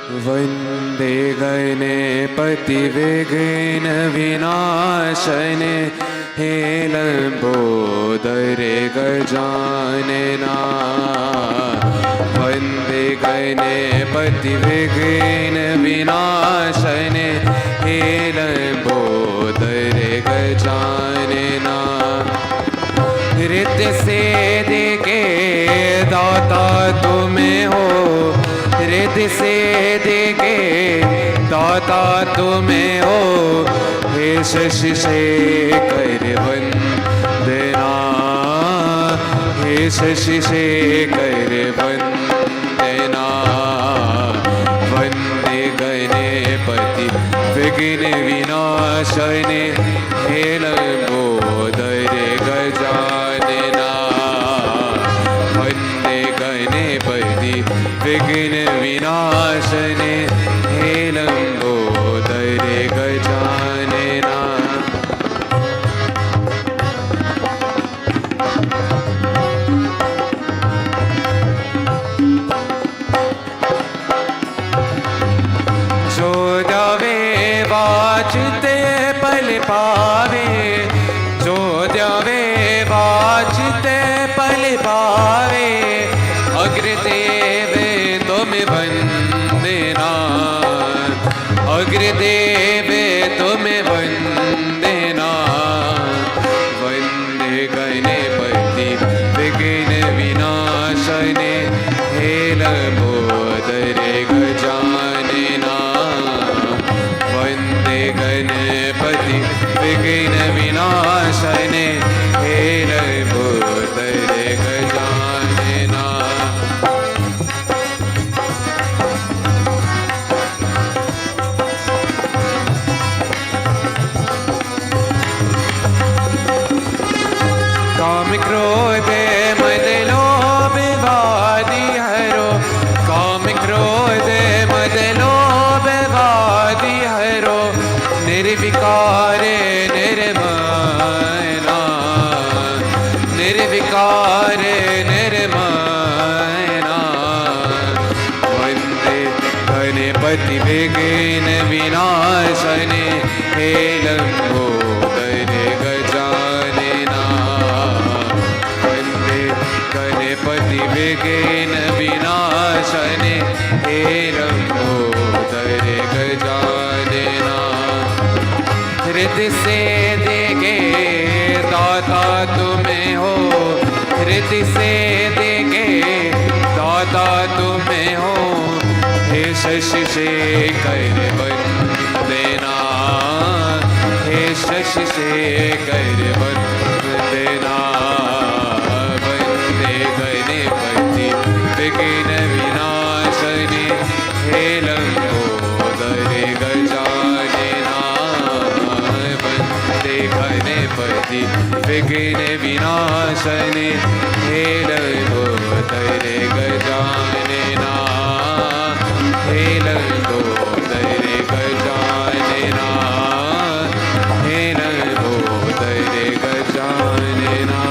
वन्दे गणपति विघ्न विनाशने हे लंबोदरे गजानना। वन्दे गणपति विघ्न विनाशने हे लंबोदरे गजानना। रिद्ध सिद्धि के दाता तुम्हें हो, रिद्ध सिद्धि के दाता तुम्हें हो, हे शशि शेखर वंदना, हे शशि शेखर वंदना। वन्दे गणपति विघ्न विनाशने हे लंबोदरे गजानना। वन्दे गणपति विघ्न विनाशने हे लंबोदरे गजानना। जो दवे वाजते पल पावे, जो दवे वाजते पल पावे, अग्रदेव तुम वंदना, अग्रदेव तुम वंदना। वन्दे गणपति विघ्न विनाशने हे लंबोदरे गजानना। वन्दे गणपति विघ्न विनाशने हे लंबोदरे गजानना। काम क्रोध मद लोभ वादी हरो, काम क्रोध मद लोभ वादी हरो, निर्विकार निर्मला, निर्विकार निर्मला। वन्दे गणपति विघ्न विनाशने हे लंबोदरे गजानना। वन्दे गणपति विघ्न विनाशने हे लंबोदरे गजानना। हृदय से देगे दाता तुम्हें हो, हृदय से देगे दाता तुम्हें हो, हे शशि शेखर वंदना, हे शशि शेखर वंदना। वन्दे गणपति विघ्न विनाशने हे लंबोदरे गजानना। वन्दे गणपति विघ्न विनाशने हे लंबोदरे गजानना, हे लंबोदरे गजानना, हे लंबोदरे गजानना।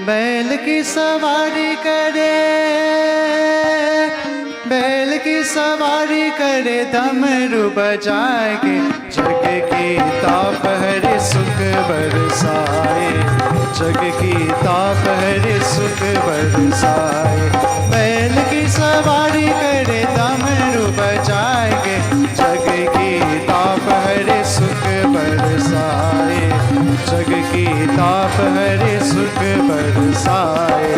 बैल की सवारी करे, बैल की सवारी करे, डमरू बजाए के जग की ताप हरे सुख बरसाए, जग की ताप हरे सुख बरसाए। बैल की सवारी करे, डमरू बजाए के जग की ताप हरे सुख बरसाए, जग की ताप हरे सुख बरसाए।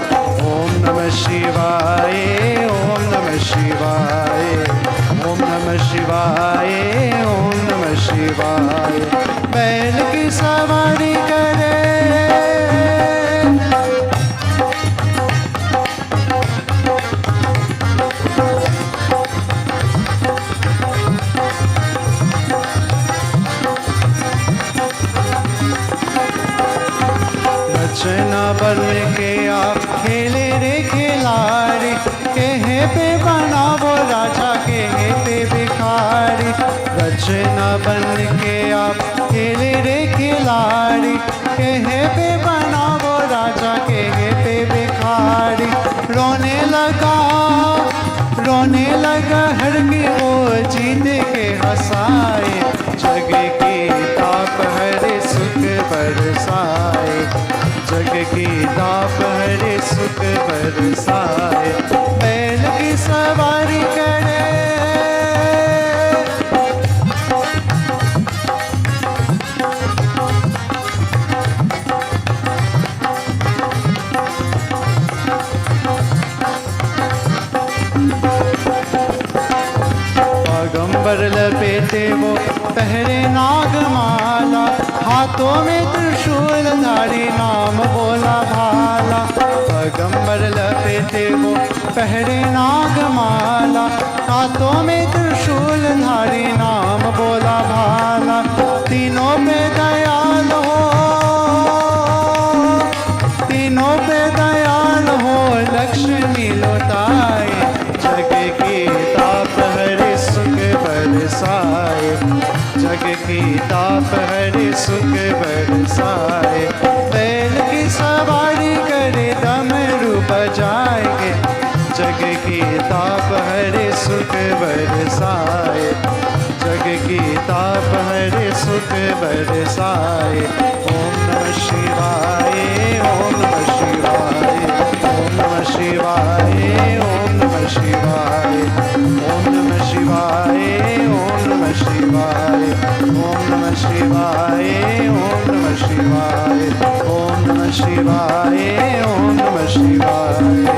ओम नमः शिवाय, ओम नमः शिवाय, ओम नमः शिवाय, ओम नमः शिवाय। बैल की सवारी करे, रचना बन के आप खेले रे खिलाड़ी, कहे पे बनावो राजा, कहे पे भिखारी। रचना बन के आप खेले रे खिलाड़ी, कहे पे बनावो राजा, कहे पे भिखारी। रोने लगा, रोने लगा हर की वो जीत के हंसाए, जग की ताप हरे सुख बरसाए, जग की ताप हरे सुख बरसाए। बैल की सवारी करे, पैगंबर लपेटे वो पहरे नागमाला, हाथों में त्रिशूल धारी, नाम बोला भाला। पैगंबर लपेटे वो पहरे नागमाला, हाथों में त्रिशूल धारी, नाम बोला भाला। तीनों पे दयाल हो, तीनों पे दयाल हो, लक्ष्मी लौटाए, जग की ताप हरे सुख बरसाए, जग की ताप हरे सुख बरसाए। बैल की सवारी करे, डमरू बजाएंगे, जग की ताप हरे सुख बरसाए, जग की ताप हरे सुख बरसाए। ओम नमः शिवाय, ओम नमः शिवाय, ओम नमः शिवाय, ओम नमः शिवाय, ओम नमः शिवाय, ओम नमः शिवाय, ओम नमः शिवाय, ओम नमः शिवाय, ओम नमः शिवाय, ओम नमः शिवाय।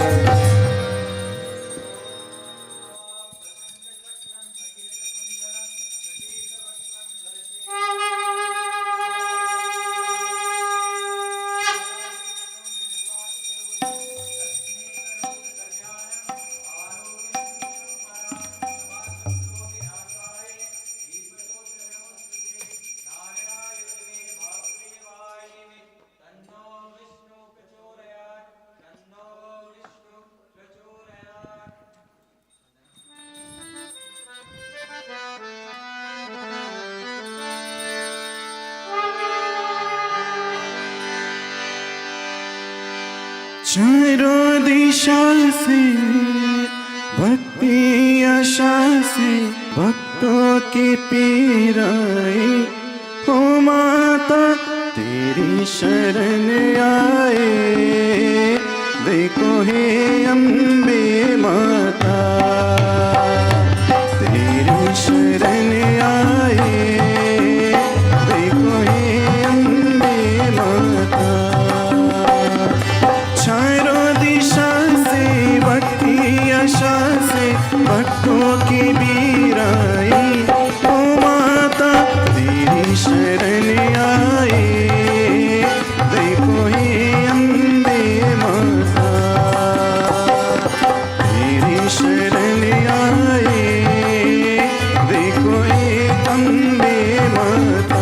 चारों दिशा से भक्ति आशा से भक्तों की पीराए, हो माता तेरी शरण आए, देखो हे अम्बे माता तेरी शरण आए, देखो हे अम्बे माता। चारों दिशा से भक्ति आशा से भक्तों की बीराई, ओ माता तेरी शरण आए, देखो हे अम्बे माता तेरी शरण आए, देखो हे अम्बे माता।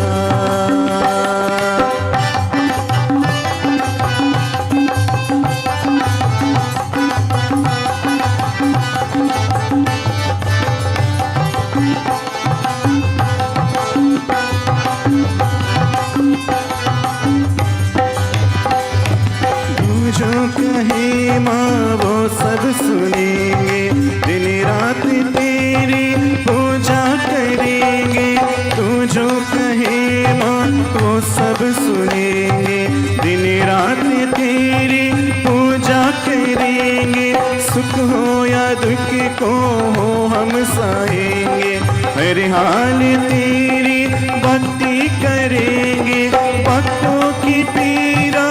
कहे माँ वो सब सुनेंगे, दिन रात तेरी पूजा करेंगे। तू जो कहे माँ वो सब सुनेंगे, दिन रात तेरी पूजा करेंगे। सुख हो या दुख को हो हम सहेंगे, हर हाल तेरी भक्ति करेंगे। भक्तों की पीड़ा,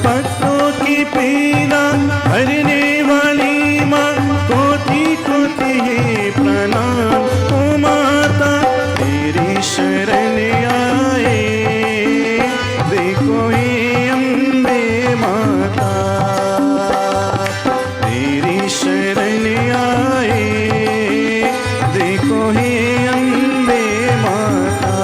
भक्तों की पीड़ा हरने वाली माँ, कोटि कोटि है प्रणाम। ओ माता तेरी शरण आए, देखो हे अम्बे माता, तेरी शरण आए, देखो हे अम्बे माता।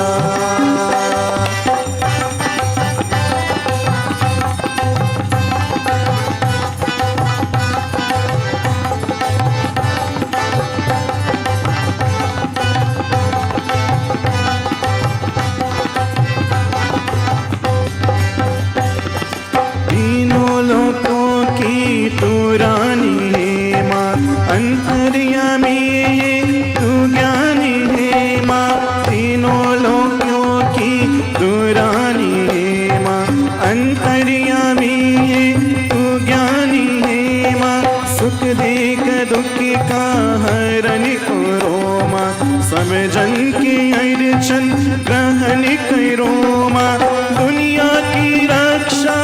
तीनों लोकों की तू रानी है माँ, अंतर्यामी है तू ज्ञानी है माँ। तीनों लोकों की तू रानी है माँ, अंतर्यामी है तू ज्ञानी है माँ। सुख देख दुख का हरण करो माँ, सब जन की अर्चन ग्रहण करो माँ। दुनिया की रक्षा,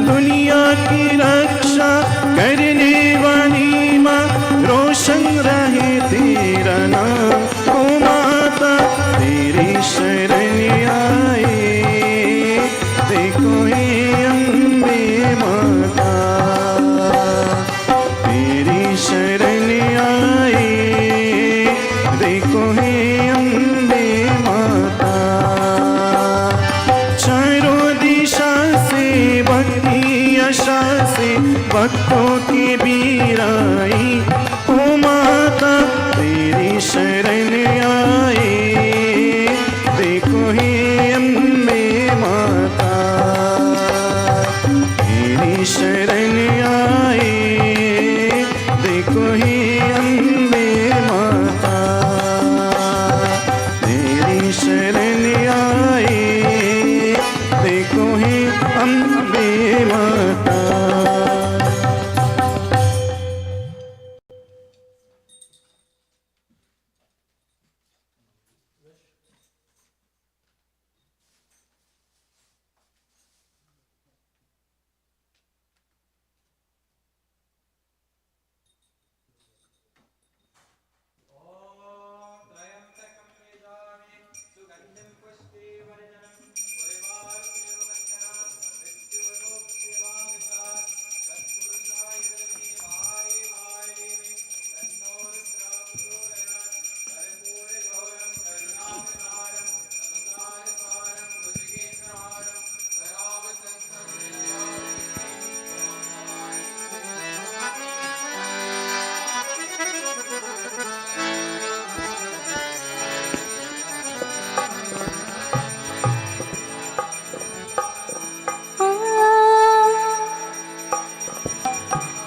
दुनिया की रक्षा करने वाली माँ, रोशन रहे तेरा नाम। ओ माता तेरी शरण आए, देखो हे अम्बे माता, तेरी शरण आए, देखो हे अम्बे माता। चारों दिशा से भक्ति आशा से भक्तों की बीराई, ओ माता तेरी शरण आए, देखो हे अम्बे माता, तेरी शरण आए, देखो हे अम्बे माता, तेरी शरण आए, देखो हे अम्बे माता।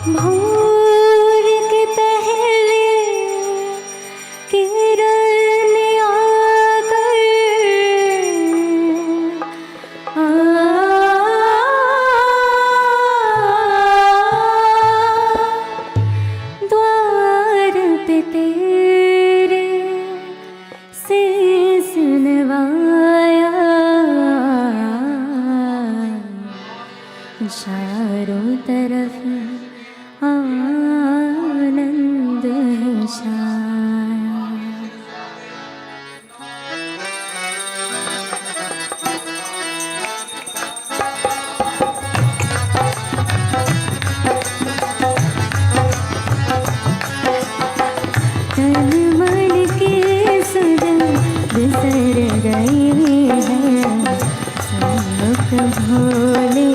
भोर के पहले किरण आकर द्वार पे तेरे से सुनवाया, चारों तरफ आनंद है छाया। तन मन के सुध बिसर गए हैं, सम्मुख भोले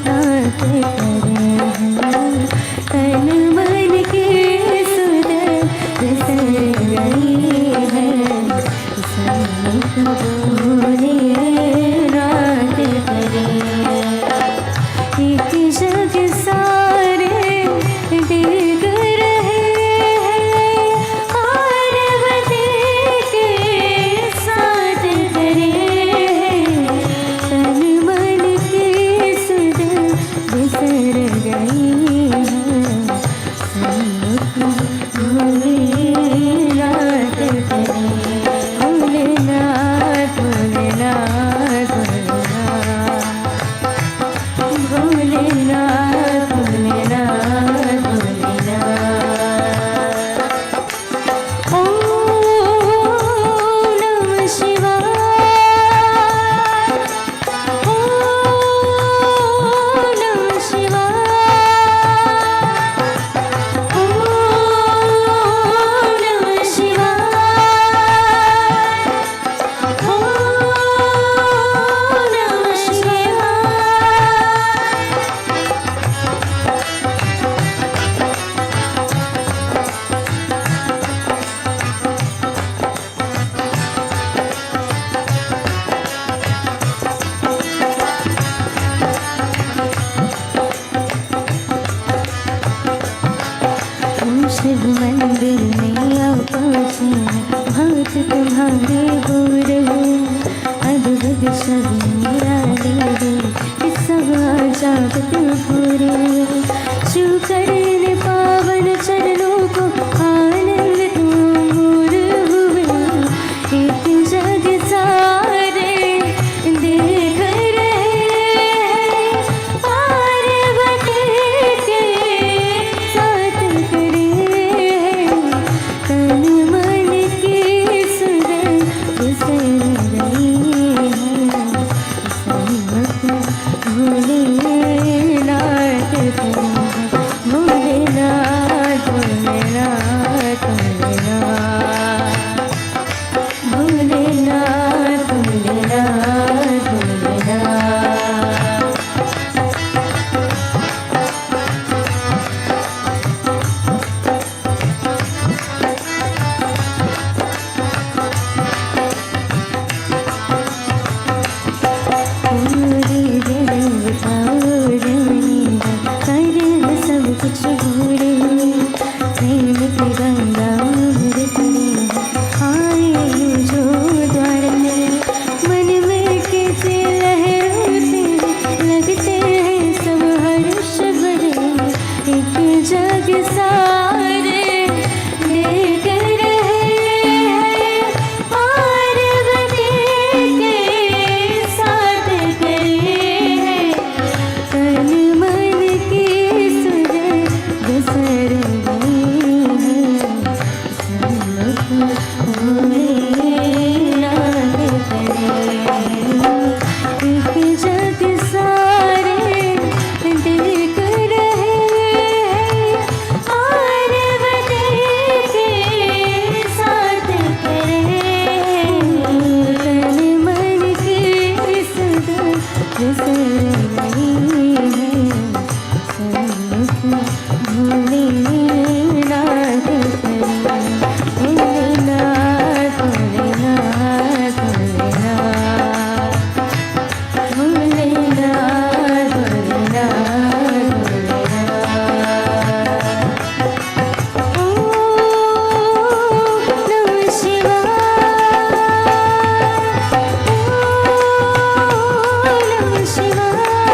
नाथ करे हैं। तन मन के सुध शिव मंदिर में आ पहुँचे भक्त तुम्हारे हो रहे अद्भुत शब्द निराले रे सब जागत पूरे शिव करने पावन चरणों को आनंद तुम हुए एक जग सारे देख रहे पार्वती के साथ करे तन मन की सुरन गुजर रही है सम्मत भोलेनाथ भोलेनाथ भोलेनाथ भोलेनाथ भोलेनाथ भोलेनाथ भोलेनाथ सब कुछ भूले प्रेम की गंगा उमड़ती आए जो द्वार में मन में कैसे लहरों लगते हैं सब हर्ष भरे एक जग सारे देख रहे हैं पार्वती के साथ करे तन मन की सुरन गुजर गई है सम्मुख भोलेनाथ करे एक जग सारे देख रहे हैं पार्वती के साथ करे तन मन की सुरन गुजर गई है सम्मुख भोलेनाथ करे भोलेनाथ भोलेनाथ भोलेनाथ भोलेनाथ भोलेनाथ भोलेनाथ ओम नमः शिवाय ओम नमः शिवाय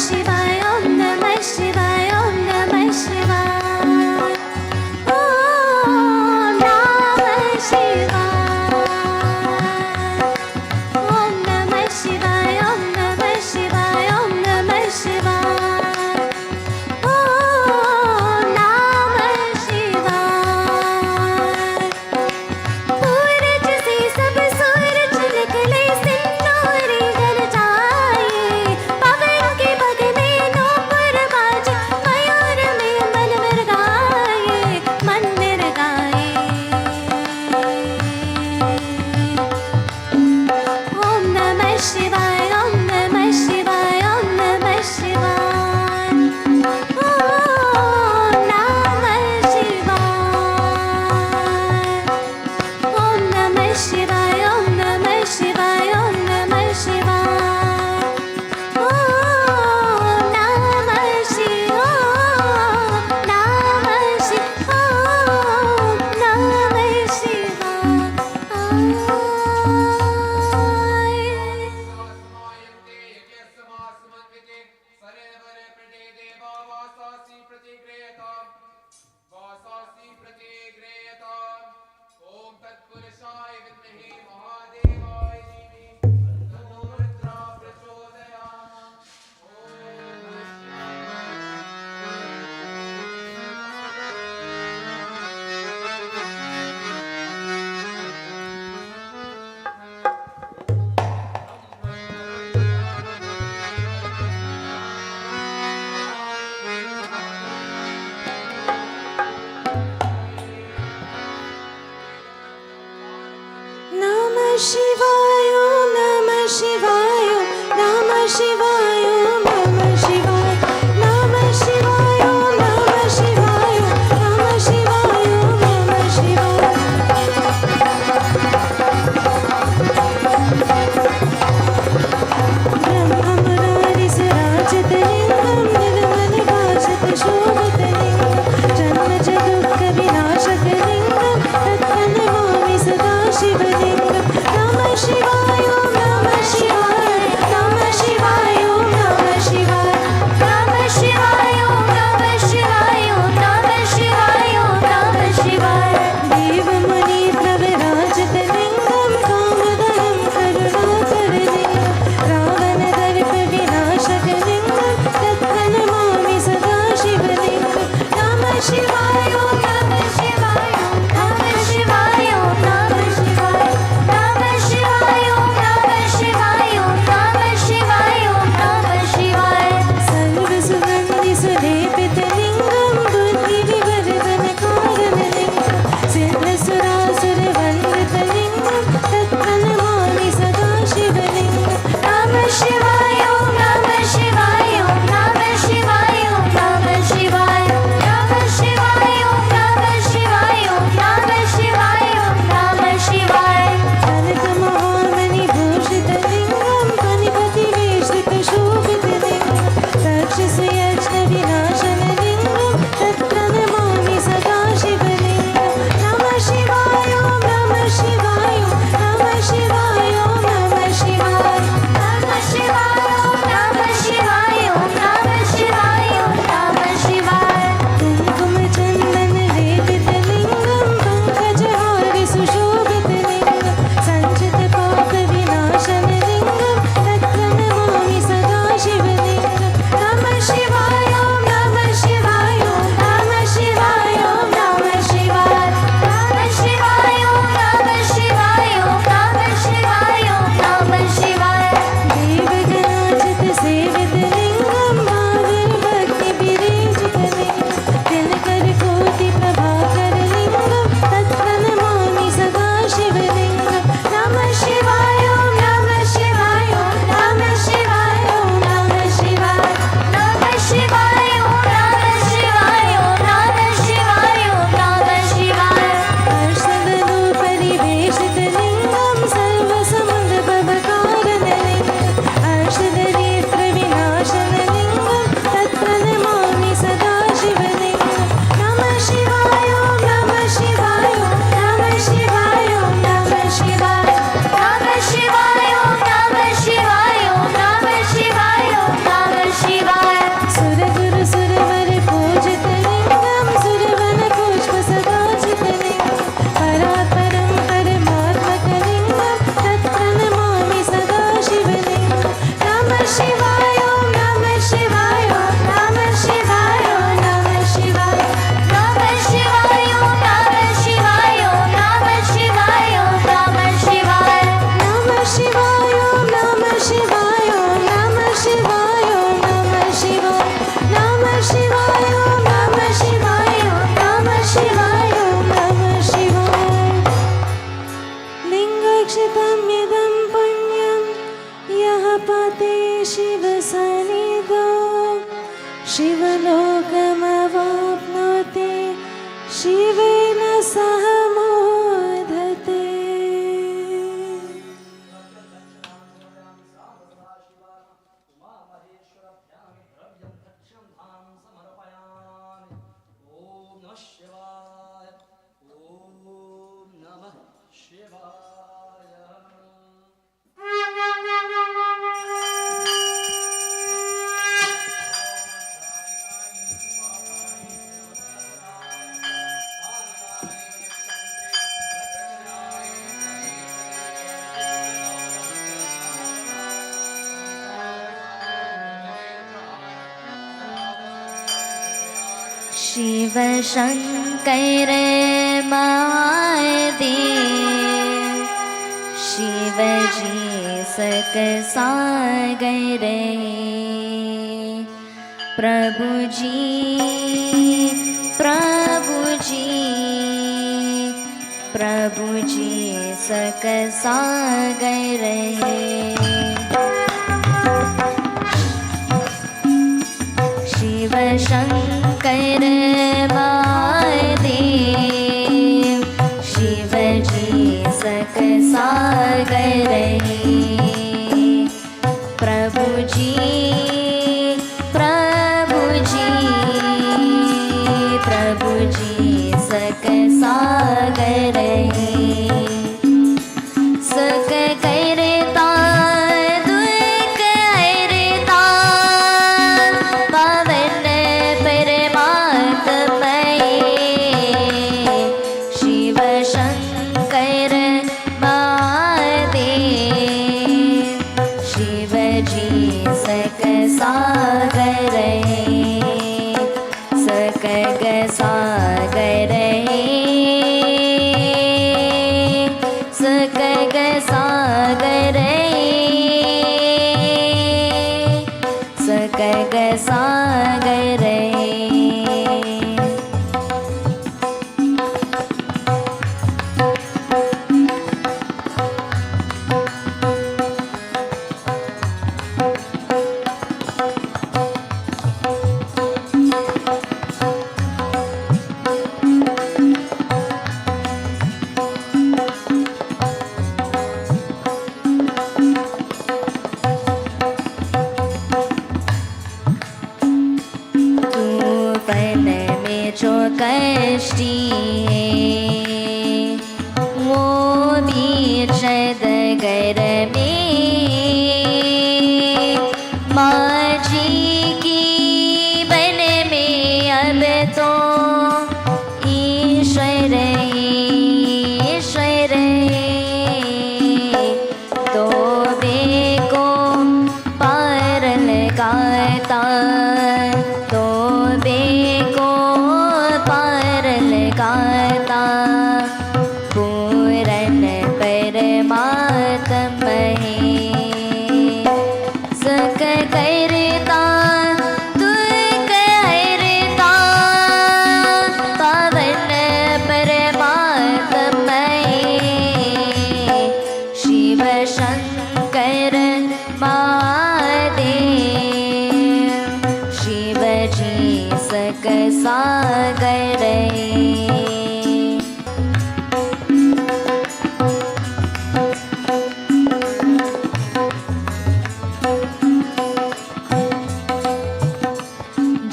शिवाय ओम नमः शिवाय ओम नमः शिवाय ओम नमः शिवाय ओम नमः शिवाय ओम नमः शिवाय ओम नमः शिवाय ओम नमः शिवाय सूरज से सब सूरज निकले सिंदूरी घर जाए पवन के बग में नूपुर बाजे मयूर में मन मिर्गाए ओम नमः शिवाय ओम नमः शिवाय ओम नमः शिवाय ओम नमः शिवाय ओम नमः शिवाय ओम नमः शिवाय ओम नमः शिवाय ओम नमः शिवाय नमः ओम तत्पुरुषाय विद्महे महादेवाय धीमहि तन्नो रुद्रः प्रचोदयात्। नमः शिवाय ओम नमः शिवाय ओम नमः शिवाय ओम नमः शिवाय नमः शिवाय ओम नमः शिवाय ओम नमः शिवाय ओम नमः शिवाय ब्रह्ममुरारिसराजतलिङ्गं निर्मलभाषितशोभितलिङ्गं जन्मजदुःखविनाशकलिङ्गं तत्प्रणमामि सदा शिवलिङ्गं नमः शिवलोकमवाप्नोति शिवेन सह मोदते। शिव शंकर महादेव शिवजी सक सागर प्रभुजी प्रभुजी प्रभुजी सक सागर शिव शंकर महादेव शिवजी सक सागर प्रभुजी प्रभुजी प्रभुजी सक सागर सक करता दुख हरता पवन परमात्मय शिव शंकर महादेव शिवजी सक सागर सक ग सागर सक ग सागर सक ग सागर तूफान में जो कश्ती वो बीच डगर में माँ जी की बन में अब तो ईश्वर ईश्वर तो को पार लगाता तो को पार लगाता पूरन परमात्मा सक करता दुख हरता पवन परमात्मा शिव शंकर महादेव शिवजी सक सागर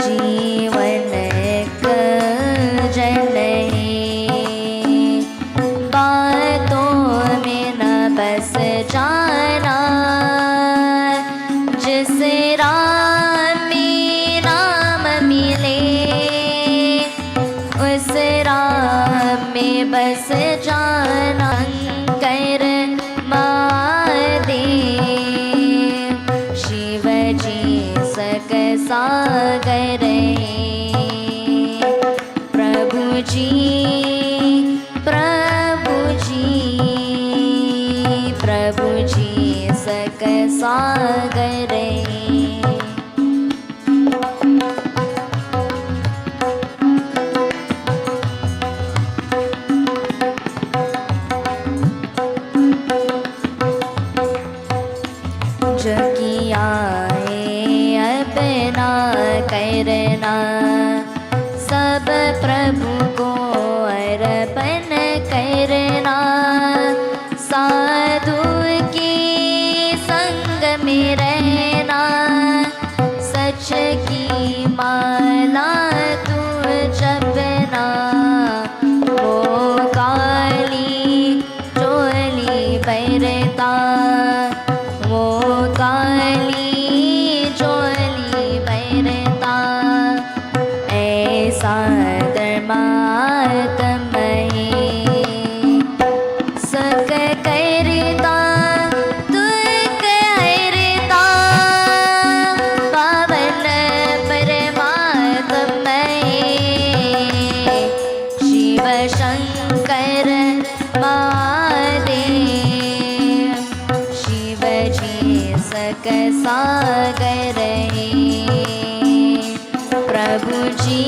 जीवन का जल बातों में न बस जाना जिस राम में राम मिले उस राम में बस जाना कर महादेव शिवजी सक सागर प्रभुजी प्रभुजी प्रभुजी सक सागर जो किया है अपना करना, सब प्रभु को अर्पण करना, साधु की संग में रहना, सच की माला तू जपना, वो काली चोली पहनता, वो काली चोली पहनता, ऐसा धर्मात्मही सक करता तुक हरता, पावन परमात्मही शिव शंकर महादेव, शिव जी सक सागर है, प्रभु जी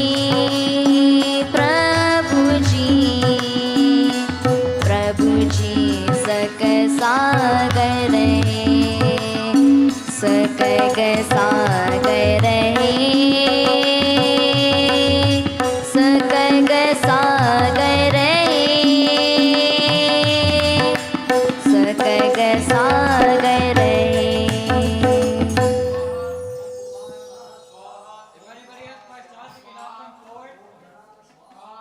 प्रभु जी प्रभु जी सक सागर है, सक सागर है, सक सागर है, सक सागर है। Everybody else by chants, you can knock them forward. Swaha,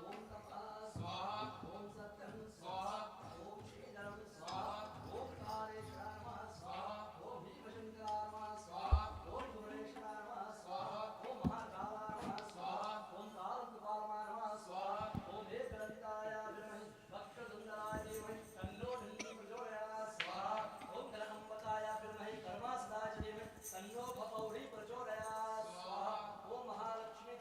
Om Tata, Swaha, Om Satyam, Swaha, Om Shridaram, Swaha, Om Kareshwarama, Swaha, Om Vishwashankarama, Swaha, Om Gureshwarama, Swaha, Om Mahakalama, Swaha, Om Kalandukalama, Swaha, Om Ekraditaya Virmahi, Bhaktadundaraya Dhimahi, Tanno Dhanni Prachodayat, Swaha, Om Ganambakaya Virmahi, Karmasdaya Dhimahi, Tanno Bhapauri Prachodayat, Swaha, Om Mahalakshmi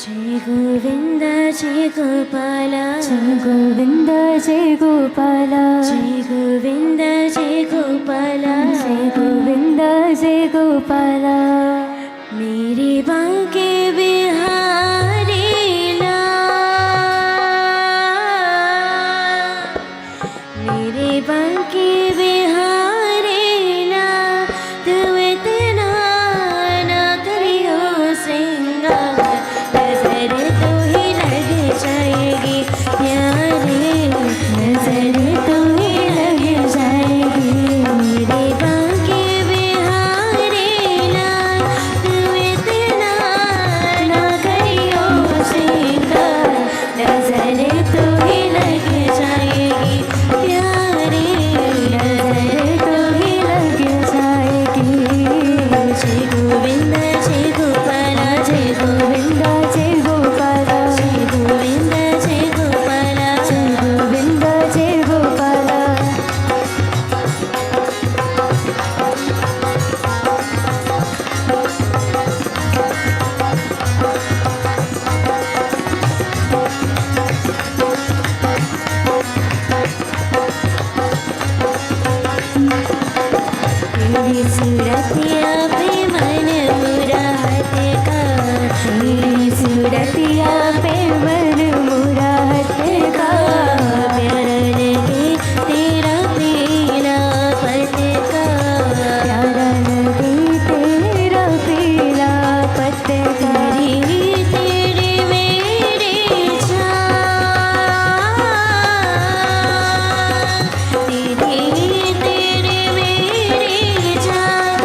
जय गोविंद जय गोपाला, जय गोविंद जय गोपाला, जय गोविंद जय गोपाला, जय गोविंद जय गोपाला, मेरे बांके बिहारी लाल, मेरे बांके बिहारी लाल, तुम इतना ना करियो श्रृंगार, नजर तो ही लग जाएगी प्यारे, नजर तो ही लग जाएगी, मेरे बांके बिहारी लाल, तुम इतना ना करियो श्रृंगार, नजर तो ही लग जाएगी प्यारे, नजर तो ही लग जाएगी। जय गोविंद जय गोपाला, जय गोविंद जय गोपाला, जय गोविंद जय गोपाला, जय गोविंद जय गोपाला। तेरी सूरतिया पे मन मुराद का, तेरी सूरतिया पे मन मुराद का, प्यारा लगे तेरा पीला पत का, प्यारा लगे तेरा पीला पत का, तेरी मेरी जान, तेरी मेरी जान,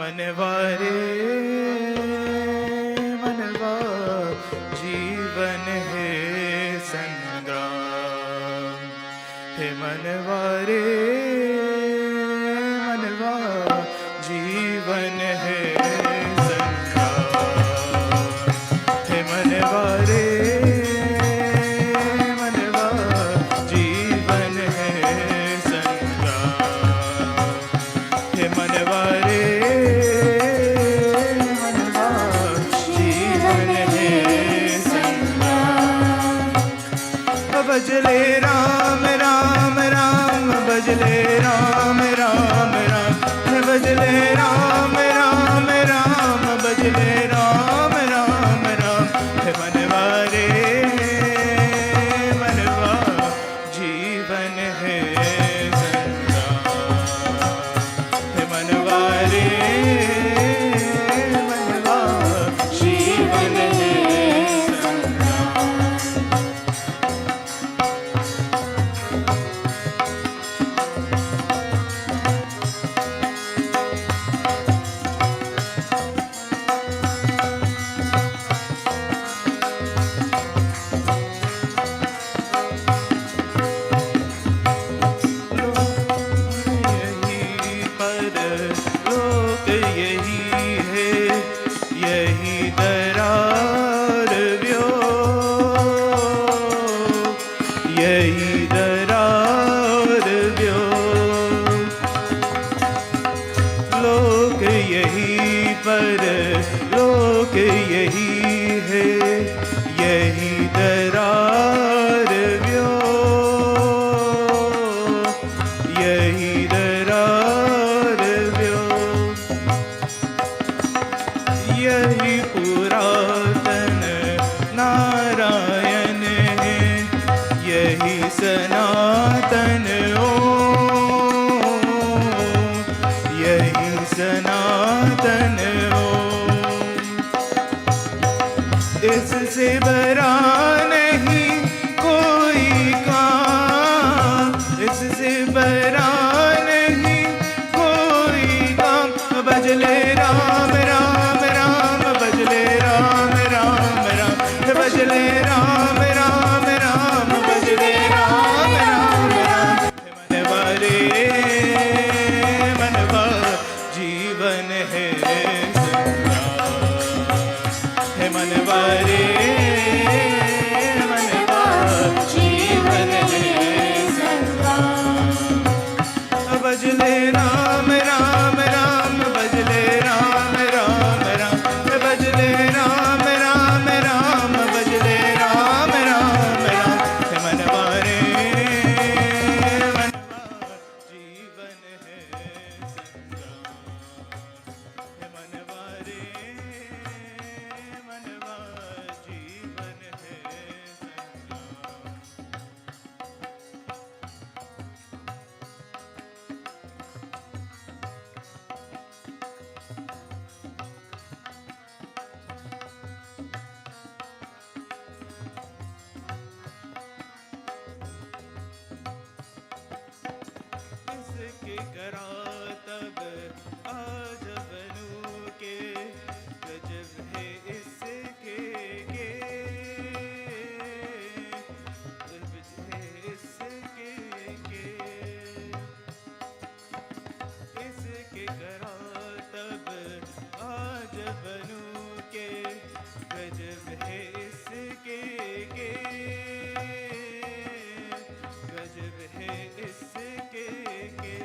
मनवारे मनवा जीवन है संग्राम, हे मनवारे मनवा जीवन है संग्राम, हे मनवारे मनवा जीवन है संग्राम, हे मनवारे मनवा जीवन है संग्राम। बजले राम राम राम, बजले राम राम राम, बजले राम राम राम, बजले राम राम राम, हे मनवारे मनवा जीवन है संग्राम, हे मनवारे मनवा जीवन है संग्राम। यही पर लोक यही है, यही दरार व्यो, यही दरार व्यो, लोक यही पर लोक यही है, यही दरार व्यो, यही दरार व्यो, यही पुरातन नारायण है, यही सनातन ओम, यही सनातन ओम। इससे बड़ा नहीं कोई काम, इससे बड़ा नहीं कोई काम, बजले राम राम राम, बजले राम राम राम, बजले राम राम राम, बजले राम राम राम, मनवारे मनवा जीवन है संग्राम, हे मनवारे मनवा जीवन है संग्राम। बजले राम राम राम, बजले राम राम राम, बजले राम राम राम, बजले राम राम राम, हे मनवारे मनवा जीवन है संग्राम, हे मनवारे मनवा जीवन है संग्राम। इसके करा तब आज बनू के, गजब है इसके के, गजब है इसके के, इसके करा तब आज बनू के, गजब है इसके के, गजब है इसके के।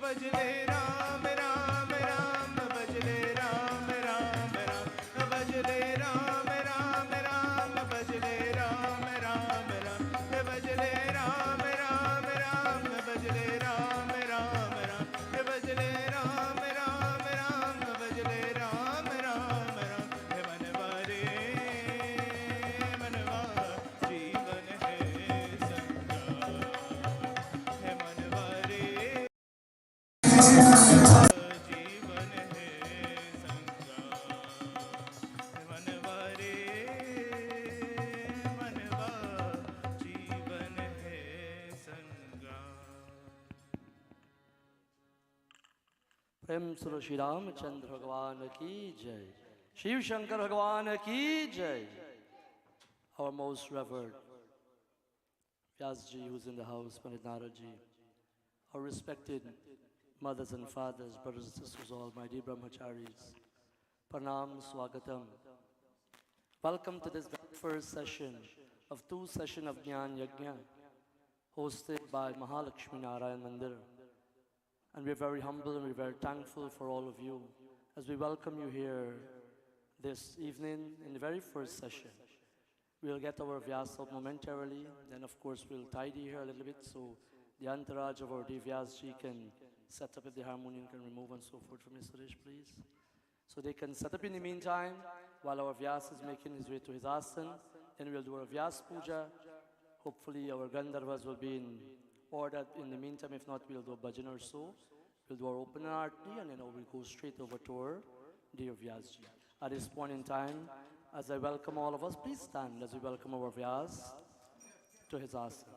भजले राम राम राम भजले राम राम राम भजले राम राम राम भजले राम राम राम भजले राम राम राम भजले राम राम राम भजले राम राम राम भजले राम राम राम मनवा रे मनवा जीवन है संगा है मनवा रे जीवन है संग्राम मनवा रे मनवा जीवन है संग्राम। प्रेम सुनो श्री रामचंद्र भगवान की जय, शिव शंकर भगवान की जय। Our most revered Vyas ji, who's in the house, Pandit Narad ji, our respected mothers and fathers, brothers and sisters, all my dear brahmacharis, Pranam, Swagatam. Welcome to this first session of two sessions of Gyaan Yajna, hosted by Mahalakshmi Narayan Mandir. And we're very humble and we're very thankful for all of you as we welcome you here this evening in the very first session. We'll get our Vyas out momentarily, then of course we'll tidy here a little bit so the entourage of our Vyas ji can set up if the harmonium can remove and so forth from Mr. Suresh, please. So they can set up in the meantime while our Vyas is making his way to his asan. Then we'll do our Vyas puja. Hopefully our Gandharvas will be in order in the meantime. If not, we'll do a bhajan or so. We'll do our open Arty and then we'll go straight over to our dear Vyas ji. At this point in time, as I welcome all of us, please stand as we welcome our Vyas to his asan.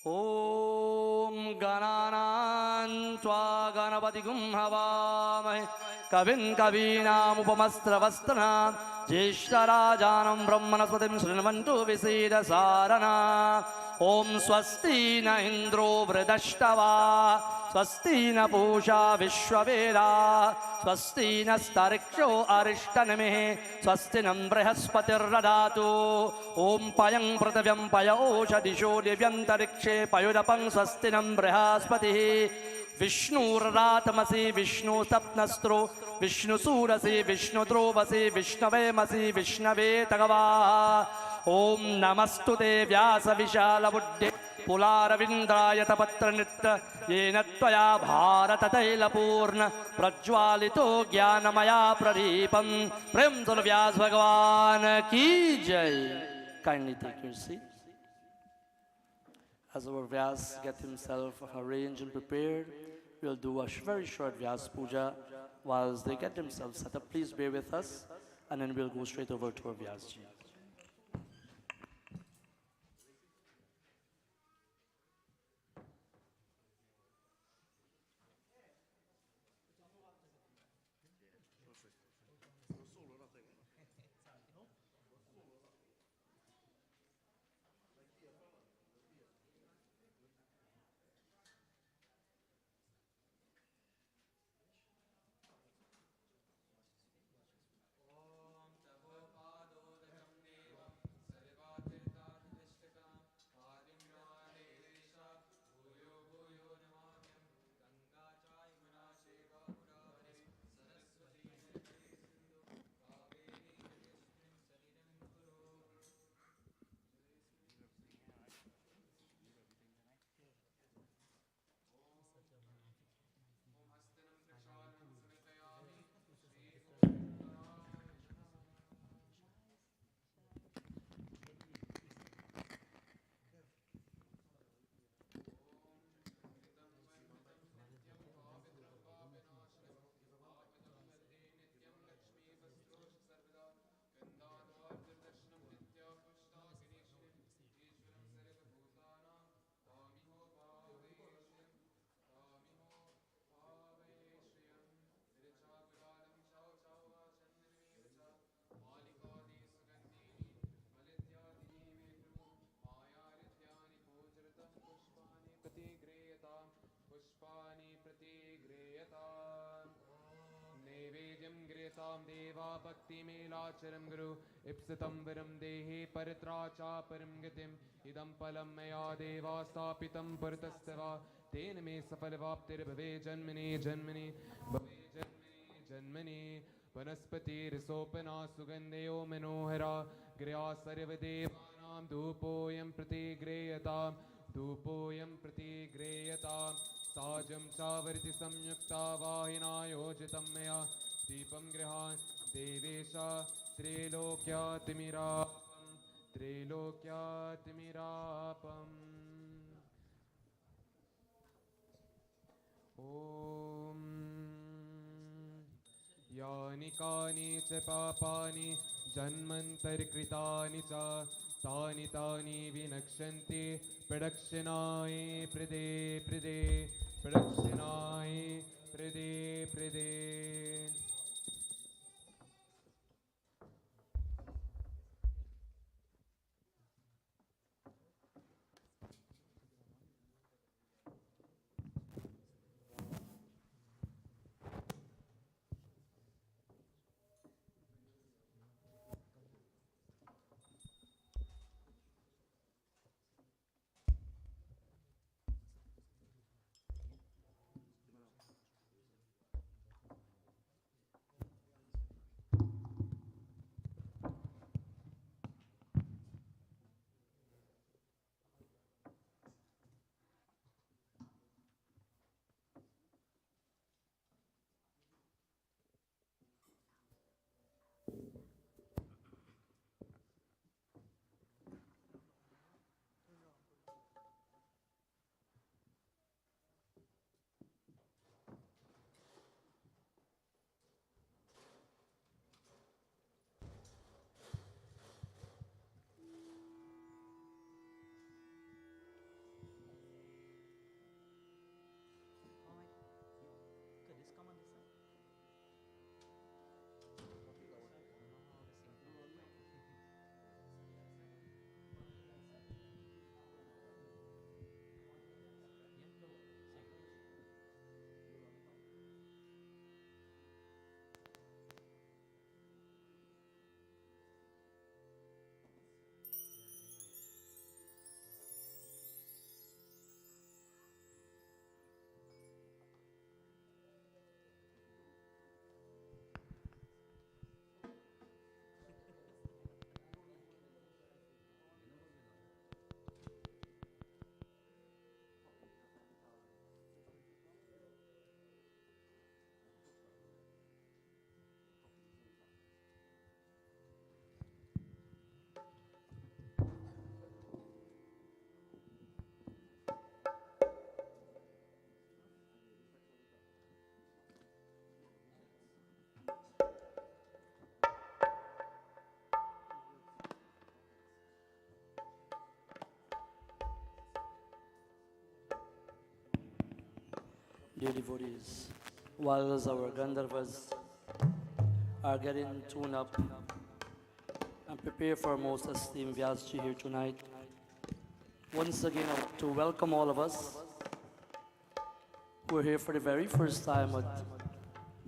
Om Gananan Tva Ganapati Gum Havamahe Kavin Kavinam Upamastravastana Jishtarajanam Brahmanaspatim Srinamantu Visida Sarana Om Swasti Na Indro Vridashtava Swasti Na Pusha Vishwaveda Swasti Na Stariksho Arishtaname Swasti Nam Brihaspatir Radatu Om Payang Pratavyam Paya Osha Disho Devyantarikshe Payudapang Swasti Nam Brihaspati Vishnu Ratamasi Vishnu Sapnastro Vishnu Surasi Vishnu Drovasi Vishnavemasi Vishnave Tagava Om Namastute Vyasa Vishala Buddhe Pularavindraya Tapatra Nitta Yena Tvaya Bharata Taila Purna Prajwalito Gyanamaya Pradipam Prem Sunu Vyas Bhagavan Ki Jai. Kindly take your seat. As our Vyas get himself arranged and prepared, we'll do a very short Vyas Puja whilst they get themselves set up. Please bear with us and then we'll go straight over to our Vyas ji. देवा भक्ति मेलाचरम गुरु इप्सितं वरम देहे परित्राचा परम गतिम इदं फलं मया देवा स्थापितं परतस्तवा तेन मे सफलवाप्तिर्भवे जन्मनि जन्मनि भवे जन्मनि जन्मनि वनस्पतिर्सोपना सुगन्धयो मनोहरा गिर्या सर्वदेवानां धूपोऽयं प्रतिगृह्यतां धूपोऽयं प्रतिगृह्यतां साजं चावर्ति संयुक्ता वाहिना योजितं मया दीपं गृहान् देवेश त्रैलोक्यातिमिरापम् ॐ यानि कानि च पापानि जन्मन्तर्कृतानि च तानि तानि विनक्ष्यन्ति प्रदक्षिणाय प्रदे प्रदे प्रदक्षिणाय प्रदे प्रदे Dear devotees, while our Gandharvas are getting tuned up and prepare for our most esteemed Vyasji here tonight, once again I want to welcome all of us who are here for the very first time at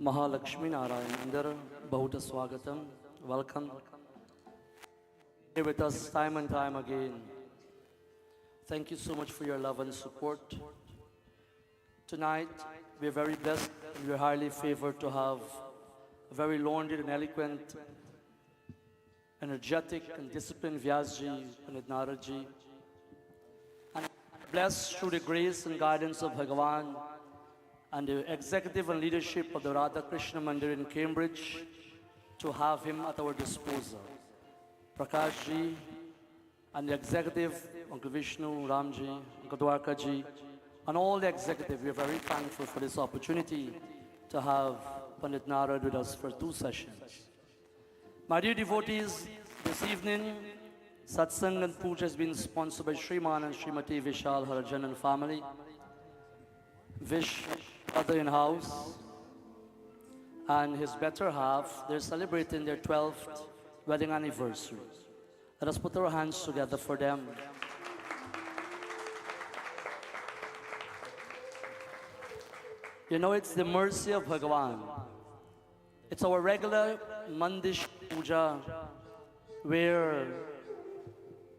Mahalakshmi Narayan Mandir. Bahuta Swagatam, welcome. Here with us time and time again. Thank you so much for your love and support. Tonight, we are very blessed and we are highly favored to have a very learned and eloquent, energetic and disciplined Vyasji, Pandit Naradji. And blessed through the grace and guidance of Bhagavan and the executive and leadership of the Radha Krishna Mandir in Cambridge to have him at our disposal. Prakashji and the executive, Uncle Vishnu, Ramji, Uncle Dwarkaji, and all the executive, we are very thankful for this opportunity to have Pandit Narad with us for 2 sessions. My dear devotees, this evening, Satsang and Puja has been sponsored by Shriman and Srimati Vishal Harajan and family. Vish, other in-house, and his better half, they're celebrating their 12th wedding anniversary. Let us put our hands together for them. You know, it's the mercy of Bhagavan. It's our regular Mandish Puja where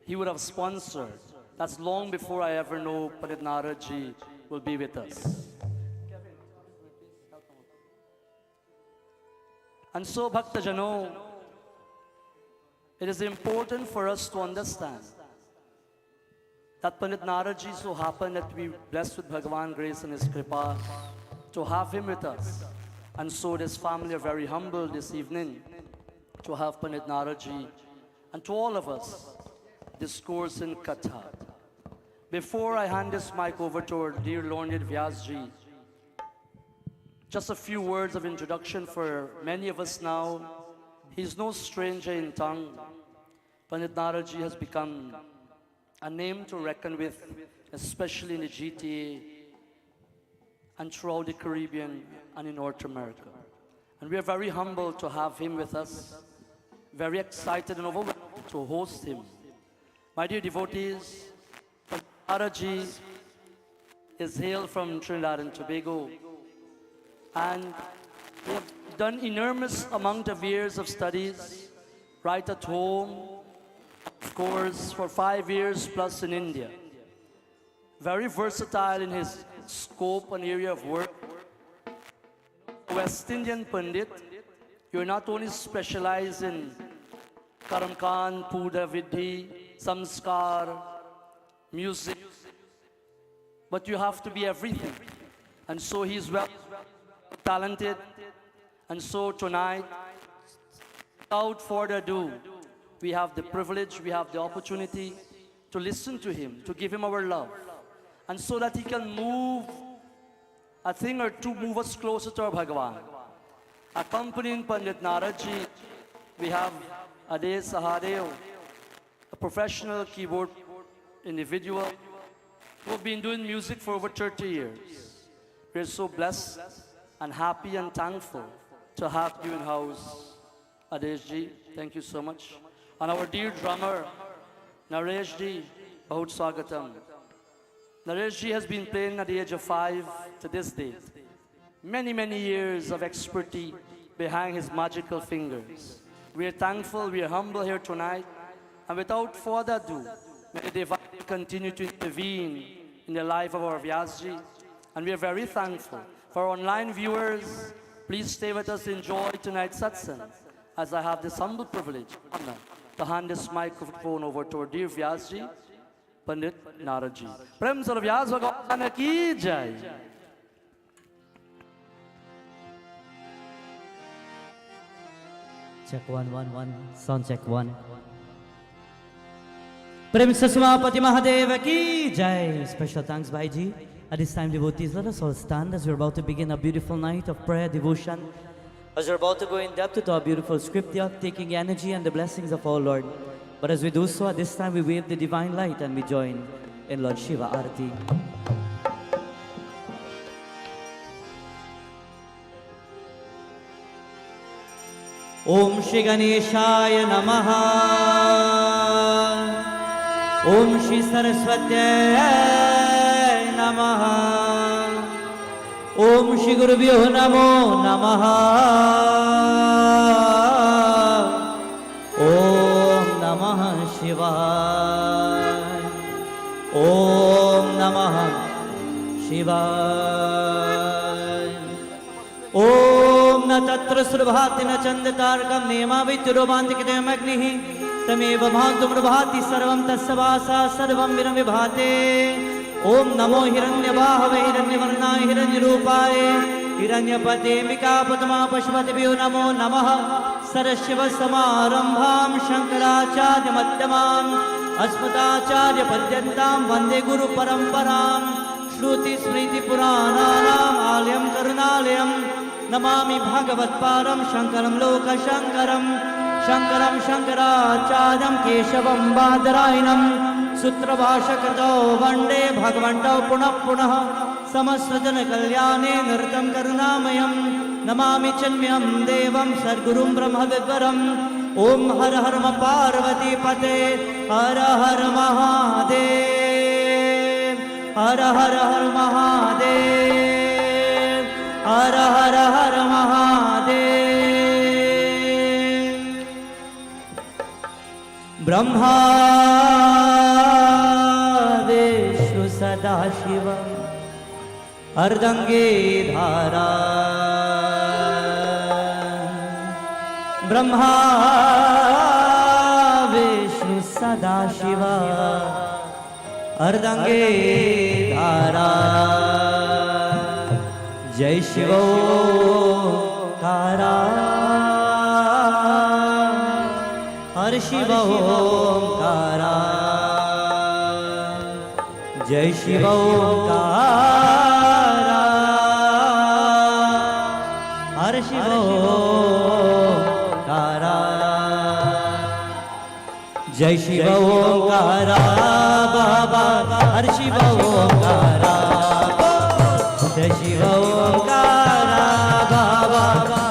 he would have sponsored. That's long before I ever know Pandit Naradji will be with us. And so, Bhaktajano, it is important for us to understand that Pandit Narad so happened that we blessed with Bhagavan grace and his kripa to have him with us. And so this family are very humble this evening to have Pandit Narad and to all of us discourse in Katha. Before I hand this mic over to our dear learned Vyasji, just a few words of introduction for many of us now. He's no stranger in tongue. Pandit Narad has become a name to reckon with, especially in the GTA and throughout the Caribbean and in North America. And we are very humbled to have him with us, very excited and overwhelmed to host him. My dear devotees, Narad is hailed from Trinidad and Tobago, and they have done enormous amount of years of studies right at home, of course, for 5 years plus in India. Very versatile in his scope and area of work. West Indian Pandit, you're not only specialized in Karamkan, Puja Vidhi, Samskar, music, but you have to be everything. And so he's well talented. And so tonight, without further ado, we have the privilege, we have the opportunity to listen to him, to give him our love. And so that he can move a thing or two, move us closer to our Bhagavan. Accompanying Pandit Narad, we have Ade Sahadev, a professional keyboard individual who have been doing music for over 30 years. We're so blessed and happy and thankful to have you in house, Adeshji. Thank you so much. And our dear drummer, Nareshji, Bahut Swagatam. Nareshji has been playing at the age of 5 to this date. Many, many years of expertise behind his magical fingers. We are thankful, we are humble here tonight. And without further ado, may the Divine continue to intervene in the life of our Vyasji. And we are very thankful. For our online viewers, please stay with us, enjoy tonight's satsang, as I have this humble privilege to hand this microphone over to our dear Vyasji, Pandit Narad ji. Prem Sar Vyas Bhagwan ki jai. Check 1 1 1. Sound check 1. Prem Sasmapati Mahadeva ki jai. Special thanks, Bhaiji. At this time, devotees, let us all stand as we're about to begin a beautiful night of prayer, devotion. As we're about to go in depth into a beautiful scripture, taking energy and the blessings of our Lord. But as we do so, at this time, we wave the divine light and we join in Lord Shiva Arty. Om Shri Ganeshaya Namaha. Om Shri Saraswati Namaha. Om Shri Gurubhyo Namo Namaha. Om Namah Shivaya. Om Namah Shivaya. Om Na Tatra Surabhati Na Chandatarkam Nema Vityurobantikite Magnihi Tameva Bhantum Rabhati Sarvam Tasavasa Sarvam Viram Vibhate. Om Namo Hiranyabahave Hiranyavarnaye Hiranyarupaye Hiranyapate Mika Padma Pashvatibhyo Namo Namaha. Sarashiva Samarambham Shankaracharya Madhyamam Asmatacharya Padyantam Vande Guru Paramparam. Shruti Smriti Purananam Alyam Karunalayam Namami Bhagavat Param Shankaram Loka Shankaram Shankaram Shankaracharyam Keshavam Badarayanam Sutra Bhasha Krito Vande Bhagavanto Punah Punah Samasrajana Kalyane Nirtam Karunamayam Namami Chanmyam Devam Sargurum Brahma Vidvaram Om Har Har Ma Parvati Pate Har Har Mahadev Har Har Har Mahadev Har Har Har Mahadev. Brahma Vishnu Sadashiva अर्धंगे धारा ब्रह्मा विष्णु सदा शिवा अर्धंगे धारा जय शिवो कारा हर शिवो कारा जय शिवो कारा हर शिवो कारा जय शिव ओंकारा बाबा हर शिव ओंकारा जय शिव ओंकारा बाबा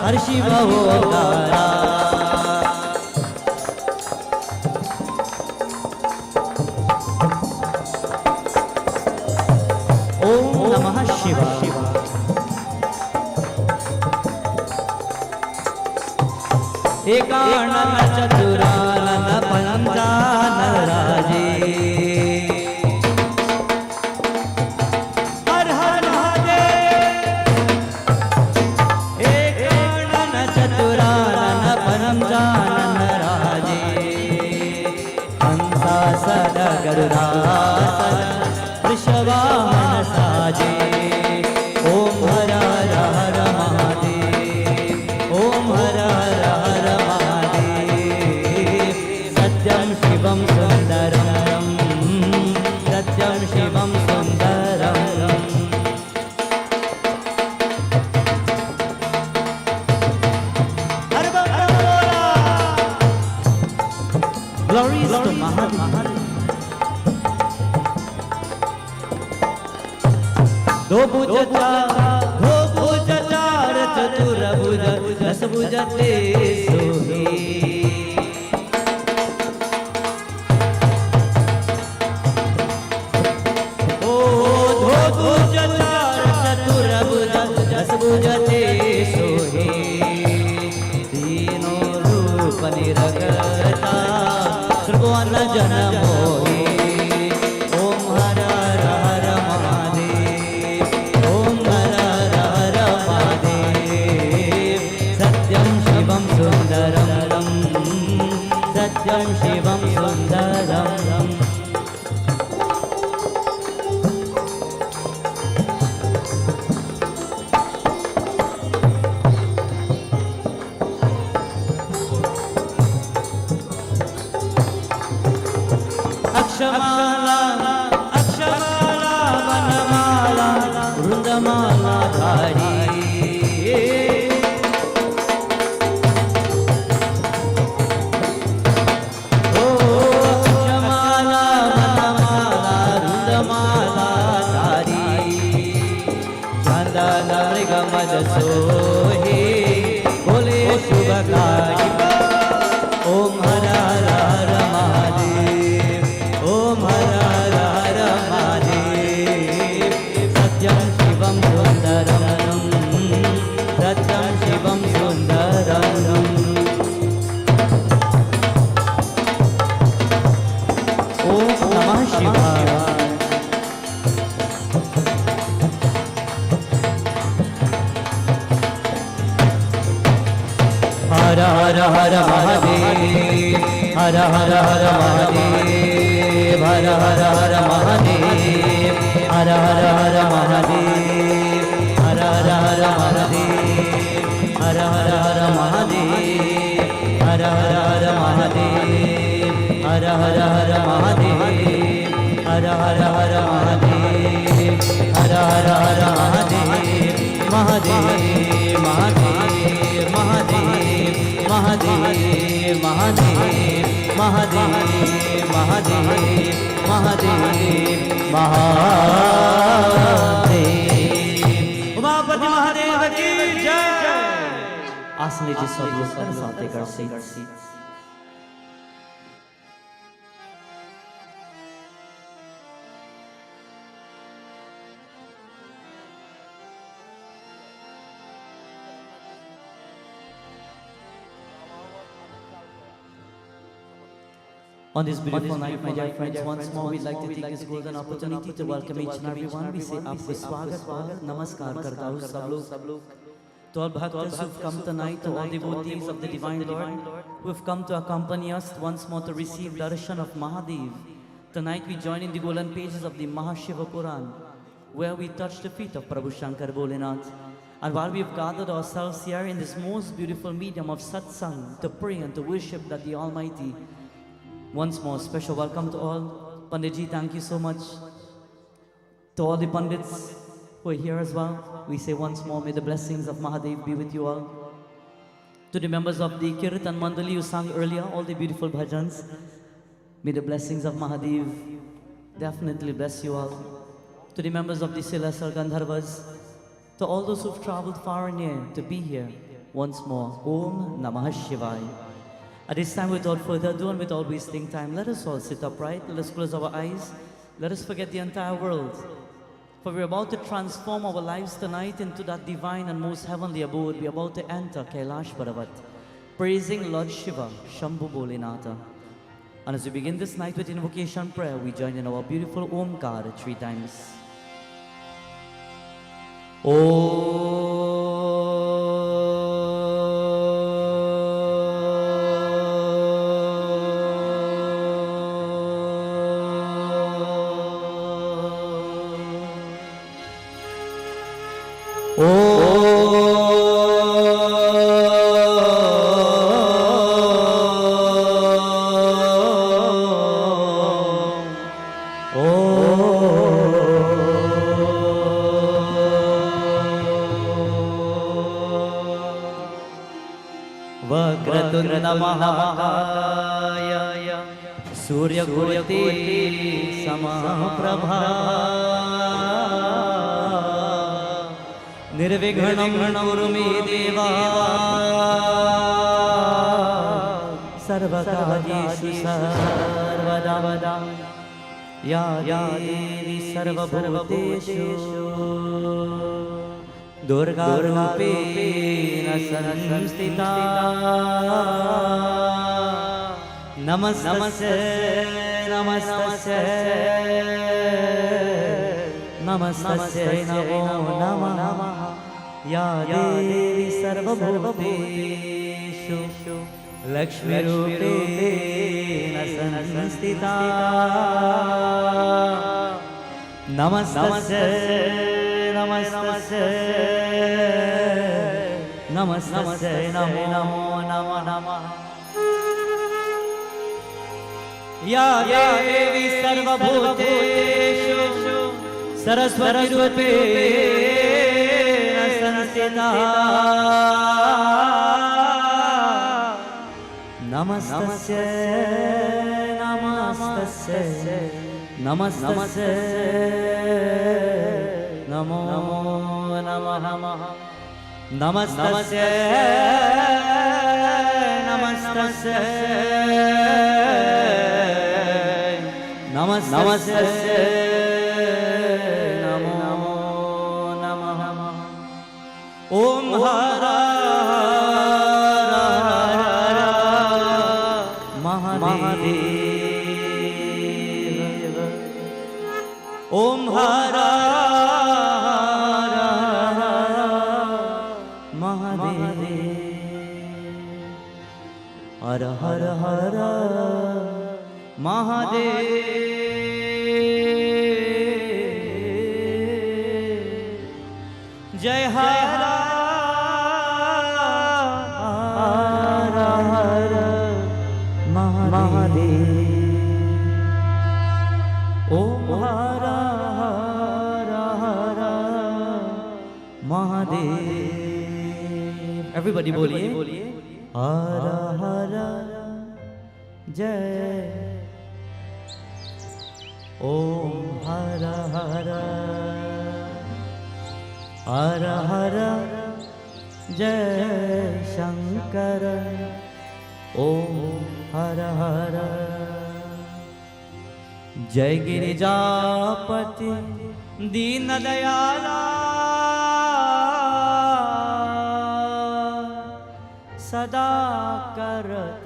हर शिव ओंकारा ओम नमः शिवाय एकानन चतुरानन पंचानन राजे हर हर महादेव एकानन चतुरानन पंचानन राजे हंसासन गरुडासन वृषवाहन साजे ओम हर हर हर महादेव ओम हर हर हर सत्यं शिवं सुन्दरं सत्यं शिवं सुन्दरम् Glory is to Mahadev. दो भुज चार चतुर भुज दस भुज ते सोहे भुजते सोहे तीनों रूप निरगता त्रिभुवन जन मोहे ओम हर हर महादेव ओम हर हर महादेव सत्यं शिवं सुन्दरं सत्यं शिवं सुन्दरम् अक्षमाला अक्षमाला वनमाला वृंदमाला धारी ओ अक्षमाला वनमाला वृंदमाला धारी चंदन मृग मद सोहे बोले शुभकारी ओम हर हर हर महादेव ओम हर हर हर महादेव सत्यं शिवं सुन्दरं सत्यं शिवं सुन्दरम् ओम नमः शिवाय हर हर हर महादेव हर हर हर महादेव हर हर हर महादेव हर हर हर महादेव हर हर हर महादेव हर हर हर महादेव हर हर हर महादेव हर हर हर महादेव हर हर हर महादेव हर हर हर महादेव महादेव महादेव महादेव महादेव महादेव महादेव महादेव महादेव महादेव उमापति महादेव की जय। आसन लीजिए सब लोग कर साथे कर सी On this beautiful night, my dear friends, once more we'd like to take this golden opportunity to welcome each and everyone. We say, Aapko swagat, namaskar karta hu sab log. To all bhaktas who've come tonight, to all devotees of the Divine Lord, who have come to accompany us once more to receive darshan of Mahadev. Tonight we join in the golden pages of the Shiva Purana, where we touch the feet of Prabhu Shankar Bholenath. And while we've gathered ourselves here in this most beautiful medium of Satsang to pray and to worship that the Almighty, once more special welcome to all. Panditji, thank you so much. To all the Pandits who are here as well, we say once more, may the blessings of Mahadev be with you all. To the members of the Kirtan Mandali who sang earlier, all the beautiful bhajans, may the blessings of Mahadev definitely bless you all. To the members of the Celestial Gandharvas, to all those who've traveled far and near to be here, once more, Om Namah Shivaya. At this time, without further ado and without wasting time, let us all sit upright, let us close our eyes, let us forget the entire world. For we're about to transform our lives tonight into that divine and most heavenly abode. We're about to enter Kailash Bharavat, praising Lord Shiva, Shambhu Bholenatha. And as we begin this night with invocation prayer, we join in our beautiful Omkar 3 times. Mahakaya Surya Koti Samaprabha Nirvighanam Kurumi Deva Sarvakajeshu Sarvada Ya Devi Sarvabhuteshu Durga Rupena Samstita Namaste Namo Namah Ya Devi Sarvabhuteshu Lakshmi Rupena Samstita Namaste Namo Namah Ya Devi Sarvabhuteshu Saraswati Rupena Samstita Namaste Namo Namah Namaste Namo Namah Om Hara Mahadev Om Hara Har Har Har Mahadev Jai Har Har Mahadev Om Har Har Mahadev. Everybody boliye Har Har Jai Om Har Har Har Har Jai Shankar Om Har Har Jai Girijapati Deen Dayala Sada Karat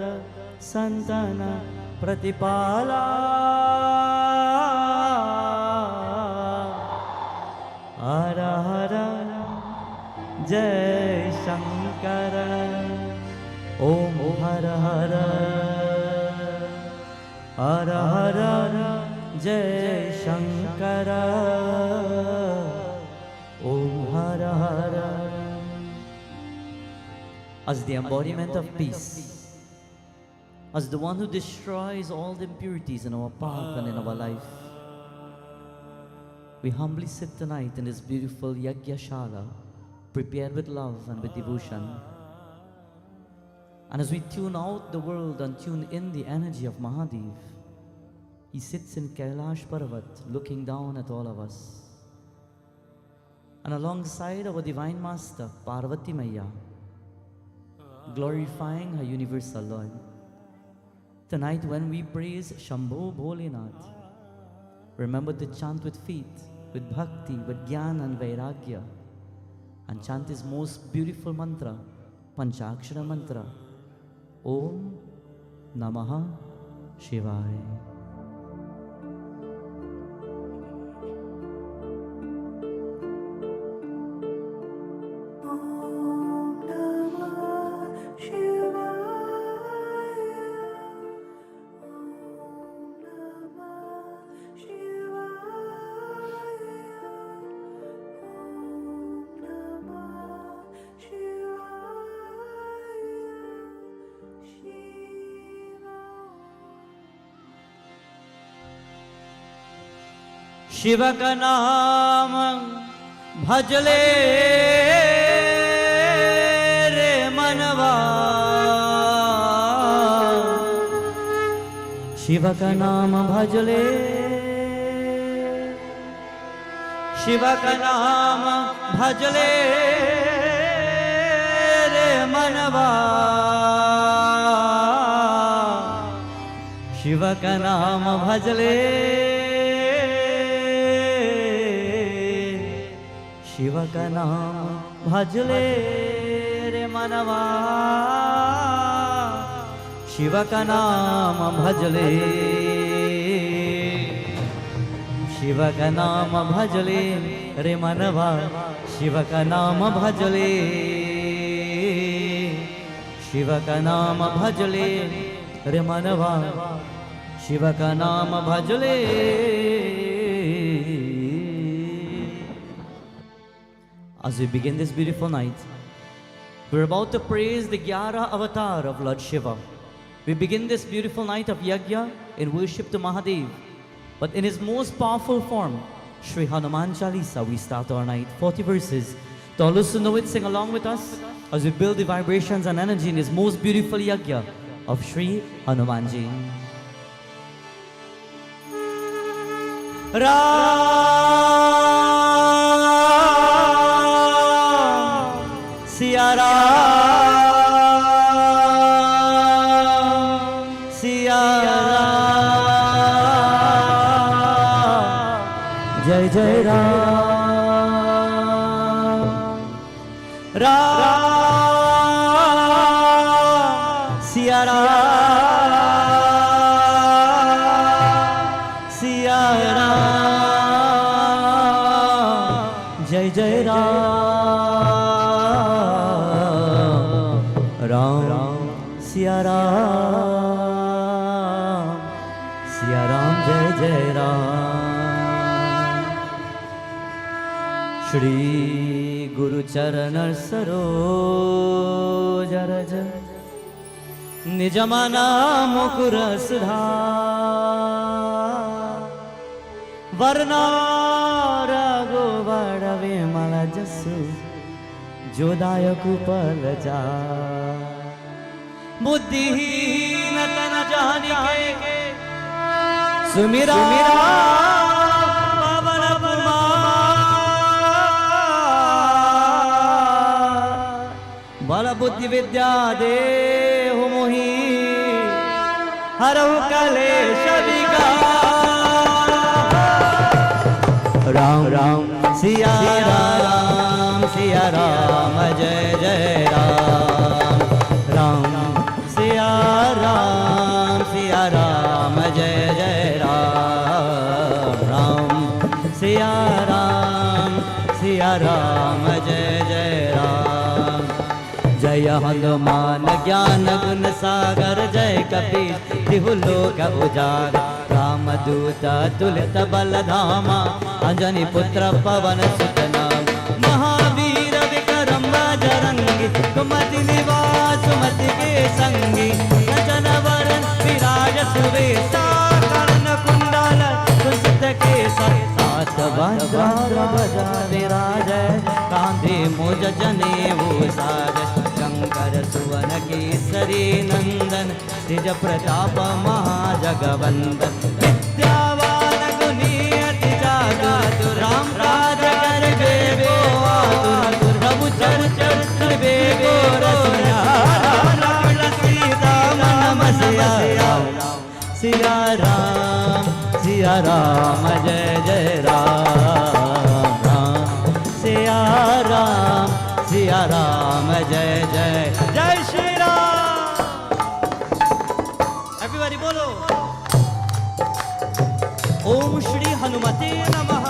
Santana प्रतिपाला हर हर जय शंकर ओम हर हर हर हर जय शंकर ओम हर हर. As the embodiment of peace, as the one who destroys all the impurities in our path and in our life, we humbly sit tonight in this beautiful Yajna Shala, prepared with love and with devotion. And as we tune out the world and tune in the energy of Mahadev, he sits in Kailash Parvat looking down at all of us. And alongside our Divine Master, Parvati Maya, glorifying her universal Lord. Tonight when we praise Shambho Bholinath, remember to chant with faith, with bhakti, with Gyaan and Vairagya, and chant his most beautiful mantra, Panchakshara mantra, Om Namaha Shivaya. Shiv का नाम भजले रे मनवा, शिव का नाम भजले, शिव का नाम भजले रे मनवा, शिव का नाम भजले, शिव का नाम भजले रे मनवा, शिव का नाम भजले, शिव का नाम भजले रे मनवा, शिव का नाम भजले, शिव का नाम भजले रे मनवा, शिव का नाम भजले. As we begin this beautiful night, we're about to praise the Gyara avatar of Lord Shiva. We begin this beautiful night of Yajna in worship to Mahadev, but in his most powerful form, Shri Hanuman Chalisa, we start our night, 40 verses. To all those who know it, sing along with us as we build the vibrations and energy in his most beautiful Yajna of Shri Hanumanji. Siya Ram, Siya Ram, Jai Jai Ram, Ram, Siya Ram, Siya Ram, Jai Jai Ram. Siya Ram, Siya Ram, Jai Jai Ram. Shri Guru Charanar Saroj Raj Nijamana Mukura Sudha Varna Rago Vadave Malajasu Jodaya Kupalaja बुद्धिहीन तन जानिके सुमिरा पवन कुमार बल बुद्धि विद्या देहु मोहि हरहु कलेश विकार. राम राम सिया राम, सिया राम, जय जय Ram, Ram Siya Ram, Siya Ram, जय हनुमान ज्ञान गुण सागर जय कपीश तिहु लोक उजागर रामदूत तुलित बल धामा अंजनी पुत्र पवन सुत नाम महावीर विक्रम बजरंगी कुमति निवास सुमति के संगी नचन वरण विराज सुवेशा कर्ण कुंडल कुंचित केसा सात वज्र बजा विराज कांधे मुज जनेऊ साज शंकर सुवन केसरी नंदन तेज प्रताप महाजगवंदन विद्यावान गुणी अति जागर राम काज कर बेबो आतुर प्रभु चर बेबो रसिया राम सीता नमस्या सिया राम जय जय राम सिया राम जय जय जय श्री राम। एवरीबॉडी बोलो ओम श्री हनुमते नमः।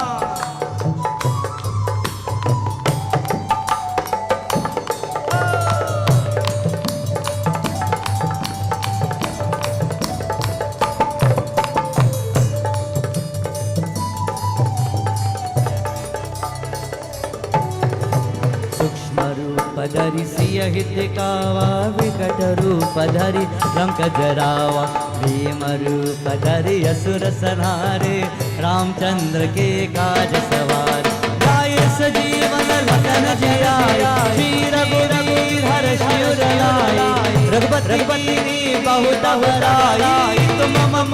धरि सिय हित कावा विकट रूप धरि लंक जरावा भीम रूप धरि असुर संहारे रामचंद्र के काज सवार गाय सजीवन लखन जियाय श्री रघुवीर हर शिवर लाय रघुपति बहुत बड़ाई तुम मम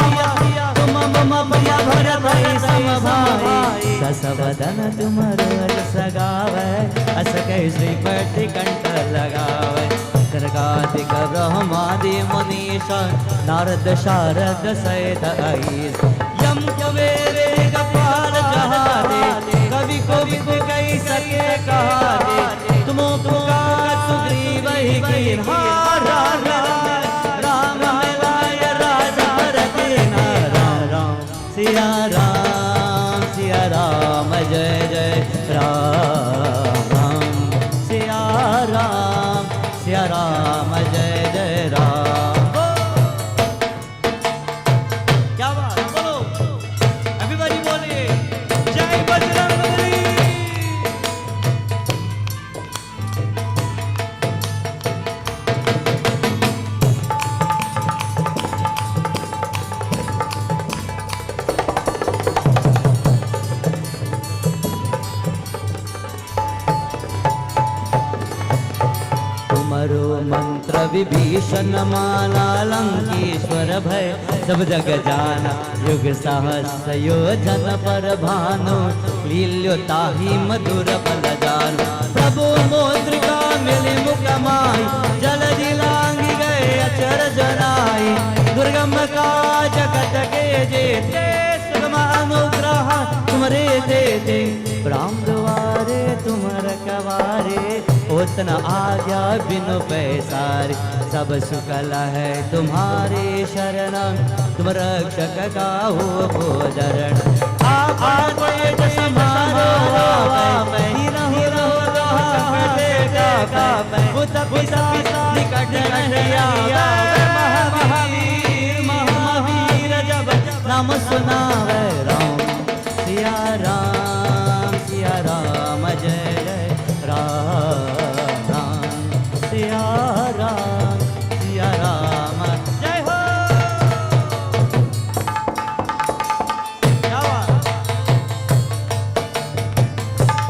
प्रिय भरत सम भाई ससवदन तुमर सगावे अस कह श्रीपति कंठ लगावे सर्गाधिक ब्रह्मादि मुनीश नारद शारद सहित अईस यम कुबेर कपाल जहारे कवि को कही सके कहारे तुम पुकार सुग्रीव ही कीन राम मिलाय राजा रतिना राम सिया राम जय जय राम सिया राम जय जय राम। क्या बात बोलो एवरीबॉडी बोलिए जय बजरंगबली। मंत्र विभीषण माला लंकेश्वर भय सब जग जाना युग सहस्र योजन पर भानु लील्यो ताहि मधुर बल जान प्रभु मुद्रिका मिली मुख माई जल दिलांगी गए अचर जनाई दुर्गम काज जगत के जेते सुगम अनुग्रह तुमरे देते राम द्वारे तुम रखवारे उतना आज्ञा बिनु पैसारे सब सुकल है तुम्हारे शरण तुम रक्षक काहू को जरण आप समारो निकट महावीर जब नाम सुनावे राम सिया राम जय जय राम सिया राम जय हो।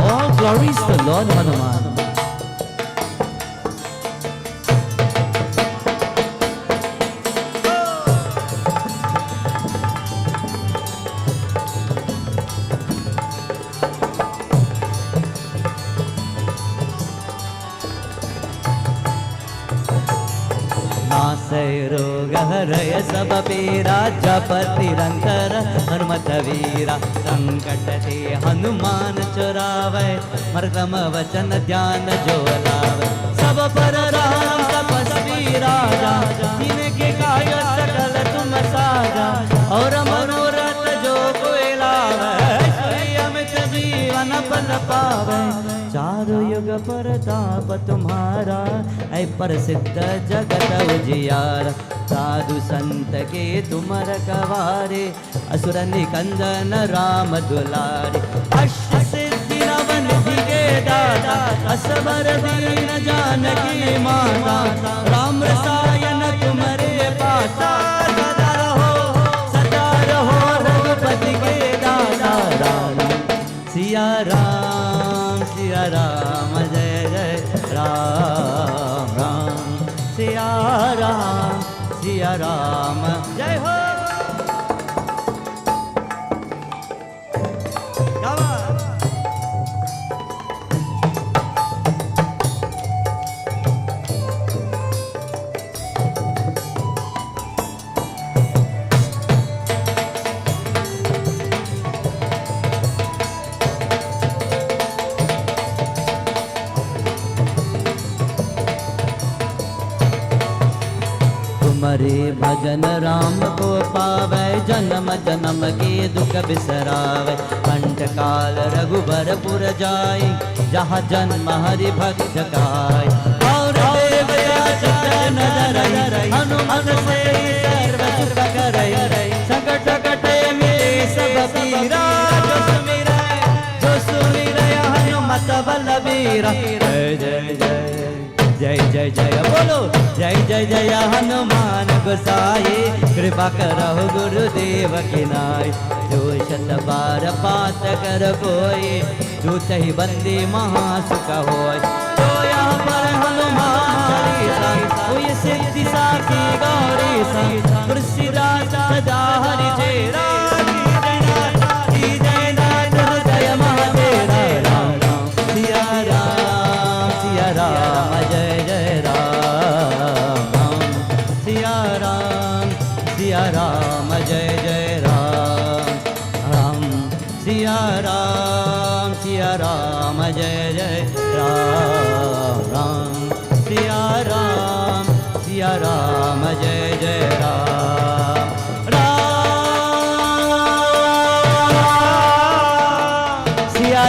All glories to Lord Hanuman. रोग हरय सब पीरा जपत निरंतर हनुमत वीरा संकट ते हनुमान चुरावे मर्दम वचन ध्यान जो लावे सब पर राम तपस्वी राजा जिनके काय सकल तुम साजा और मनोरथ जो कोई लावे श्री अमित जीवन पल पावे चारों जग परताप तुम्हारा, ऐ प्रसिद्ध जगत उजियार। साधु संत के तुम रखवारे, असुर निकंदन राम दुलारे। अष्ट सिद्धि नवन के दाता, असबर दीन जानकी माता। राम रसायन तुम्हारे पासा, सदा रहो रघुपति के दासा। राम सिया राम जय जय राम राम सिया राम जय हो। तुम्हारे भजन राम को पावै, जन्म जन्म के दुख बिसरावै। कंठ काल रघुबर पुर जाय, जहाँ जन्म हरि भक्त गाय। और देवराज जन धरई, हनुमत से सर्व सुख करई। संकट कटे मिले सब पीरा, जो सुमिरै हनुमत बलबीरा। जय जय जय जय जय जय बोलो, जय जय जय हनुमान गोसाई। कृपा करहु गुरुदेव की नाई। जो शत बार पात कर कोई, दूत ही बंदी महासुख होय। जो यहाँ पर हनुमान चालीसा, हुई सिद्धि साखी गौरी सा। तुलसीदास सदा हरि चेरा, की जय नाथ हृदय महातेरा। राम राम सिया राम जय जय राम। सिया राम जय जय राम। सिया राम जय जय राम। सिया राम जय जय राम। सिया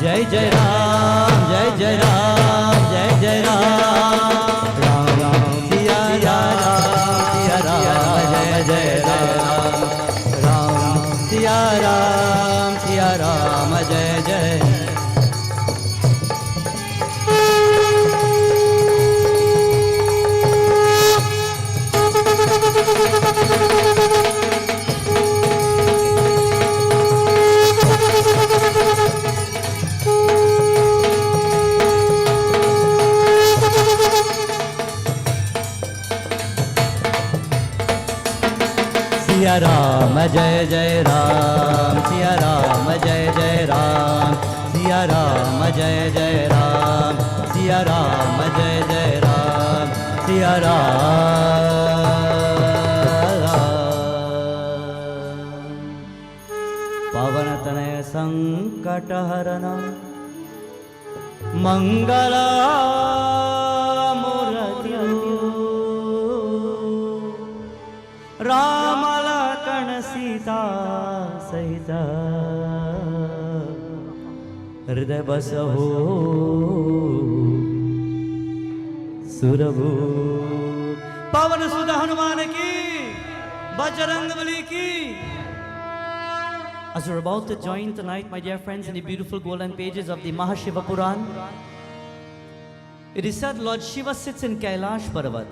जय जय सिया जय जय राम जय जय राम जय जय राम। राम राम सिया राम जय जय राम। राम सिया राम जय जय। सिया राम जय जय राम। सिया राम जय जय राम। सिया राम जय जय राम। सिया राम जय जय राम। सिया पवन तनय संकट हरन मंगला मूर्ति राम लखन सीता सहित हृदय बसहो सुरभु। पवन सुत हनुमान की, बजरंगबली की। As we're about to join tonight, my dear friends, in the beautiful golden pages of the Shiva Purana, it is said Lord Shiva sits in Kailash Parvat,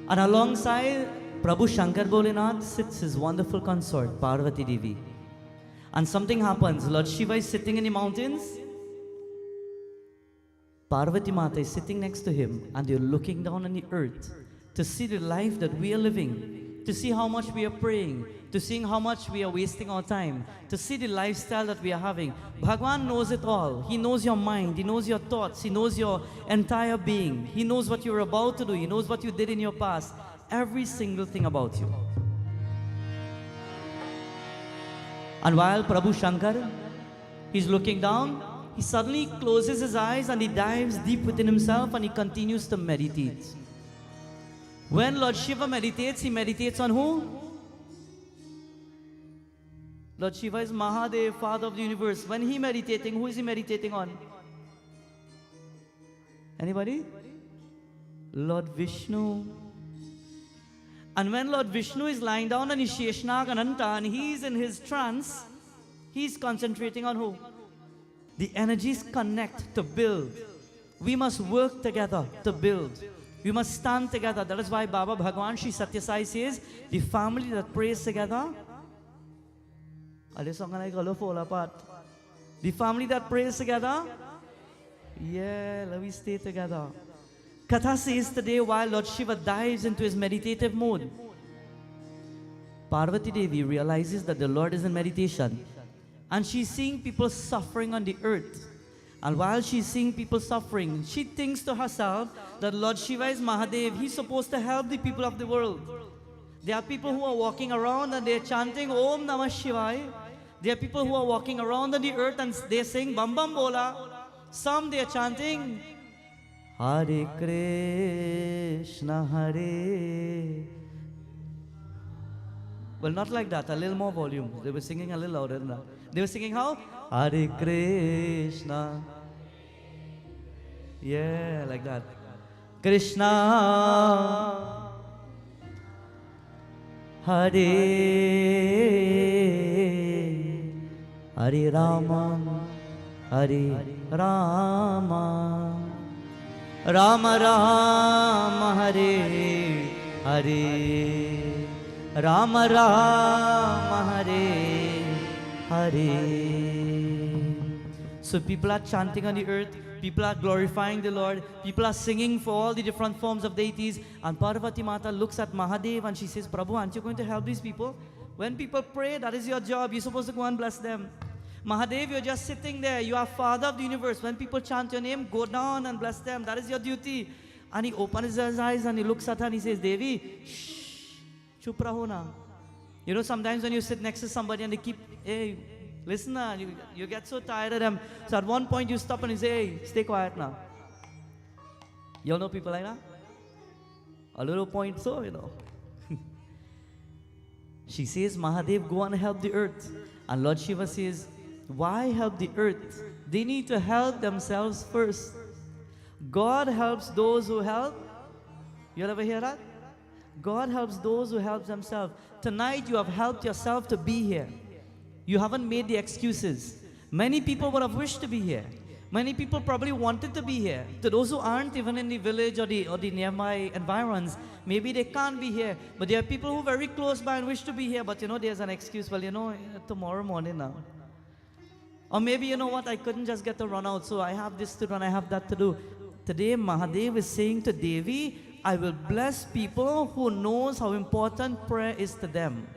and alongside Prabhu Shankar Bholinath sits his wonderful consort Parvati Devi. And something happens. Lord Shiva is sitting in the mountains, Parvati Mata is sitting next to him, and they're looking down on the earth to see the life that we are living, to see how much we are praying, to see how much we are wasting our time, to see the lifestyle that we are having. Bhagwan knows it all. He knows your mind, He knows your thoughts, He knows your entire being. He knows what you're about to do, He knows what you did in your past. every single thing about you. And while Prabhu Shankar, he's looking down, he suddenly closes his eyes and he dives deep within himself and he continues to meditate. When Lord Shiva meditates, he meditates on who? Lord Shiva is Mahadev, Father of the universe. When he meditating, who is he meditating on? Anybody? Lord Vishnu. And when Lord Vishnu is lying down on his Sheshnag Ananta and he is in his trance, he is concentrating on who? The energies connect to build. We must work together to build. We must stand together. That is why Baba Bhagwan Shri Satya Sai says, the family that prays together, the family that prays together, yeah, let me stay together. Katha says today, while Lord Shiva dives into his meditative mode, Parvati Devi realizes that the Lord is in meditation. And she's seeing people suffering on the earth. And while she's seeing people suffering, she thinks to herself that Lord Shiva is Mahadev. He's supposed to help the people of the world. There are people who are walking around and they're chanting Om Namah Shivaya. There are people who are walking around on the earth and they're saying Bam Bam Bola. Some they're chanting Hare Krishna Hare. Well, not like that, a little more volume. They were singing a little louder than that. They were singing how? Hare Krishna. Yeah, like that. Krishna Hare Hare Rama Hare Rama Rama Rama Hare Hare Rama Rama Hare Hare. So people are chanting on the earth, people are glorifying the Lord, people are singing for all the different forms of deities, and Parvati Mata looks at Mahadev and she says, Prabhu, aren't you going to help these people? When people pray, that is your job. You're supposed to go and bless them. Mahadev, you're just sitting there. You are Father of the universe. When people chant your name, go down and bless them. That is your duty. And he opens his eyes and he looks at her and he says, Devi, shh, chup raho na. You know, sometimes when you sit next to somebody and they keep, hey, listen na, you get so tired of them. So at one point you stop and you say, hey, stay quiet now. You all know people like that? A little point so, you know. She says, Mahadev, go and help the earth. And Lord Shiva says, why help the earth? They need to help themselves first. God helps those who help. You ever hear that? God helps those who help themselves. Tonight you have helped yourself to be here. You haven't made the excuses. Many people would have wished to be here. Many people probably wanted to be here. To those who aren't even in the village or the nearby environs, maybe they can't be here. But there are people who are very close by and wish to be here. But you know, there's an excuse. Well, you know, tomorrow morning now. Or maybe, you know what, I couldn't just get to run out. So I have this to run, I have that to do. Today, Mahadev is saying to Devi, I will bless people who knows how important prayer is to them.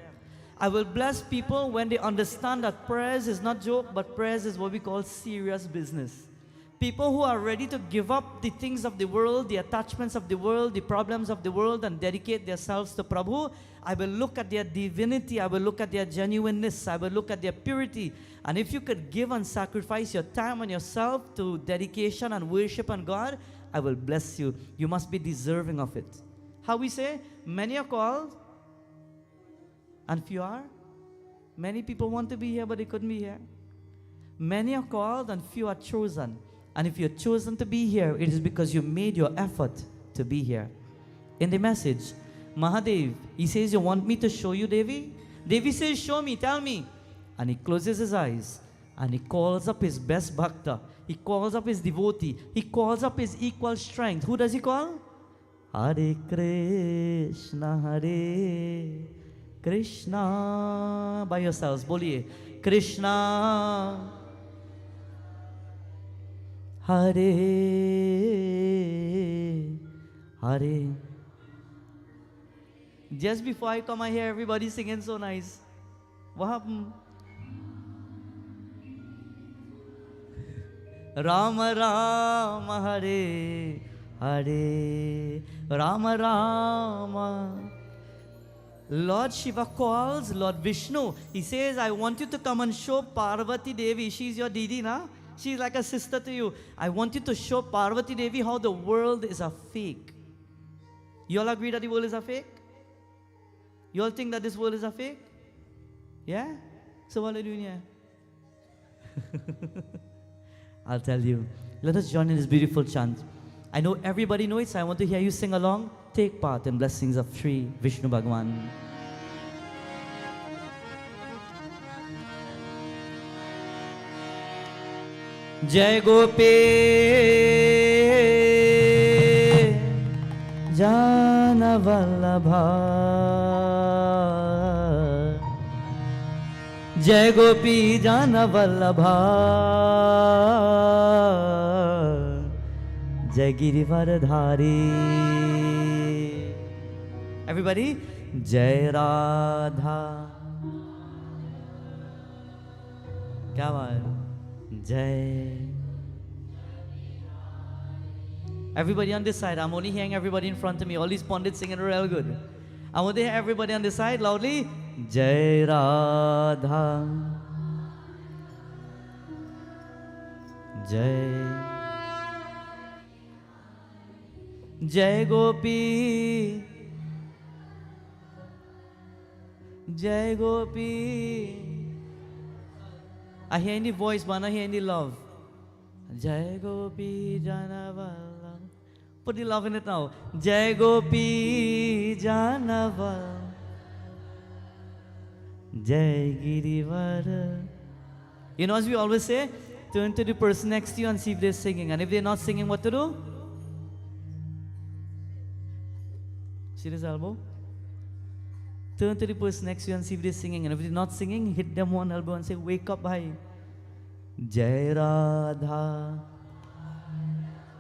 I will bless people when they understand that prayers is not joke, but prayers is what we call serious business. People who are ready to give up the things of the world, the attachments of the world, the problems of the world, and dedicate themselves to Prabhu. I will look at their divinity, I will look at their genuineness, I will look at their purity. And if you could give and sacrifice your time and yourself to dedication and worship on God, I will bless you. You must be deserving of it. How we say? Many are called, and few are. Many people want to be here, but they couldn't be here. Many are called, and few are chosen. And if you're chosen to be here, it is because you made your effort to be here. In the message, Mahadev, he says, you want me to show you, Devi? Devi says, show me, tell me. And he closes his eyes and he calls up his best bhakta. He calls up his devotee. He calls up his equal strength. Who does he call? Hare Krishna, Hare Krishna. By yourselves, boliye. Krishna Hare Hare. Just before I come, I hear everybody singing so nice. What happened? Rama Rama Hare Hare Rama Rama. Lord Shiva calls Lord Vishnu. He says, I want you to come and show Parvati Devi. She's your Didi, na? She's like a sister to you. I want you to show Parvati Devi how the world is a fake. You all agree that the world is a fake? You all think that this world is a fake? Yeah? So what are you doing here? I'll tell you. Let us join in this beautiful chant. I know everybody knows it, so I want to hear you sing along. Take part in blessings of Sri Vishnu Bhagwan. Jai Gopi Jana Vallabha, Jai Gopi Jana Vallabha, Jai Girivaradhari. Everybody, Jai Radha. Come on. Jai. Everybody on this side. I'm only hearing everybody in front of me. All these pundits singing real good. I want to hear everybody on this side loudly. Jai Radha. Jai. Jai Gopi. Jai Gopi. I hear any voice, but I don't hear any love. Jai Gopi Janavala. Put the love in it now. Jai Gopi Janavala. Jai Girivara. You know, as we always say, turn to the person next to you and see if they're singing. And if they're not singing, what to do? See this elbow? Turn to the person next to you and see if they're singing. And if they're not singing, hit them one elbow and say, wake up, bhai. Jai Radha.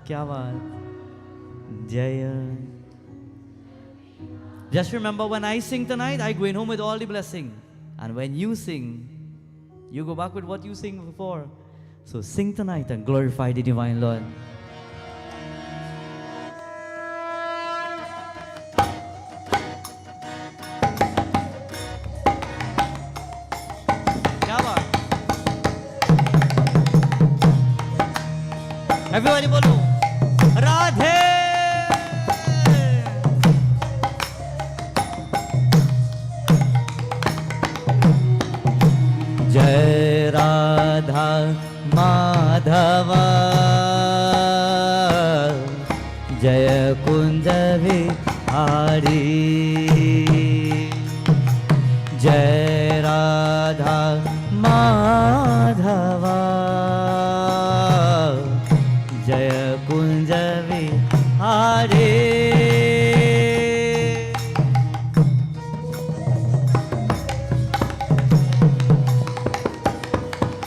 Kya baat? Jaya. Just remember, when I sing tonight, I go in home with all the blessing. And when you sing, you go back with what you sing before. So sing tonight and glorify the Divine Lord. Everybody bolo Radhe. Jai Radha Madhava, Jai Kunja Vihari. Jai Radha Madhava, Jaya Kunja Vihari.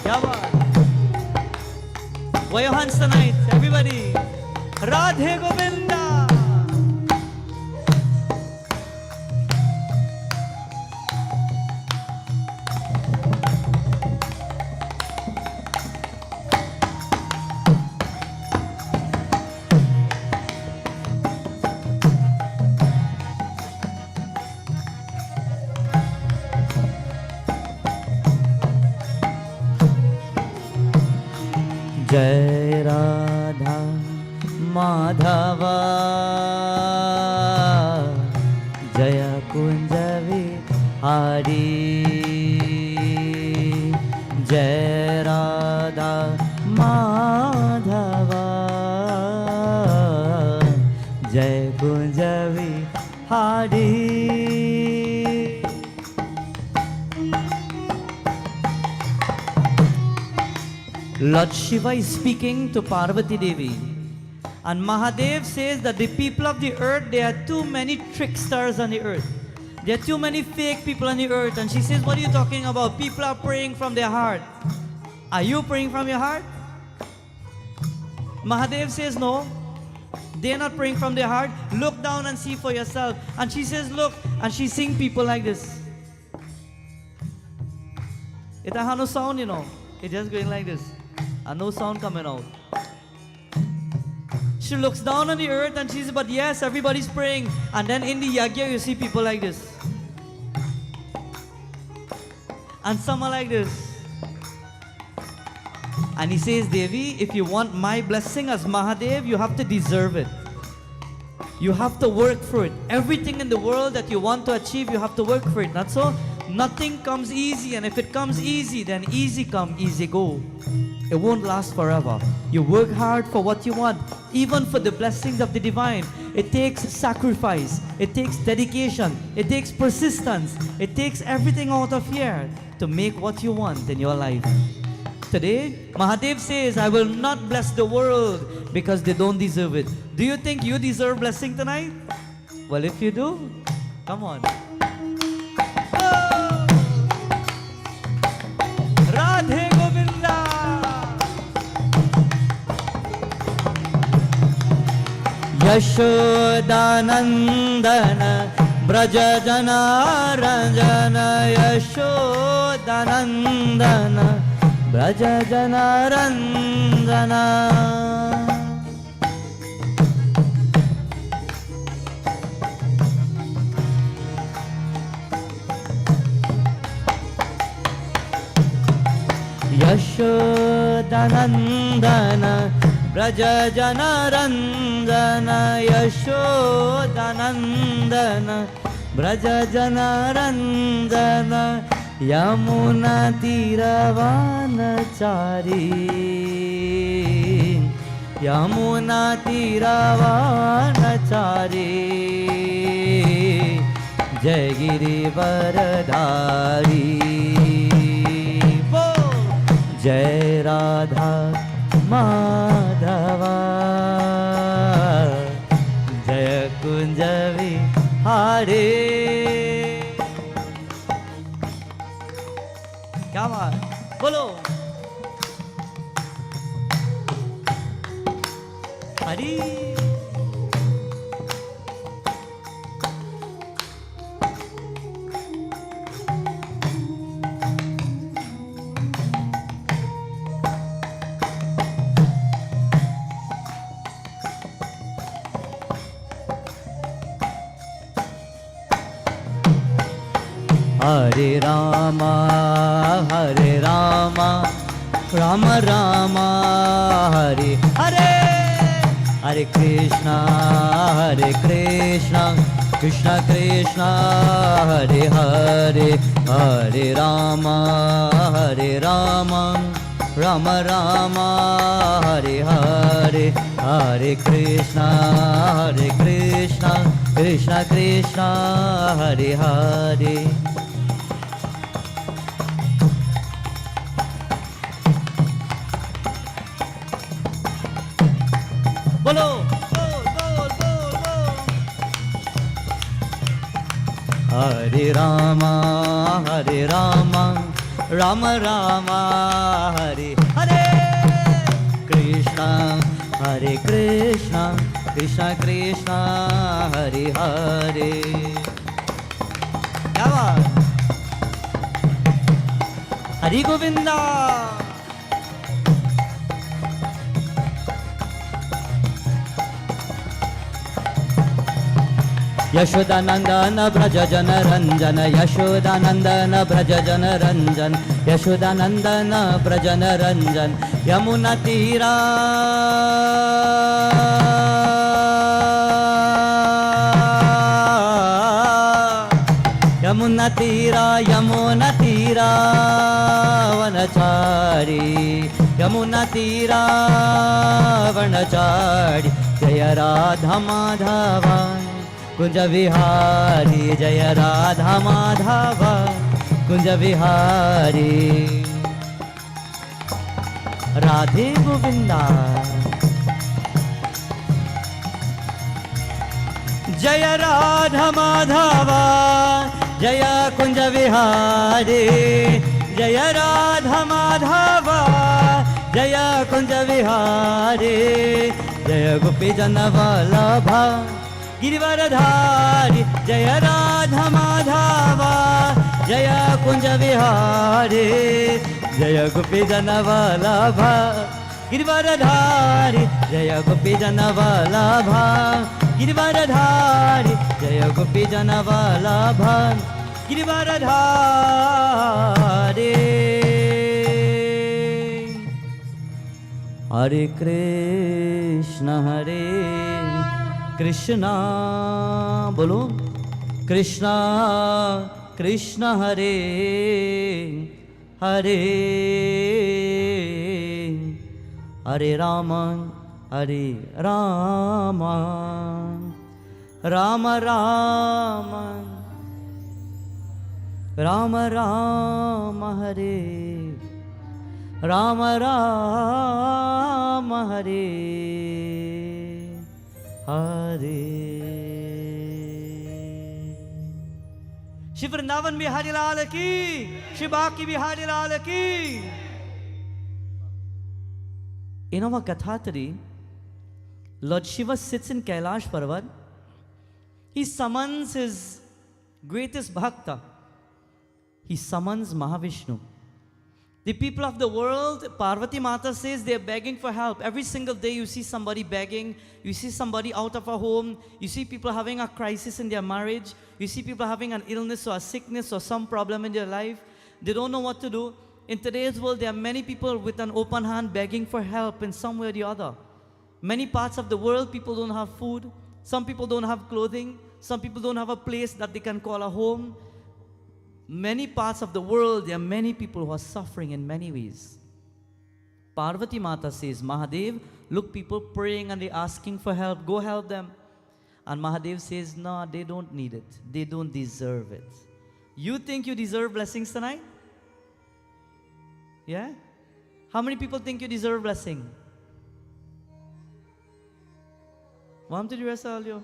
Kya baat? Wave your hands tonight, everybody. Radhe Govinda. Jai Radha Madhava, Jaya Kunja Vihari. Jai Radha Madhava, Jai Kunja Vihari. Lord Shiva is speaking to Parvati Devi. And Mahadev says that the people of the earth, there are too many tricksters on the earth. There are too many fake people on the earth. And she says, what are you talking about? People are praying from their heart. Are you praying from your heart? Mahadev says, no. They're not praying from their heart. Look down and see for yourself. And she says, look. And she's seeing people like this. It has no sound, you know. It's just going like this. And no sound coming out. she looks down on the earth and she says, but yes, everybody's praying. And then in the yagya, you see people like this. And some are like this. And he says, Devi, if you want my blessing as Mahadev, you have to deserve it. You have to work for it. Everything in the world that you want to achieve, you have to work for it. Not so? Nothing comes easy. And if it comes easy, then easy come, easy go. It won't last forever. You work hard for what you want. Even for the blessings of the divine, it takes sacrifice. It takes dedication. It takes persistence. It takes everything out of here to make what you want in your life. Today, Mahadev says, I will not bless the world because they don't deserve it. Do you think you deserve blessing tonight? Well, if you do, come on. Oh! Radhe Govinda! Yashodanandana Braja Jana Ranjana Yashodanandana Braja Jana Ranjana. Yashodanandana Braja Jana Ranjana Yashodanandana Braja Jana Ranjana Yamuna Tiravanachari Yamuna Tiravanachari Jagiri Varadari Jai Radha Madhava Jaya Kunjavi Hare. क्या बात बोलो हरी Hare Rama, Rama Rama, Hare Hare, Hare Krishna, Krishna Krishna, Hare Hare, Hare Rama, Rama Rama, Hare Hare, Hare Krishna, Krishna Krishna, Hare Hare. Bolo, bol, bol, bol, bol. Hare Rama, Rama Rama, Hare Hare. Krishna, Krishna Krishna, Hare Hare. क्या बात? Hari Govinda. Yashodanandana Braja Jana Ranjana Yashodanandana Braja Jana Ranjan Yashodanandana Braja Jana Ranjan Yamuna Tira Yamuna Tira Vanachari Yamuna Tira Vanachari Jaya Radha Madhava Kunja Vihari Jaya Radha Madhava Kunja Vihari Radhe Govinda Jaya Radha Madhava Jaya Kunja Vihari Jaya Radha Madhava Jaya Kunja Vihari Jaya Gopi Jana Vallabha Girivaradhari Jaya Radha Madhava Jaya Kunja Vihari Jaya Gopi Jana Vallabha Girivardhari जय गोपी जनवल्लभा गिरिवरधारी जय गोपी जनवल्लभा गिरिवरधारी हरे कृष्णा बोलो कृष्णा कृष्ण हरे हरे हरे राम राम राम राम राम हरे राम राम हरे हरे श्री वृंदावन बिहारी लाल की श्री बाकी बिहारी लाल की In our Kathatari, Lord Shiva sits in Kailash Parvat. He summons his greatest bhakta. He summons Mahavishnu. The people of the world, Parvati Mata says, they are begging for help. Every single day you see somebody begging, you see somebody out of a home, you see people having a crisis in their marriage, you see people having an illness or a sickness or some problem in their life. They don't know what to do. In today's world, there are many people with an open hand begging for help in some way or the other. Many parts of the world, people don't have food. Some people don't have clothing. Some people don't have a place that they can call a home. Many parts of the world, there are many people who are suffering in many ways. Parvati Mata says, Mahadev, look, people praying and they're asking for help. Go help them. And Mahadev says, no, they don't need it. They don't deserve it. You think you deserve blessings tonight? Yeah? How many people think you deserve blessing? Vamos to the rest of you.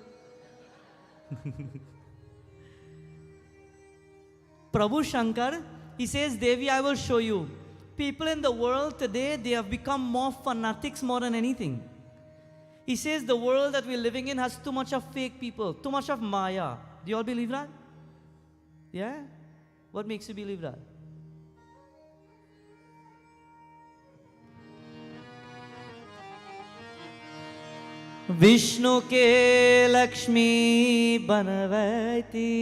Prabhu Shankar, he says, Devi, I will show you. People in the world today, they have become more fanatics more than anything. He says the world that we're living in has too much of fake people, too much of Maya. Do you all believe that? Yeah? What makes you believe that? Vishnu के लक्ष्मी बनवैती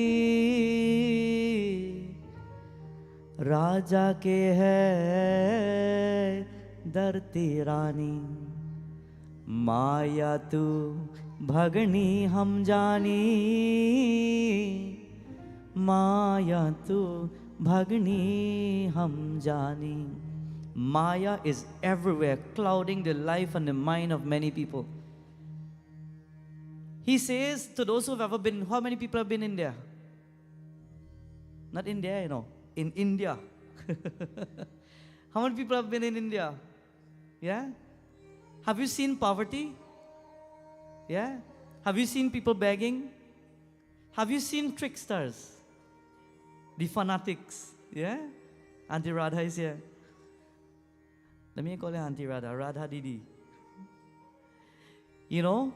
राजा के है धरती रानी माया तू भगनी हम जानी माया तू भगनी हम जानी Maya is everywhere, clouding the life and the mind of many people. He says to those who have ever been, how many people have been in India? Not India, you know, in India. How many people have been in India? Yeah? Have you seen poverty? Yeah? Have you seen people begging? Have you seen tricksters? The fanatics? Yeah? Auntie Radha is here. Let me call her Auntie Radha, Radha Didi. You know,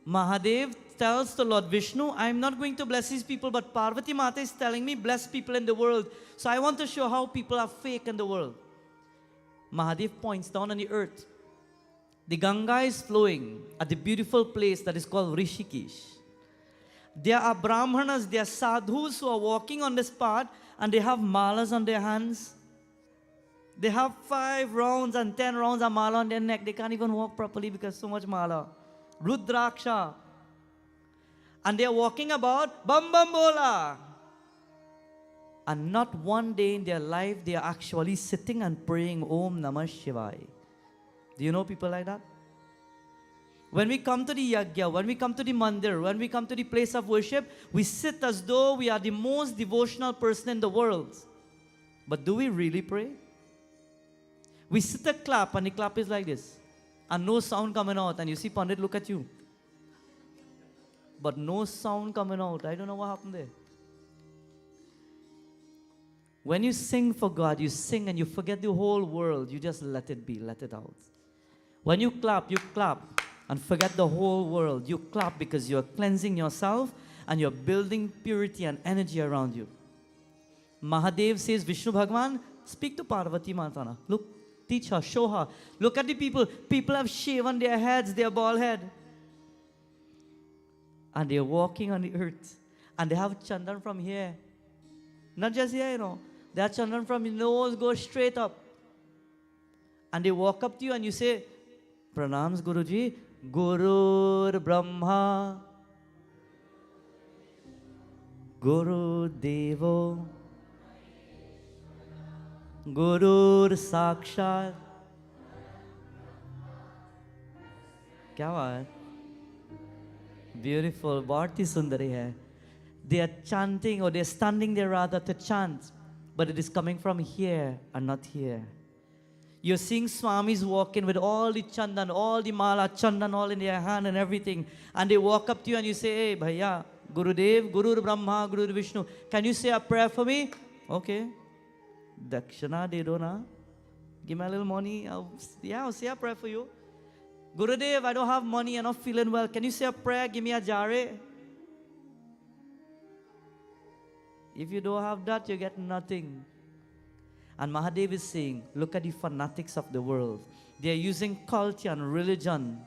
Mahadev tells the Lord Vishnu, I am not going to bless these people, but Parvati Mata is telling me, bless people in the world. So I want to show how people are fake in the world. Mahadev points down on the earth. The Ganga is flowing at the beautiful place that is called Rishikesh. There are Brahmanas, there are sadhus who are walking on this path and they have malas on their hands. They have 5 rounds and 10 rounds of mala on their neck. They can't even walk properly because so much mala. Rudraksha. And they are walking about, Bam Bam Bola. And not one day in their life they are actually sitting and praying Om Namah Shivaya. Do you know people like that? When we come to the yagya, when we come to the mandir, when we come to the place of worship, we sit as though we are the most devotional person in the world. But do we really pray? We sit a clap and the clap is like this. And no sound coming out. And you see Pandit look at you. But no sound coming out. I don't know what happened there. When you sing for God, you sing and you forget the whole world. You just let it be, let it out. When you clap and forget the whole world. You clap because you're cleansing yourself and you're building purity and energy around you. Mahadev says, Vishnu Bhagwan, speak to Parvati Mata. Look, Teach her, show her. Look at the people. People have shaven their heads, their bald head. And they're walking on the earth. And they have chandan from here. Not just here, you know. They have chandan from your nose, go straight up. And they walk up to you and you say, Pranams Guruji, Gurur Brahma, Guru Devo, Gurur Sakshat. क्या बात? Beautiful, बहुत ही सुंदर है. They are chanting, or they are standing there rather to chant, but it is coming from here and not here. You're seeing Swamis walking with all the chandan, all the mala chandan, all in their hand and everything. And they walk up to you and you say, hey, Bhaiya, Gurudev, Guru Brahma, Guru Vishnu, can you say a prayer for me? Okay. Dakshana de do na. Give me a little money. I'll say a prayer for you. Gurudev, I don't have money. I'm not feeling well. Can you say a prayer? Give me a jare. If you don't have that, you get nothing. And Mahadev is saying, look at the fanatics of the world. They are using culture and religion.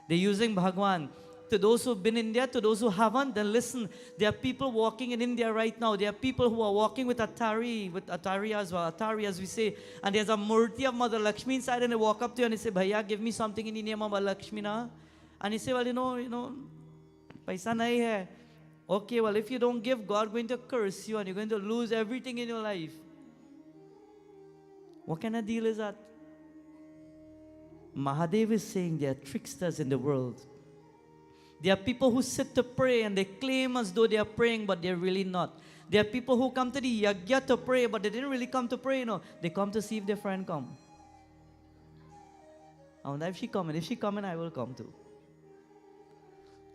They're using Bhagwan. To those who've been in India, to those who haven't, then listen. There are people walking in India right now. There are people who are walking with Atari as well, Atari as we say. And there's a murti of Mother Lakshmi inside, and they walk up to you and they say, Bhaiya, give me something in the name of Mother Lakshmi na. And you say, well, you know, paisa nahi hai. Okay, well, if you don't give, God is going to curse you and you're going to lose everything in your life. What kind of deal is that? Mahadev is saying there are tricksters in the world. There are people who sit to pray and they claim as though they are praying, but they're really not. There are people who come to the yagya to pray, but they didn't really come to pray, you know. They come to see if their friend come. I wonder if she coming. If she coming, I will come too.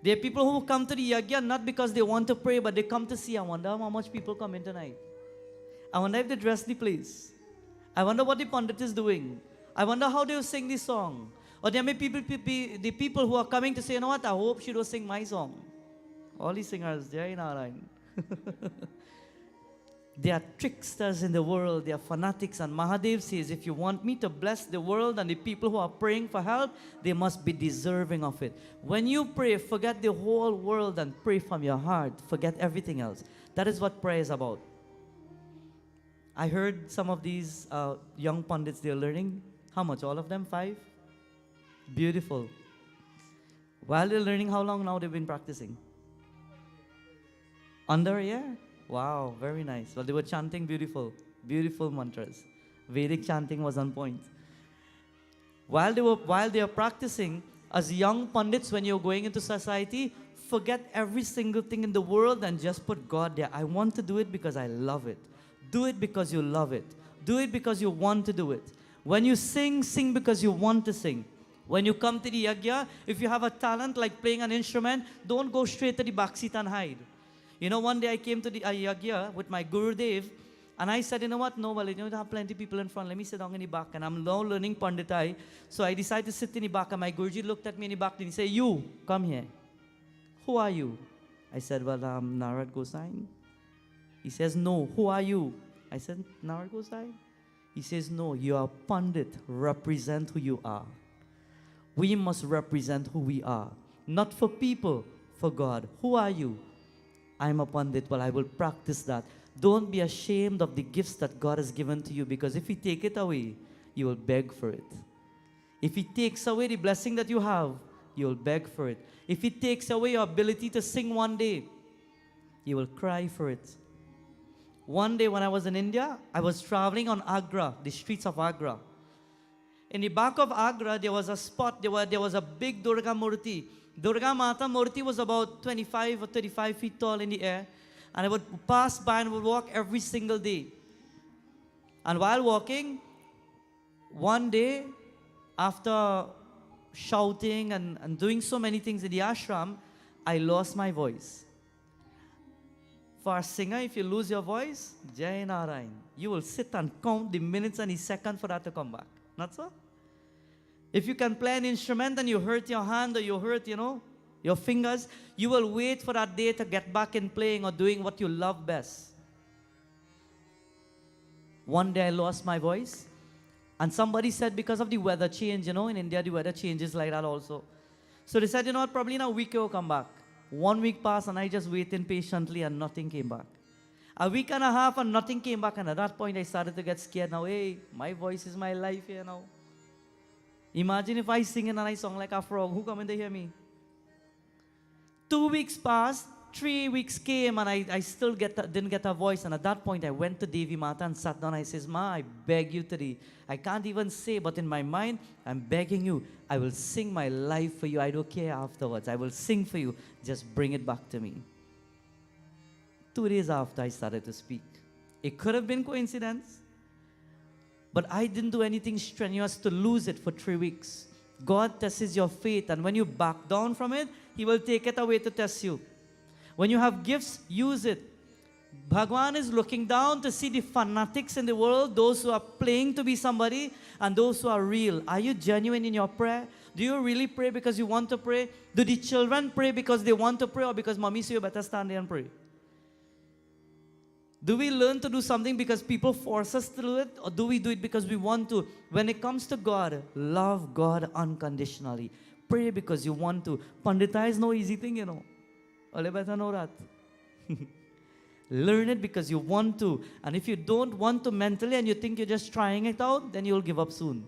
There are people who come to the yagya not because they want to pray, but they come to see. I wonder how much people come in tonight. I wonder if they dress the place. I wonder what the Pandit is doing. I wonder how they will sing this song. Or there may the people who are coming to say, you know what, I hope she will sing my song. All these singers, Jai Narayan. They are tricksters in the world. They are fanatics. And Mahadev says, if you want me to bless the world and the people who are praying for help, they must be deserving of it. When you pray, forget the whole world and pray from your heart. Forget everything else. That is what prayer is about. I heard some of these young pundits, they're learning. How much? All of them? 5? Beautiful. While they're learning, how long now they've been practicing? Under a year? Wow, very nice. Well, they were chanting beautiful mantras. Vedic chanting was on point. While they are practicing, as young pundits, when you're going into society, forget every single thing in the world and just put God there. I want to do it because I love it. Do it because you love it. Do it because you want to do it. When you sing, sing because you want to sing. When you come to the yagya, if you have a talent like playing an instrument, don't go straight to the back seat and hide. You know, one day I came to the yagya with my Gurudev, and I said, you know what, no, well, you know, there are plenty of people in front. Let me sit down in the back. And I'm now learning Panditai. So I decided to sit in the back, and my Guruji looked at me in the back, and he said, you, come here. Who are you? I said, well, I'm Narad Gosine. He says, no, who are you? I said, Narad Gosine. He says, no, you are a Pandit. Represent who you are. We must represent who we are. Not for people, for God. Who are you? I'm a Pandit. Well, I will practice that. Don't be ashamed of the gifts that God has given to you, because if He take it away, you will beg for it. If He takes away the blessing that you have, you will beg for it. If He takes away your ability to sing one day, you will cry for it. One day when I was in India, I was traveling on Agra, the streets of Agra. In the back of Agra, there was a spot, there was a big Durga Murti. Durga Mata Murti was about 25 or 35 feet tall in the air. And I would pass by and would walk every single day. And while walking, one day, after shouting and doing so many things in the ashram, I lost my voice. For a singer, if you lose your voice, Jai Narayan, you will sit and count the minutes and the seconds for that to come back. Not so? If you can play an instrument and you hurt your hand or you hurt, your fingers, you will wait for that day to get back in playing or doing what you love best. One day I lost my voice. And somebody said because of the weather change, in India the weather changes like that also. So they said, what, probably in a week it will come back. 1 week passed and I just waited patiently and nothing came back. A week and a half and nothing came back, and at that point I started to get scared. Now, hey, my voice is my life here now. Imagine if I sing and I song like a frog. Who come in to hear me? 2 weeks passed, 3 weeks came, and I still didn't get a voice. And at that point, I went to Devi Mata and sat down. I says, Ma, I beg you today. I can't even say, but in my mind, I'm begging you. I will sing my life for you. I don't care afterwards. I will sing for you. Just bring it back to me. 2 days after, I started to speak. It could have been coincidence, but I didn't do anything strenuous to lose it for 3 weeks. God tests your faith, and when you back down from it, He will take it away to test you. When you have gifts, use it. Bhagwan is looking down to see the fanatics in the world, those who are playing to be somebody, and those who are real. Are you genuine in your prayer? Do you really pray because you want to pray? Do the children pray because they want to pray, or because mommy says you better stand there and pray? Do we learn to do something because people force us to do it, or do we do it because we want to? When it comes to God, love God unconditionally. Pray because you want to. Pandita is no easy thing, All better know that. Learn it because you want to. And if you don't want to mentally and you think you're just trying it out, then you'll give up soon.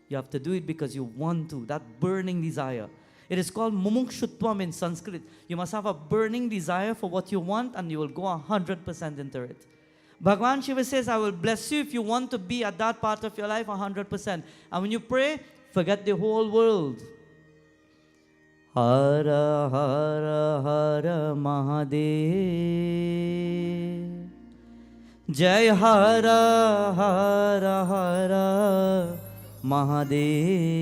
You have to do it because you want to. That burning desire. It is called mumukshutvam in Sanskrit. You must have a burning desire for what you want, and you will go 100% into it. Bhagwan Shiva says, I will bless you if you want to be at that part of your life 100%. And when you pray, forget the whole world. Hara Hara Hara Mahadev. Jai Hara Hara Hara Mahadev.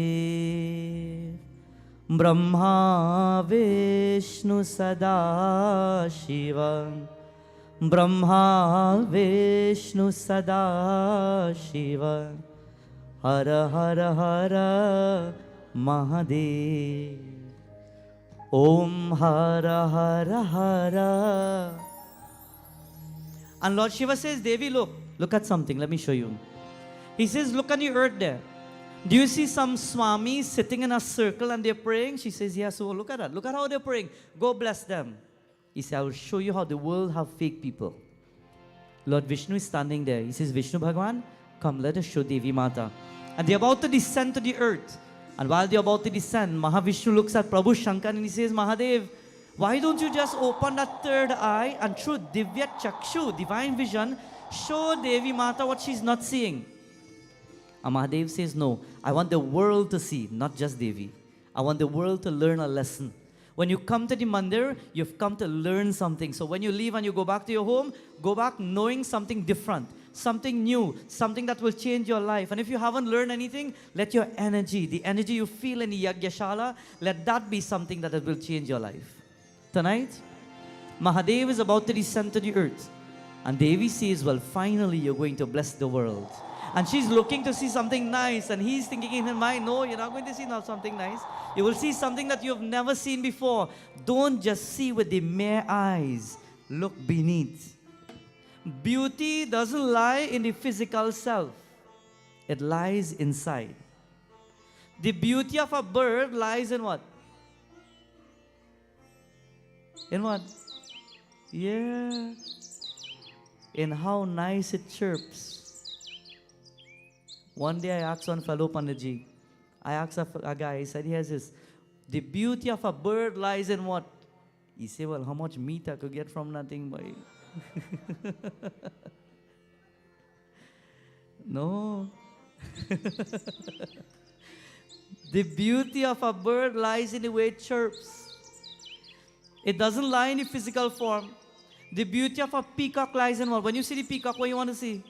Brahma Vishnu Sada Shiva. Brahma Vishnu Sada Shiva. Hara Hara Hara Mahadev. Om Hara Hara Hara. And Lord Shiva says, Devi, look at something. Let me show you. He says, look on the earth there. Do you see some swamis sitting in a circle and they're praying? She says, yes. So look at that. Look at how they're praying. Go bless them. He said, I will show you how the world have fake people. Lord Vishnu is standing there. He says, Vishnu Bhagwan, come, let us show Devi Mata. And they're about to descend to the earth. And while they're about to descend, Mahavishnu looks at Prabhu Shankar and he says, Mahadev, why don't you just open that third eye and through Divya Chakshu, divine vision, show Devi Mata what she's not seeing? And Mahadev says, no, I want the world to see, not just Devi. I want the world to learn a lesson. When you come to the mandir, you've come to learn something. So when you leave and you go back to your home, go back knowing something different, something new, something that will change your life. And if you haven't learned anything, let your energy, the energy you feel in the Yagyashala, let that be something that will change your life. Tonight, Mahadev is about to descend to the earth. And Devi says, well, finally you're going to bless the world. And she's looking to see something nice. And he's thinking in his mind, no, you're not going to see something nice. You will see something that you've never seen before. Don't just see with the mere eyes. Look beneath. Beauty doesn't lie in the physical self. It lies inside. The beauty of a bird lies in what? In what? Yeah. In how nice it chirps. One day I asked one fellow Panditji, I asked a guy, he said he has this, the beauty of a bird lies in what? He said, well, how much meat I could get from nothing, boy. No. The beauty of a bird lies in the way it chirps. It doesn't lie in the physical form. The beauty of a peacock lies in what? When you see the peacock, what you want to see?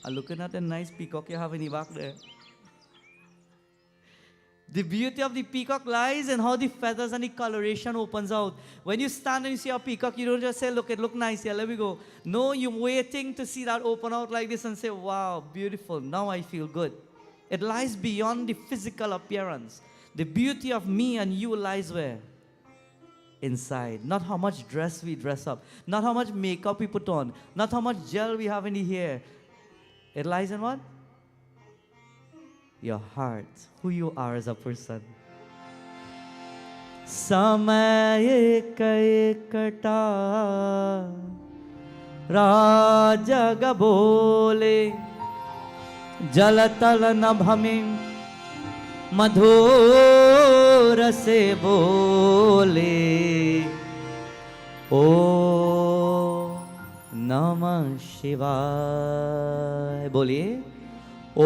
Looking at a nice peacock you have in the back there. The beauty of the peacock lies in how the feathers and the coloration opens out. When you stand and you see a peacock, you don't just say, look, it looks nice here, let me go. No, you're waiting to see that open out like this and say, wow, beautiful, now I feel good. It lies beyond the physical appearance. The beauty of me and you lies where? Inside. Not how much dress we dress up. Not how much makeup we put on. Not how much gel we have in the hair. It lies in what? Your heart, who you are as a person. समय एकटा राजग बोले जल तल नभ में मधुर से बोले ओ नमः शिवाय। बोलिए ओ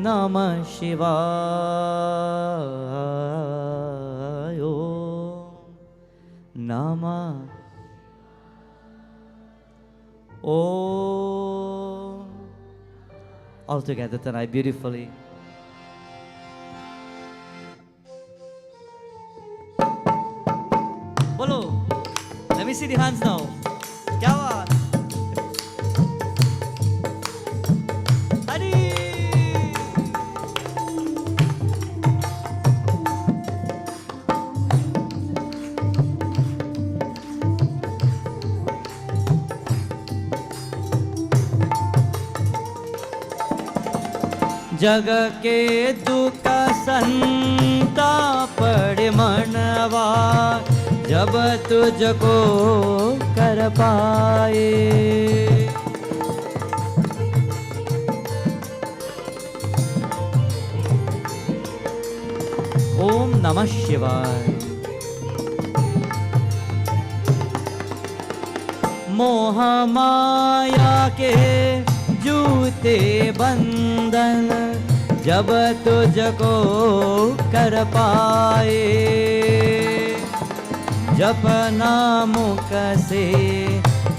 नमः शिवाय। ओ नमः ओ। All together tonight beautifully. Bolo. Let me see the hands now. क्या बात? Hari. जग के दुख संताप मनवा जब तुझको कर पाए। ओम नमः शिवाय। मोह माया के जूते बंधन जब तुझको कर पाए। जपना मुख से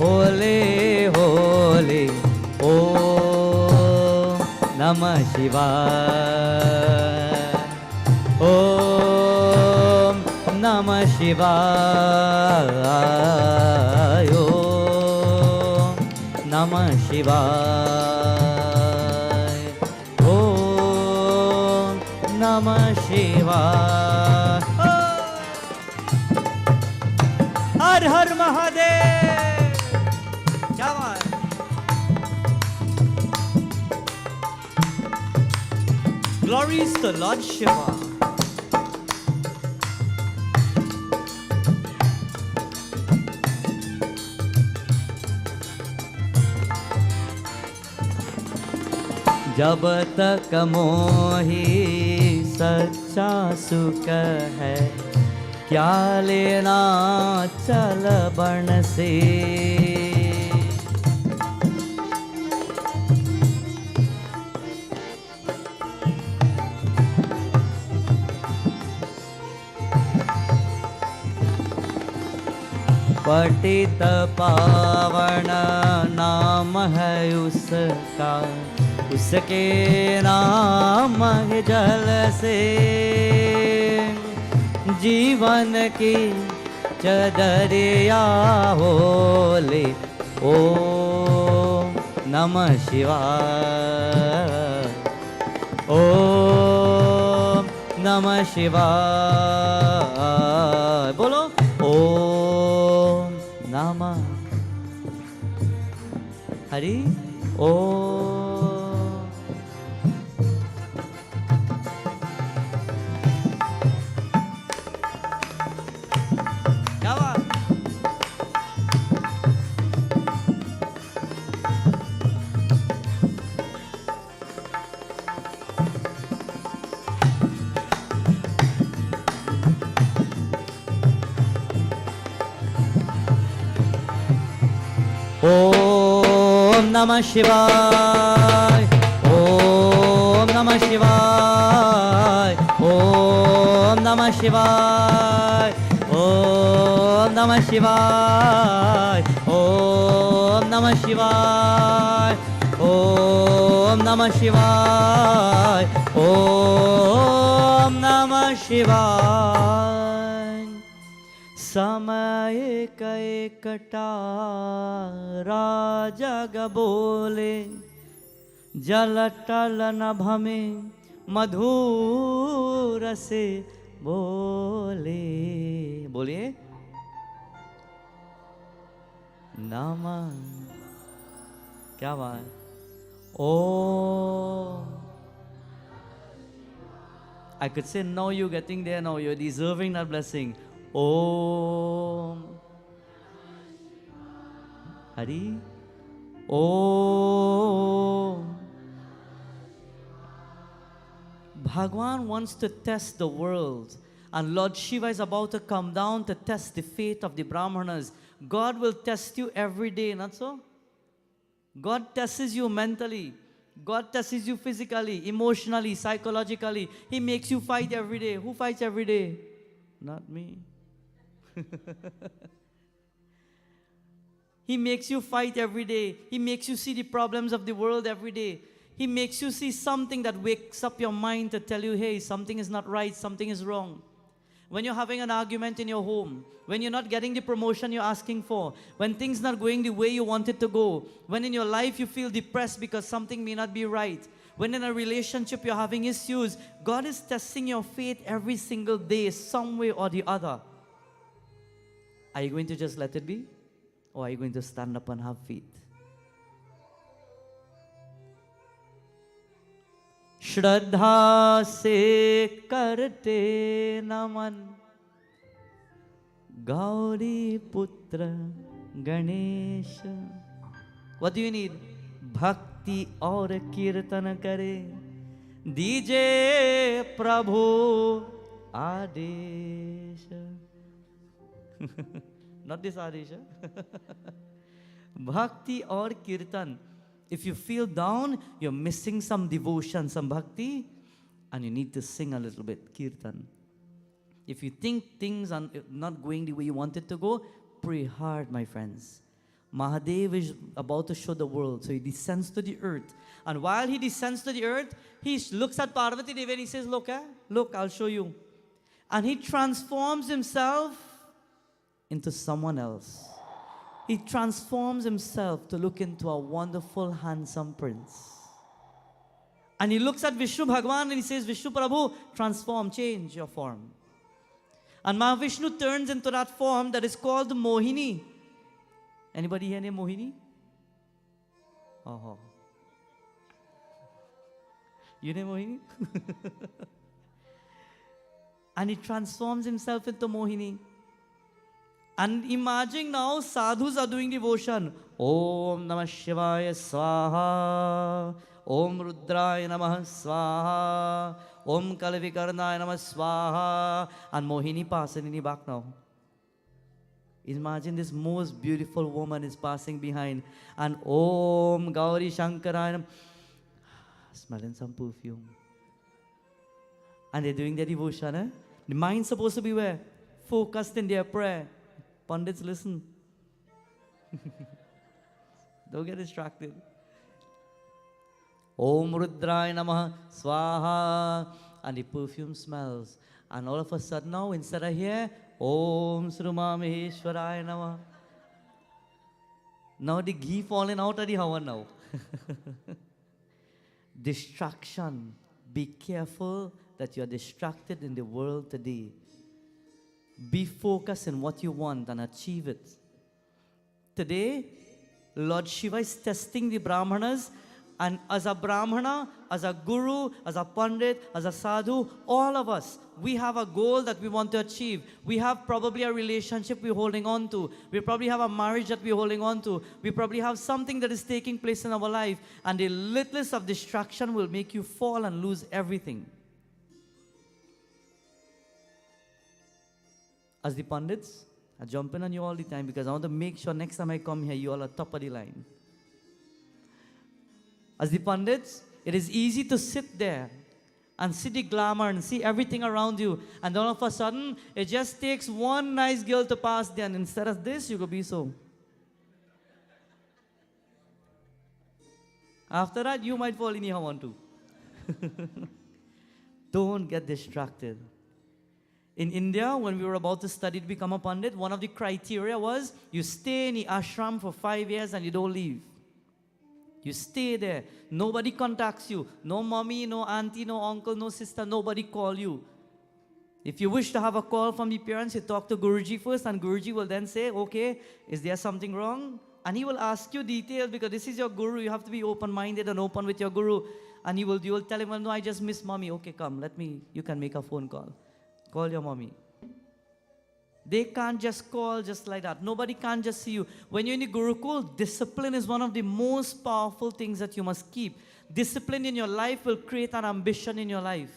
होले होले ओ नमः शिवाय। ओ नमः शिवाय। ओ नमः शिवाय। ओ नमः शिवाय। हर हर महादेव। क्या बात। Glories to Lord Shiva. जब तक मोही सच्चा सुख है क्या लेना चल बन से। पतित पावन नाम है उसका उसके नाम है जल से जीवन की चदरिया होले ओ नमः शिवाय। ओ नमः शिवाय। बोलो ओ नमः हरि ओ। ओम नमः शिवाय। ओम नमः शिवाय। ओम नमः शिवाय। ओम नमः शिवाय। ओम नमः शिवाय। ओम नमः शिवाय। ओम नमः शिवाय। समय एकटा राजग बोले जल टल नभ में मधुर से बोले। बोलिए क्या बात है? Oh. I could say, now you're getting there, now you're deserving that blessing. Om. Hari. Om. Bhagwan wants to test the world. And Lord Shiva is about to come down to test the faith of the Brahmanas. God will test you every day, not so? God tests you mentally. God tests you physically, emotionally, psychologically. He makes you fight every day. Who fights every day? Not me. He makes you fight every day. He makes you see the problems of the world every day. He makes you see something that wakes up your mind to tell you, hey, something is not right, something is wrong. When you're having an argument in your home, when you're not getting the promotion you're asking for, when things not going the way you want it to go, when in your life you feel depressed because something may not be right, when in a relationship you're having issues, God is testing your faith every single day, some way or the other. Are you going to just let it be? Or are you going to stand up and have faith? श्रद्धा से करते नमन गौरी पुत्र Ganesh. What do you need? भक्ति और कीर्तन करे दीजे प्रभु आदेश. Not this Adesh. Bhakti or kirtan. If you feel down, you're missing some devotion, some bhakti, and you need to sing a little bit, kirtan. If you think things are not going the way you want it to go, pray hard, my friends. Mahadev is about to show the world, so he descends to the earth. And while he descends to the earth, he looks at Parvati Devi and he says, look, look, I'll show you. And he transforms himself into someone else. He transforms himself to look into a wonderful, handsome prince. And he looks at Vishnu Bhagwan and he says, Vishnu Prabhu, transform, change your form. And Mahavishnu turns into that form that is called Mohini. Anybody here name Mohini? Oh. You name Mohini? And he transforms himself into Mohini. And imagine now sadhus are doing devotion. Om Namah Shivaya Swaha. Om Rudraya Namah Swaha. Om Kalavikarnaya Namah Swaha. And Mohini passing in the back now. Imagine this most beautiful woman is passing behind. And Om Gauri Shankaraya. Smelling some perfume. And they're doing their devotion. Eh? The mind's supposed to be where? Focused in their prayer. Pandits, listen. Don't get distracted. Om Rudraya Namah Swaha. And the perfume smells. And all of a sudden now, instead of here, Om Sruma Maheshwaraya Namah. Now the ghee falling out of the havan now. Distraction. Be careful that you are distracted in the world today. Be focused in what you want and achieve it. Today, Lord Shiva is testing the Brahmanas, and as a Brahmana, as a Guru, as a Pandit, as a Sadhu, all of us, we have a goal that we want to achieve. We have probably a relationship we're holding on to. We probably have a marriage that we're holding on to. We probably have something that is taking place in our life, and the littlest of distraction will make you fall and lose everything. As the Pandits, I jump in on you all the time because I want to make sure next time I come here, you all are top of the line. As the Pandits, it is easy to sit there and see the glamour and see everything around you. And then all of a sudden, it just takes one nice girl to pass there. And instead of this, you could be so. After that, you might fall in your one too. Don't get distracted. In India, when we were about to study to become a Pandit, one of the criteria was you stay in the ashram for 5 years and you don't leave. You stay there. Nobody contacts you. No mommy, no auntie, no uncle, no sister. Nobody call you. If you wish to have a call from the parents, you talk to Guruji first, and Guruji will then say, okay, is there something wrong? And he will ask you details because this is your guru. You have to be open-minded and open with your guru. And you will tell him, well, no, I just miss mommy. Okay, come, you can make a phone call. Call your mommy. They can't just call just like that. Nobody can just see you. When you're in the Gurukul, discipline is one of the most powerful things that you must keep. Discipline in your life will create an ambition in your life.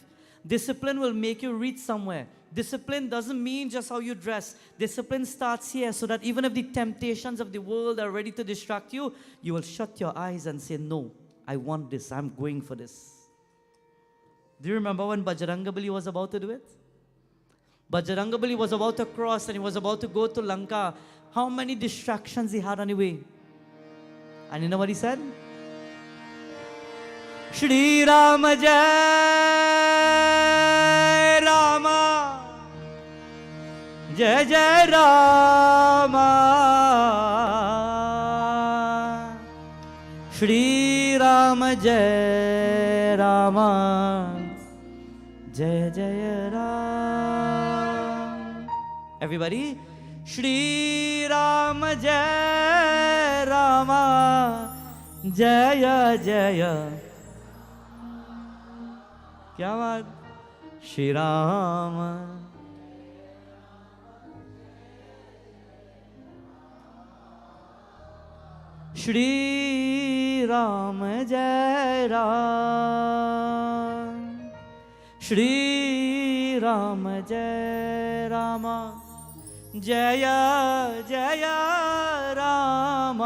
Discipline will make you reach somewhere. Discipline doesn't mean just how you dress. Discipline starts here so that even if the temptations of the world are ready to distract you, you will shut your eyes and say, no, I want this. I'm going for this. Do you remember when Bajrangabali was about to do it? Bajrangabali was about to cross and he was about to go to Lanka. How many distractions he had on the way? And you know what he said? Shri Rama Jai Rama Jai Jai Rama Shri Rama Jai Rama Jai Jai Ram. Everybody, Shri Rama Jai Rama Jaya Jaya. क्या बात? श्री राम श्री राम जय राम श्री राम जय राम जय जय राम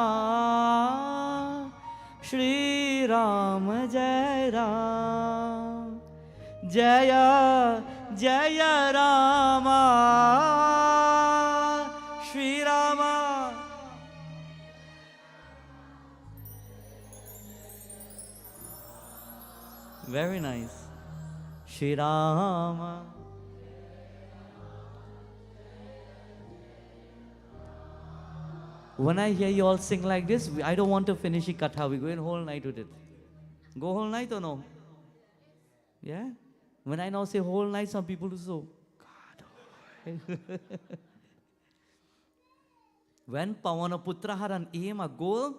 श्री राम जय राम जय जय Ram Shri Ram. Very nice. Shri Rama. When I hear you all sing like this, I don't want to finish the katha. We go in whole night with it. Go whole night or no? Yeah? When I now say whole night, some people do so. God. When Pavanaputra had an aim, a goal,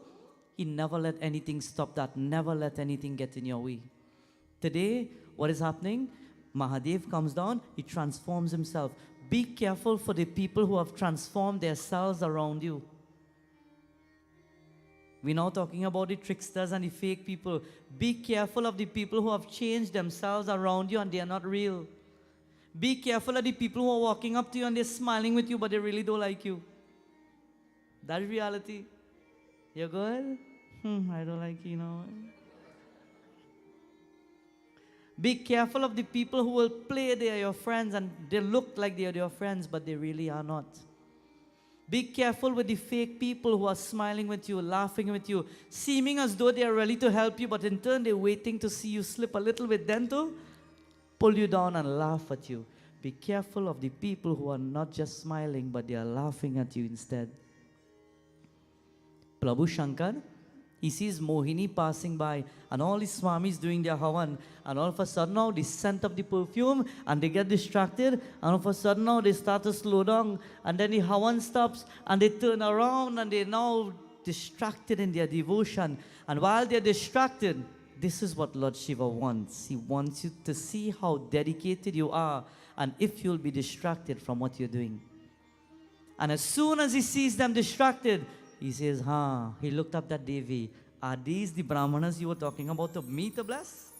he never let anything stop that. Never let anything get in your way. Today, what is happening? Mahadev comes down, he transforms himself. Be careful for the people who have transformed themselves around you. We're now talking about the tricksters and the fake people. Be careful of the people who have changed themselves around you and they are not real. Be careful of the people who are walking up to you and they're smiling with you but they really don't like you. That's reality. You're good? I don't like you now. Be careful of the people who will play they are your friends and they look like they are your friends but they really are not. Be careful with the fake people who are smiling with you, laughing with you, seeming as though they are ready to help you, but in turn they're waiting to see you slip a little bit, then to pull you down and laugh at you. Be careful of the people who are not just smiling, but they are laughing at you instead. Prabhu Shankar, he sees Mohini passing by and all his swamis doing their havan, and all of a sudden now the scent of the perfume and they get distracted, and all of a sudden now they start to slow down and then the havan stops and they turn around and they're now distracted in their devotion. And while they're distracted, this is what Lord Shiva wants. He wants you to see how dedicated you are and if you'll be distracted from what you're doing. And as soon as he sees them distracted, he says, he looked up that Devi. Are these the Brahmanas you were talking about to me to bless?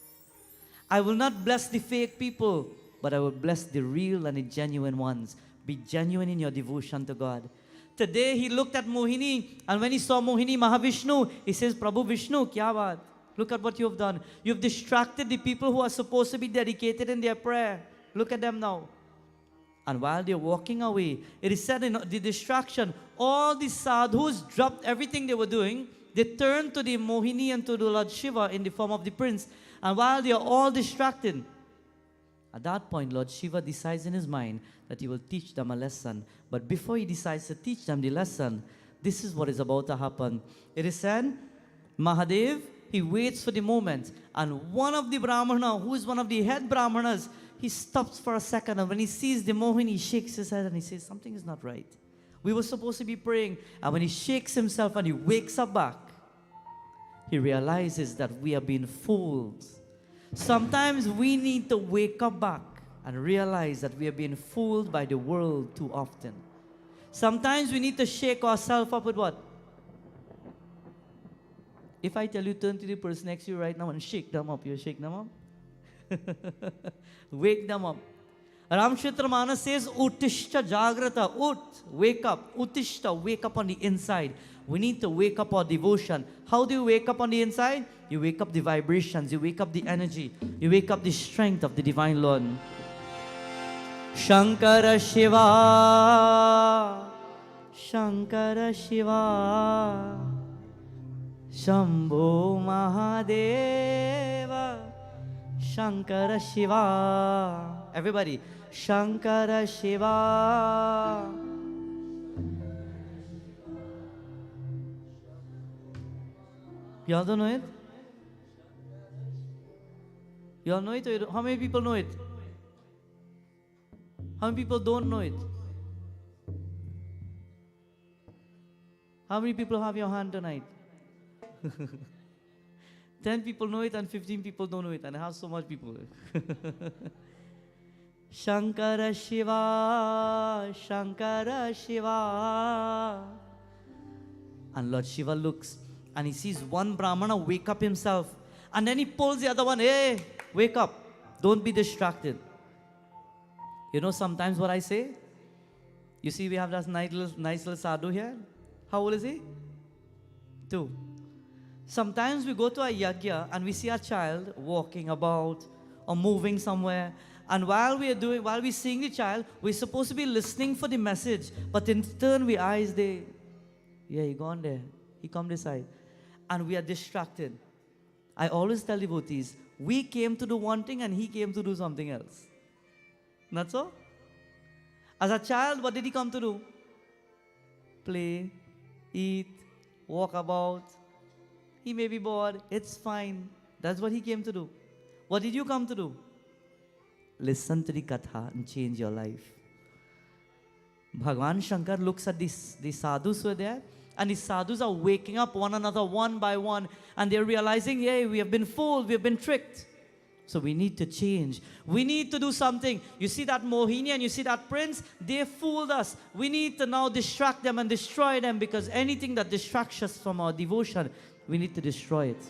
I will not bless the fake people, but I will bless the real and the genuine ones. Be genuine in your devotion to God. Today he looked at Mohini, and when he saw Mohini Mahavishnu, he says, Prabhu Vishnu, kya baat? Look at what you have done. You've distracted the people who are supposed to be dedicated in their prayer. Look at them now. And while they're walking away, it is said in the distraction, all the sadhus dropped everything they were doing. They turned to the Mohini and to the Lord Shiva in the form of the prince. And while they are all distracted, at that point, Lord Shiva decides in his mind that he will teach them a lesson. But before he decides to teach them the lesson, this is what is about to happen. It is said, Mahadev, he waits for the moment. And one of the Brahmana, who is one of the head Brahmanas, he stops for a second, and when he sees the Mohini, he shakes his head and he says, something is not right. We were supposed to be praying, and when he shakes himself and he wakes up back, he realizes that we are being fooled. Sometimes we need to wake up back and realize that we are being fooled by the world too often. Sometimes we need to shake ourselves up with what? If I tell you, turn to the person next to you right now and shake them up, you shake them up? Wake them up. Ramshetramana says, Uttishta Jagrata, wake up. Uttishta, wake up on the inside. We need to wake up our devotion. How do you wake up on the inside? You wake up the vibrations, you wake up the energy, you wake up the strength of the Divine Lord. Shankara Shiva, Shankara Shiva, Shambho Mahadeva, Shankara Shiva. Everybody, Shankara Shiva. You all don't know it? You all know it? Or you don't? How many people know it? How many people don't know it? How many people have your hand tonight? 10 people know it and 15 people don't know it, and I have so much people. Shankara Shiva, Shankara Shiva. And Lord Shiva looks and he sees one Brahmana wake up himself, and then he pulls the other one, hey, wake up, don't be distracted. You know sometimes what I say? You see we have that nice little sadhu here. How old is he? 2. Sometimes we go to a yajna and we see a child walking about or moving somewhere, and while we're seeing the child, we're supposed to be listening for the message, but in turn we eyes he gone there, he come this side, and we are distracted. I always tell devotees, we came to do one thing and he came to do something else. Not so? As a child, what did he come to do? Play, eat, walk about. He may be bored. It's fine. That's what he came to do. What did you come to do? Listen to the katha and change your life. Bhagwan Shankar looks at the sadhus who are there, and the sadhus are waking up one another one by one, and they're realizing, hey, we have been fooled, we have been tricked. So we need to change. We need to do something. You see that Mohini and you see that prince, they fooled us. We need to now distract them and destroy them, because anything that distracts us from our devotion, we need to destroy it.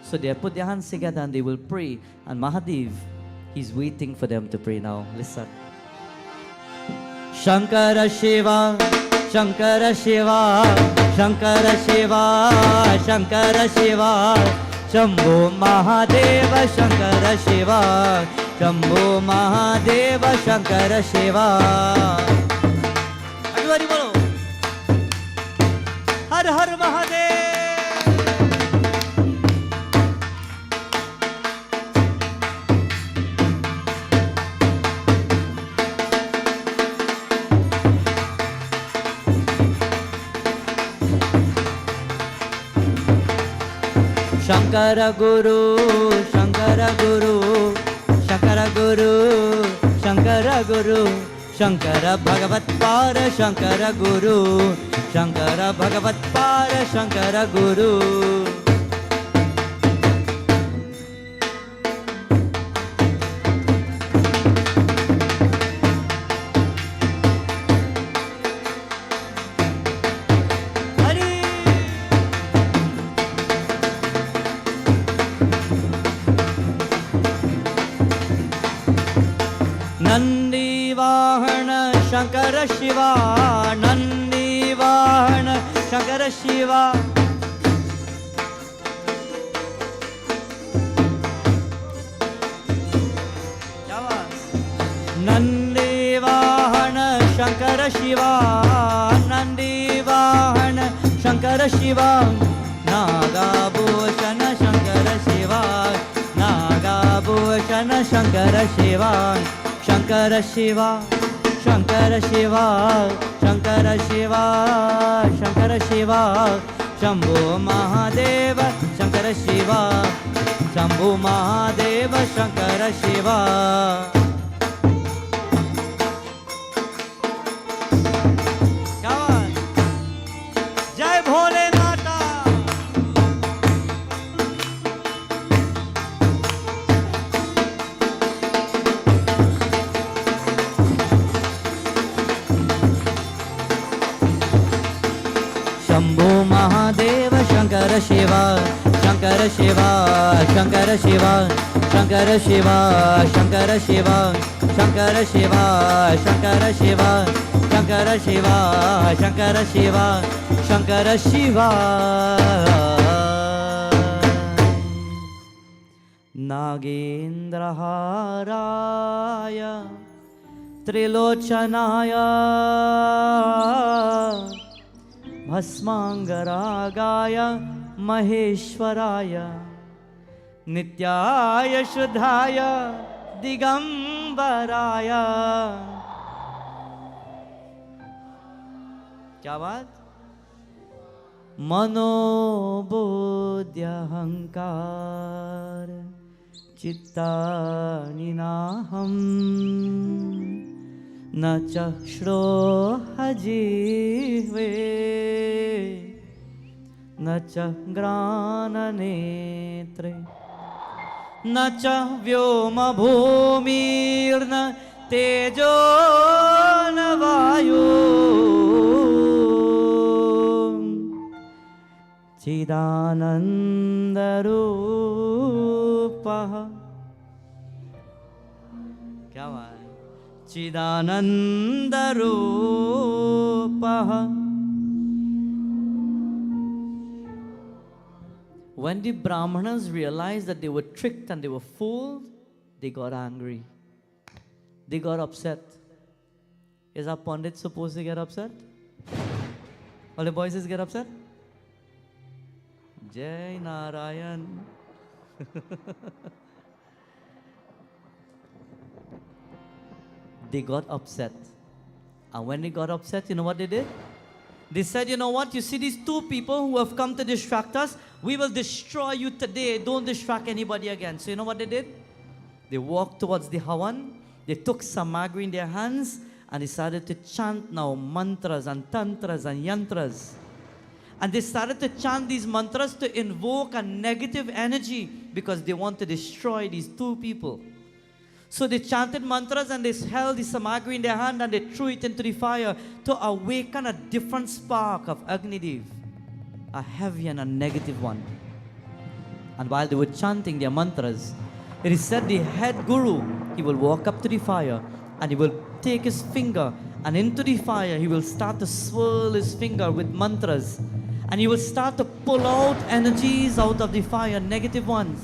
So they put their hands together and they will pray. And Mahadev, he's waiting for them to pray now. Listen. Shankara Shiva, Shankara Shiva, Shankara Shiva, Shankara Shiva, Shambho Mahadeva, Shankara Shiva, Shambho Mahadeva, Shankara Shiva. Everybody bolo. Har Har Mahadev. Shankara Guru, Shankara Guru, Shankara Guru, Shankara Guru, Shankara Bhagavat Para, Shankara Guru, Shankara Bhagavat Para, Shankara Guru. Nandi Vahana Shankara Shiva, Nandi Vahana Shankara Shiva. Nandi Vahana Shankara Shiva, Nandi Vahana Shankara Shiva, Naga Bhushana Shankara Shiva, Naga Bhushana Shankara Shiva. Shankara Shiva, Shankara Shiva, Shankara Shiva, Shankara Shiva, Shambho Mahadeva, Shankara Shiva, Shambho Mahadeva, Shankara Shiva. Shambho Mahadev Shankar Shiv Shankar Shiv Shankar Shiv Shankar Shiv Shankar Shiv Shankar Shiv Shankar Shiv Shankar Shiv Shankar Shiv Shankar Shiv नागेन्द्रहाराय त्रिलोचनाय भस्माङ्गरागाय महेश्वराय नित्याय शुद्धाय दिगंबराय। क्या बात? मनोबुद्ध्यहंकार चित्तानि नाहं न चक्ष्रोहजिह्वे न च घ्राणनेत्रे न च व्योमभूमिर्न तेजो न वायु चिदानन्दरूपः। क्या बात? चिदानन्दरूपः। When the Brahmanas realized that they were tricked and they were fooled, they got angry. They got upset. Is our Pandit supposed to get upset? All the boys get upset? Jai Narayan. They got upset. And when they got upset, you know what they did? They said, you know what? You see these two people who have come to distract us? We will destroy you today. Don't distract anybody again. So you know what they did? They walked towards the Havan. They took samagri in their hands and they started to chant now mantras and tantras and yantras. And they started to chant these mantras to invoke a negative energy because they want to destroy these two people. So they chanted mantras and they held the samagri in their hand and they threw it into the fire to awaken a different spark of Agnidev, a heavy and a negative one. And while they were chanting their mantras, it is said the head guru, he will walk up to the fire and he will take his finger and into the fire he will start to swirl his finger with mantras. And he will start to pull out energies out of the fire, negative ones.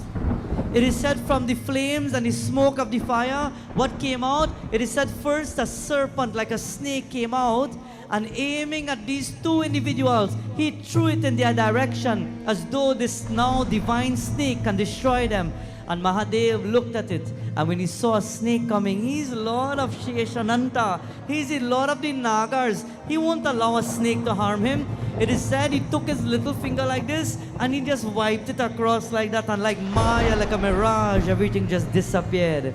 It is said from the flames and the smoke of the fire, what came out? It is said first a serpent like a snake came out and aiming at these two individuals, he threw it in their direction as though this now divine snake can destroy them. And Mahadev looked at it, and when he saw a snake coming, he's Lord of Sheshananta, he's the Lord of the Nagas, he won't allow a snake to harm him. It is said he took his little finger like this, and he just wiped it across like that, and like Maya, like a mirage, everything just disappeared.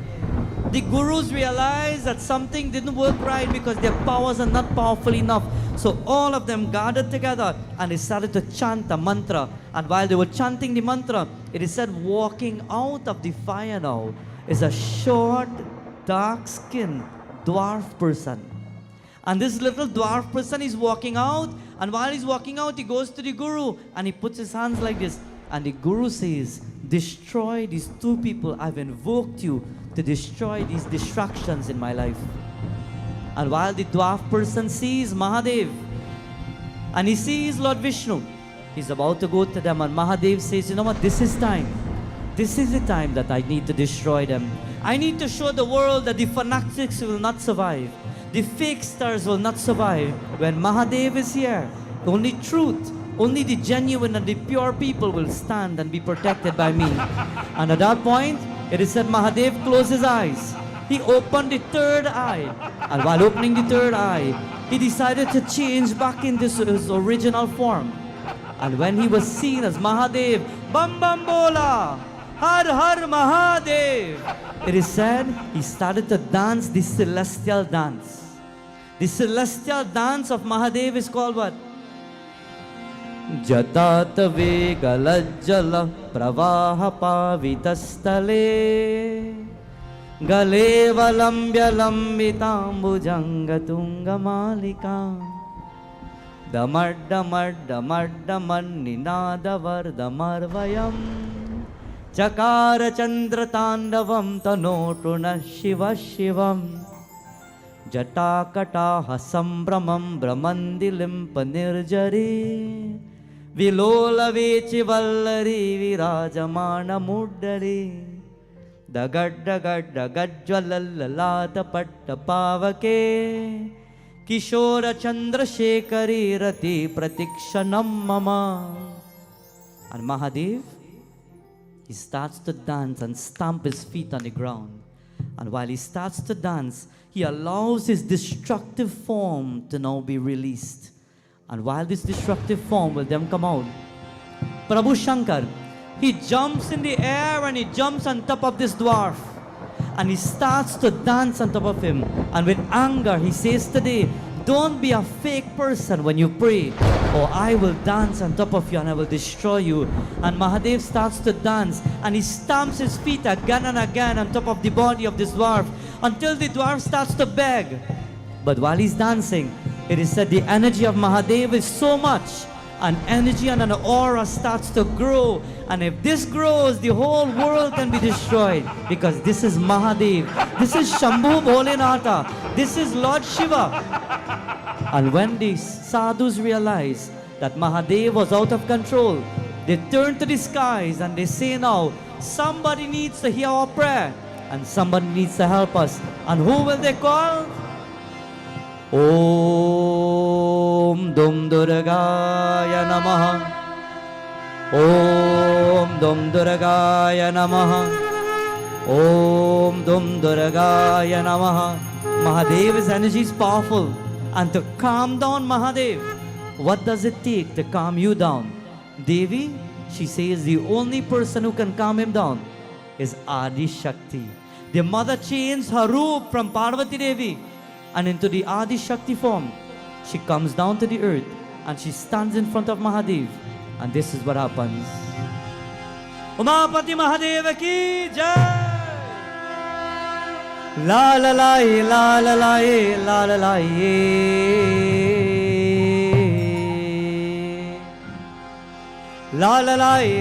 The gurus realized that something didn't work right because their powers are not powerful enough. So all of them gathered together and they started to chant a mantra. And while they were chanting the mantra, it is said walking out of the fire now is a short, dark-skinned dwarf person. And this little dwarf person is walking out, and while he's walking out, he goes to the guru and he puts his hands like this. And the guru says, destroy these two people. I've invoked you to destroy these distractions in my life. And while the dwarf person sees Mahadev and he sees Lord Vishnu, he's about to go to them, and Mahadev says, you know what, this is time. This is the time that I need to destroy them. I need to show the world that the fanatics will not survive. The fake stars will not survive. When Mahadev is here, only truth, only the genuine and the pure people will stand and be protected by me. And at that point, it is said Mahadev closed his eyes. He opened the third eye. And while opening the third eye, he decided to change back into his original form. And when he was seen as Mahadev, Bam Bam Bola, Har Har Mahadev, it is said he started to dance the celestial dance. The celestial dance of Mahadev is called what? Jatat Vegalajjala Pravaha Pavitastale Galeva Lambya Lambitambu Jangatunga Malika दमड्डमड्डमड्डमन्निनादवर्धमर्वयम् चकार चन्द्रताण्डवं तनोतु नः शिव शिवम् जटाकटाह सम्भ्रमं भ्रमन्दिलिम्पनिर्जरी विलोलवीचिवल्लरी विराजमानमुड्डरी दगड्डगड्डगज्ज्वलल्ललाटपट्टपावके किशोरचन्द्रशेखरी रति प्रतीक्षणं मम. And Mahadev, he starts to dance and stamp his feet on the ground. And while he starts to dance, he allows his destructive form to now be released. And while this destructive form will then come out, Prabhu Shankar, he jumps in the air and he jumps on top of this dwarf. And he starts to dance on top of him. And with anger, he says today, don't be a fake person when you pray, or I will dance on top of you and I will destroy you. And Mahadev starts to dance and he stamps his feet again and again on top of the body of this dwarf until the dwarf starts to beg. But while he's dancing, it is said the energy of Mahadev is so much, an energy and an aura starts to grow. And if this grows, the whole world can be destroyed, because this is Mahadev, this is Shambhu Bholenatha, this is Lord Shiva. And when these sadhus realize that Mahadev was out of control, they turn to the skies and they say, now, somebody needs to hear our prayer and somebody needs to help us. And who will they call? Om Dum Durgaya Namaha. Om Dum Durgaya Namaha. Om Dum Durgaya Namaha. Mahadev's energy is powerful. And to calm down Mahadev, what does it take to calm you down? Devi, she says the only person who can calm him down is Adi Shakti. The mother changed her roop from Parvati Devi and into the Adi Shakti form. She comes down to the earth and she stands in front of Mahadev. And this is what happens. Umapati Mahadeva ki jai! La la la la la la la la la la la la la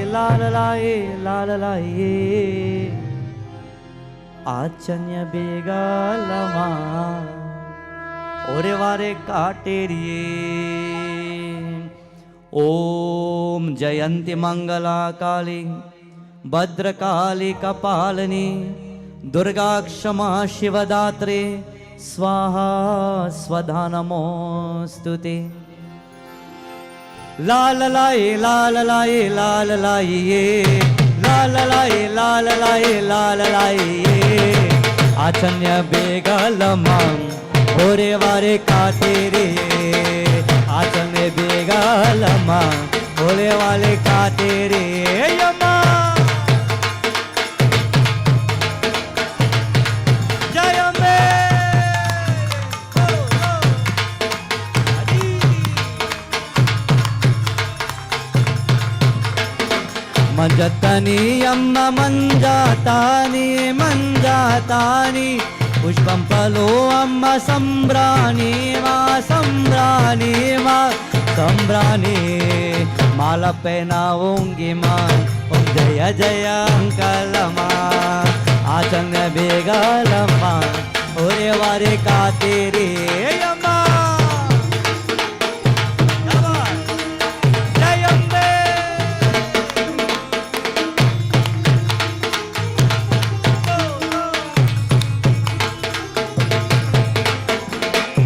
la la la la la Achanya bega lama ore vare kateriye Om Jayanti Mangala Kali Bhadra Kali Kapalani Durga Kshama Shivadatre Swaha Swadhanamostute La la la la la la la la la La la la la la la la la la Achanya bega lamam ore vare katere Achanya bega lamam ore vare katere Yama Manjatani amma manjatani manjatani Pushpam palo amma sambrani ma sambrani ma sambrani Mala penaungi ma Om Jaya Jaya Ankalama Achanya begalama Ore vare katere Yama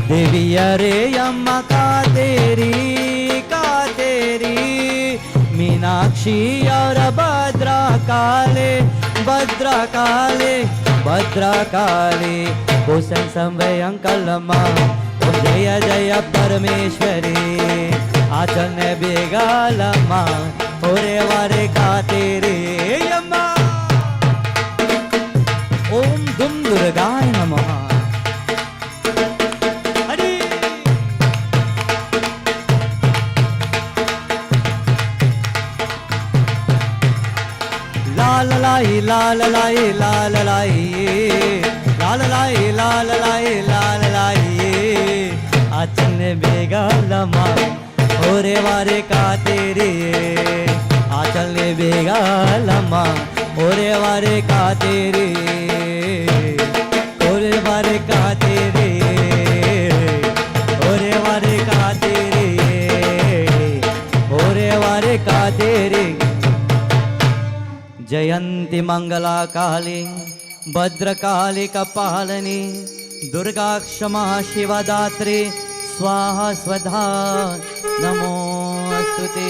Devi Are Yamma Kateri Meenakshi Aura Bhadra Kale Bhadra Kale Bhadra Kale Gosine Samvayam Kalama Om Jaya Jaya Parameshwari Achanya Begalama Ore Vare Kateri Yamma Om Dum Durgaya Namaha La la la la la la la la la la la la la la la la la la Achanya bega lama ओरे वारे का तेरे आचल ने बेगा लम्मा ओरे वारे का तेरे ओरे वारे का तेरे ओरे वारे का तेरे ओरे वारे का तेरे जयंती मंगला काली भद्रकाली कपालिनी दुर्गा क्षमा शिवा दात्री स्वाहा स्वधा नमोस्तुते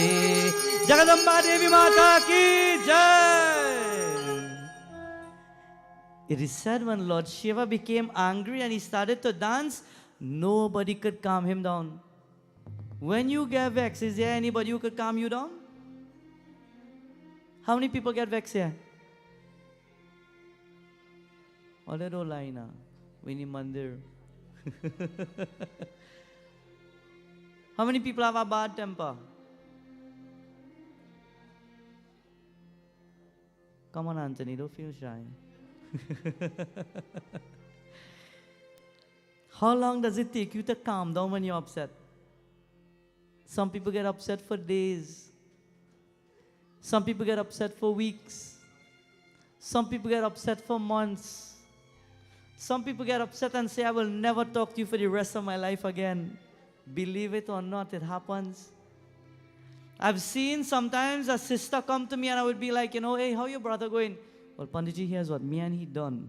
जगदम्बा देवी माता की जय. It is said when Lord Shiva became angry and he started to dance, nobody could calm him down. When you get vexed, is there anybody who could calm you down? How many people get vexed here? Ole do lie na. Winnie Mandir. How many people have a bad temper? Come on, Anthony, don't feel shy. How long does it take you to calm down when you're upset? Some people get upset for days. Some people get upset for weeks. Some people get upset for months. Some people get upset and say, I will never talk to you for the rest of my life again. Believe it or not, it happens. I've seen sometimes a sister come to me and I would be like, hey, how your brother going? Well, Panditji, here's what me and he done.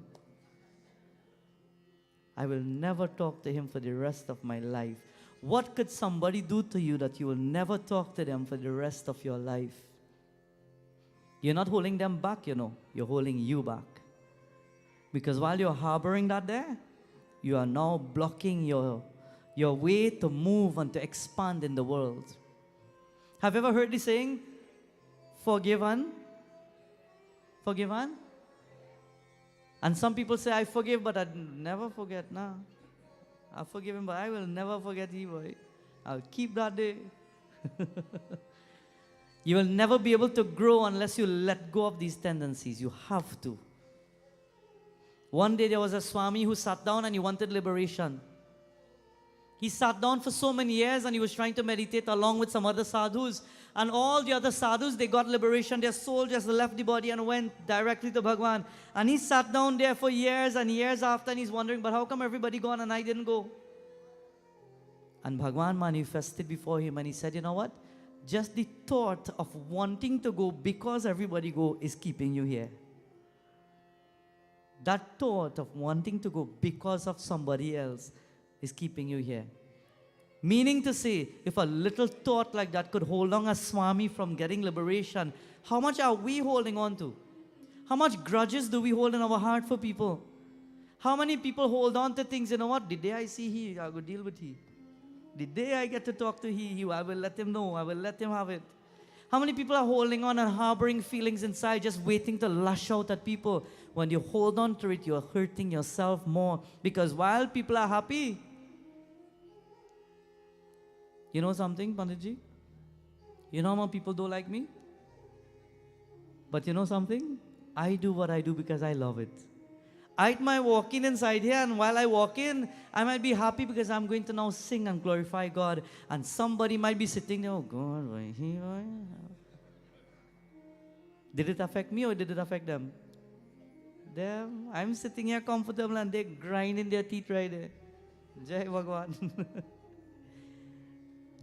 I will never talk to him for the rest of my life. What could somebody do to you that you will never talk to them for the rest of your life? You're not holding them back, You're holding you back. Because while you're harboring that there, you are now blocking your way to move and to expand in the world. Have you ever heard this saying? Forgiven? Forgiven? And some people say, I forgive, but I never forget. Nah. I forgive him, but I will never forget you, boy. I'll keep that day. You will never be able to grow unless you let go of these tendencies. You have to. One day there was a Swami who sat down and he wanted liberation. He sat down for so many years and he was trying to meditate along with some other sadhus. And all the other sadhus, they got liberation. Their soul just left the body and went directly to Bhagwan. And he sat down there for years and years after and he's wondering, but how come everybody gone and I didn't go? And Bhagwan manifested before him and he said, you know what? Just the thought of wanting to go because everybody go is keeping you here. That thought of wanting to go because of somebody else is keeping you here. Meaning to say, if a little thought like that could hold on a Swami from getting liberation, how much are we holding on to? How much grudges do we hold in our heart for people? How many people hold on to things, you know what? The day I see he, I will deal with he. The day I get to talk to he, I will let him know. I will let him have it. How many people are holding on and harboring feelings inside, just waiting to lash out at people? When you hold on to it, you're hurting yourself more. Because while people are happy, you know something, Panditji? You know how many people don't like me? But you know something? I do what I do because I love it. I might walk in inside here, and while I walk in, I might be happy because I'm going to now sing and glorify God. And somebody might be sitting there, oh God, why he? Did it affect me or did it affect them? Them. I'm sitting here comfortable and they're grinding their teeth right there. Jai Bhagwan.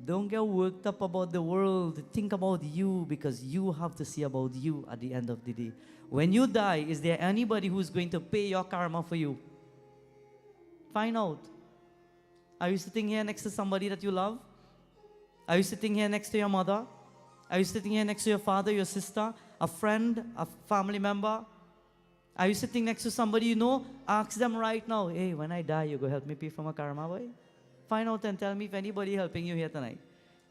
Don't get worked up about the world. Think about you because you have to see about you at the end of the day. When you die, is there anybody who's going to pay your karma for you? Find out. Are you sitting here next to somebody that you love? Are you sitting here next to your mother? Are you sitting here next to your father, your sister, a friend, a family member? Are you sitting next to somebody you know? Ask them right now, hey, when I die, you go help me pay for my karma, boy? Find out and tell me if anybody helping you here tonight.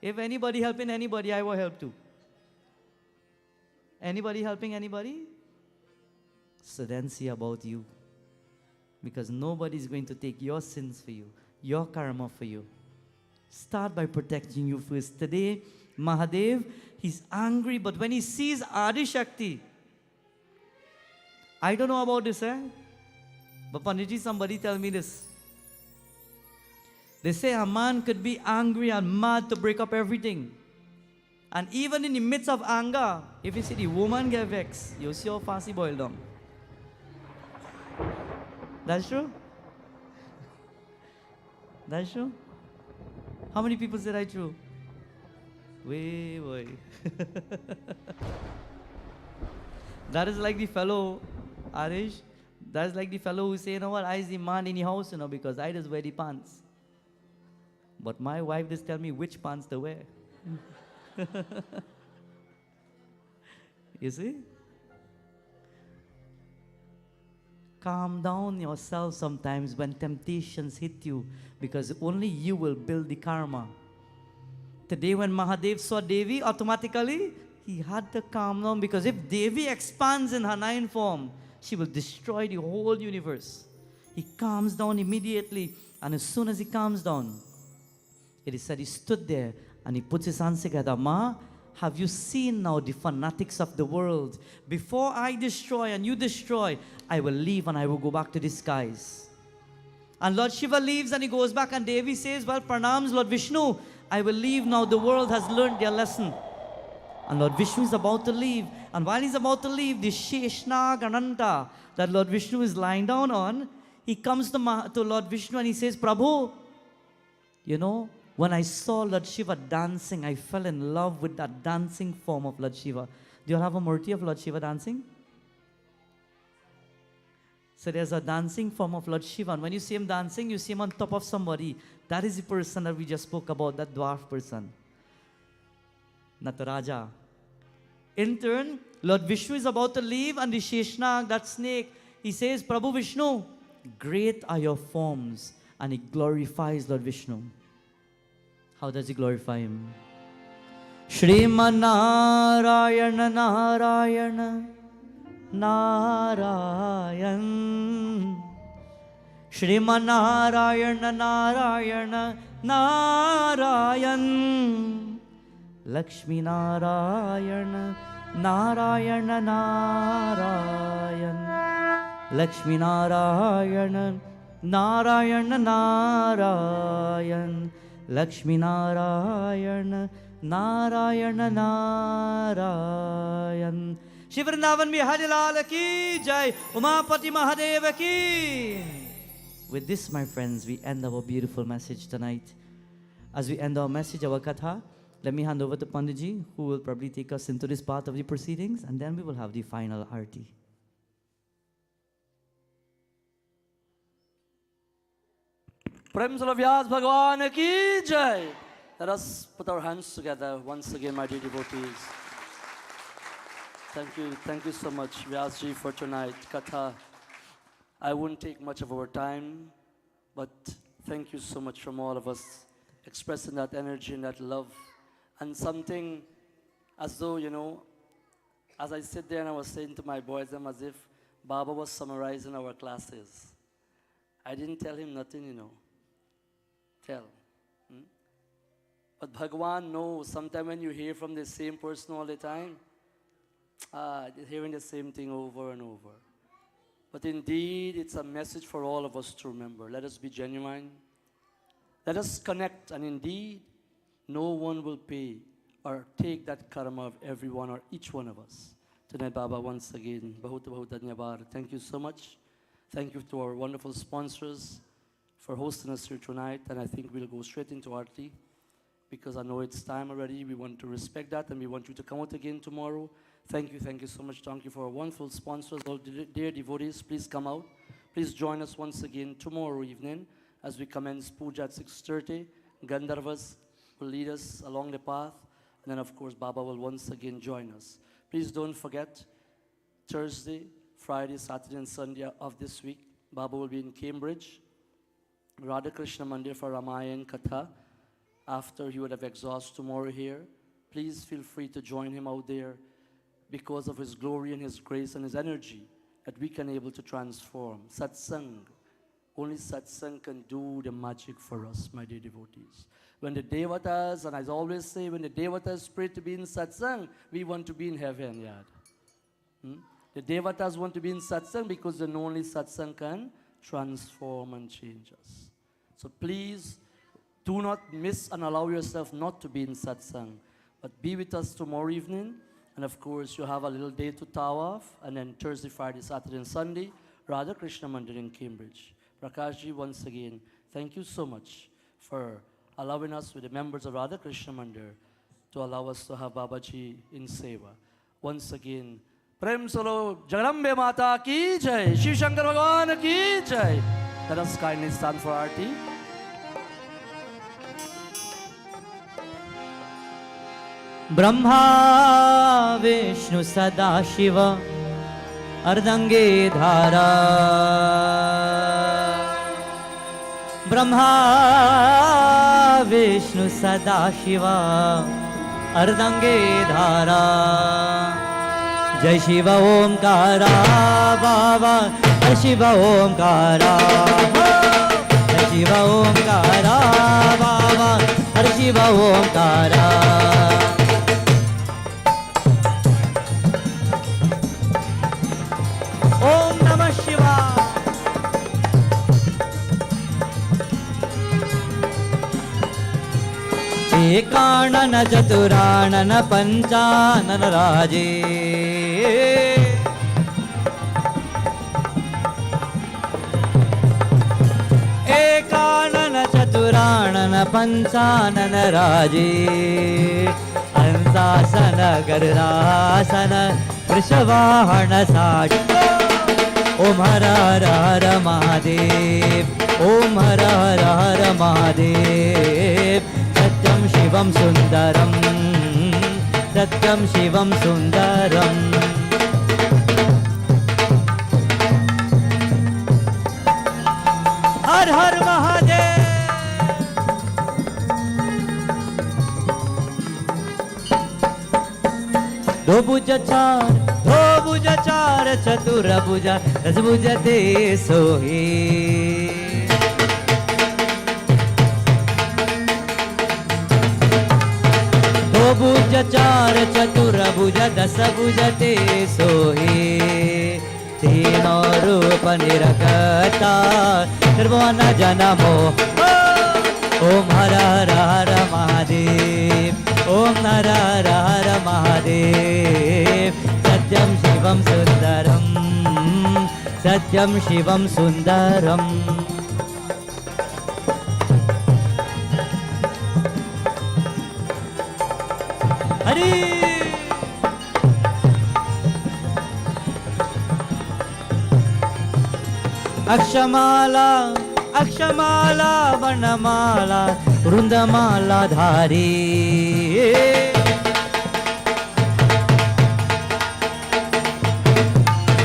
If anybody helping anybody, I will help too. Anybody helping anybody? So then see about you. Because nobody is going to take your sins for you, your karma for you. Start by protecting you first. Today, Mahadev, he's angry, but when he sees Adi Shakti, I don't know about this, but Panditji, somebody tell me this. They say a man could be angry and mad to break up everything. And even in the midst of anger, if you see the woman get vexed, you see how fast he boil down. That's true? That's true? How many people say that's true? Way. That is like the fellow, Arish, that is like the fellow who say, you know what, I is the man in the house, because I just wear the pants. But my wife just tell me which pants to wear. You see? Calm down yourself sometimes when temptations hit you, because only you will build the karma. Today when Mahadev saw Devi, automatically he had to calm down, because if Devi expands in her 9 form, she will destroy the whole universe. He calms down immediately, and as soon as he calms down, it is said he stood there and he puts his hands together. Ma, have you seen now the fanatics of the world? Before I destroy and you destroy, I will leave and I will go back to the skies. And Lord Shiva leaves and he goes back, and Devi says, well, pranams, Lord Vishnu. I will leave now. The world has learned their lesson. And Lord Vishnu is about to leave. And while he's about to leave, this Sheshnag Ananta that Lord Vishnu is lying down on, he comes to Lord Vishnu and he says, Prabhu, when I saw Lord Shiva dancing, I fell in love with that dancing form of Lord Shiva. Do you all have a murti of Lord Shiva dancing? So there's a dancing form of Lord Shiva. And when you see him dancing, you see him on top of somebody. That is the person that we just spoke about, that dwarf person. Nataraja. In turn, Lord Vishnu is about to leave, and the Sheshnag, that snake, he says, Prabhu Vishnu, great are your forms. And he glorifies Lord Vishnu. How does he glorify him? Shriman Narayana Narayana Narayan. Shriman Narayana Narayana Narayan. Lakshmi Narayana Narayana Narayan. Lakshmi Narayana Narayana Narayan. Lakshmi Narayana Narayana Narayan. Shiv Vrindavan Bihari Lal Ki Jai. Umapati Mahadeva Ki. With this, my friends, we end our beautiful message tonight. As we end our message, our katha, let me hand over to Panditji, who will probably take us into this part of the proceedings, and then we will have the final arti. Prem Vyas Bhagwan Ki Jai. Let us put our hands together once again, my dear devotees. Thank you so much, Vyasji, for tonight. Katha, I won't take much of our time, but thank you so much from all of us, expressing that energy and that love. And something as though, as I sit there and I was saying to my boys, I'm as if Baba was summarizing our classes. I didn't tell him nothing, Tell. But Bhagwan knows, sometimes when you hear from the same person all the time, you're hearing the same thing over and over. But indeed, it's a message for all of us to remember. Let us be genuine. Let us connect, and indeed, no one will pay or take that karma of everyone or each one of us. Tonight, Baba, once again, Bahut Bahut Dhanyavad. Thank you so much. Thank you to our wonderful sponsors for hosting us here tonight. And I think we'll go straight into Arty, because I know it's time already. We want to respect that, and we want you to come out again tomorrow. Thank you so much. Thank you for our wonderful sponsors. All dear devotees, please come out. Please join us once again tomorrow evening as we commence puja at 6:30. Gandharvas will lead us along the path. And then, of course, Baba will once again join us. Please don't forget, Thursday, Friday, Saturday, and Sunday of this week, Baba will be in Cambridge, Radha Krishna Mandir for Ramayan Katha. After he would have exhausted tomorrow here, please feel free to join him out there, because of his glory and his grace and his energy that we can able to transform. Satsang. Only Satsang can do the magic for us, my dear devotees. When the Devatas, and I always say, when the Devatas pray to be in Satsang, we want to be in heaven, Yad. The Devatas want to be in Satsang because they know only Satsang can transform and change us. So please, do not miss and allow yourself not to be in satsang, but be with us tomorrow evening. And of course, you have a little day to tawaf, and then Thursday, Friday, Saturday, and Sunday, Radha Krishna Mandir in Cambridge. Prakashji, once again, thank you so much for allowing us with the members of Radha Krishna Mandir to allow us to have Babaji in Seva. Once again, Prem Solo Jagadambe Mata ki jai, Shiv Shankar Bhagwan ki jai. Let us kindly stand for Arty. Brahma Vishnu Sada Shiva Ardange Dhara. Brahma Vishnu Sada Shiva Ardange Dhara. Jai Shiva Omkara Baba Jai Shiva Omkara. Jai Shiva Omkara Baba Jai Shiva Omkara. Om Namah Shivaya. एकानन चतुरानन Panchanan राजे. एकानन चतुरानन पंचानन राजे. हंसासन गरुडासन वृषवाहन साज. ओम हर हर हर महादेव. ओम हर हर हर महादेव. सत्यम शिवम सुंदरम. सत्यम शिवम सुंदरम. हर हर महादेव. दो भुज चार चतुर भुज दस भुज ते सोहे. दो भुज चार चतुर भुज दस भुज ते सोहे. तीनों रूप निरखता त्रिभुवन जनमो. ओम हर हर हर महादेव. ओम हर हर हर महादेव. सत्यम शिवम सुंदरम. सत्यम शिवम सुंदरम. हरि अक्षमाला अक्षमाला वर्णमाला वृंदमाला धारी.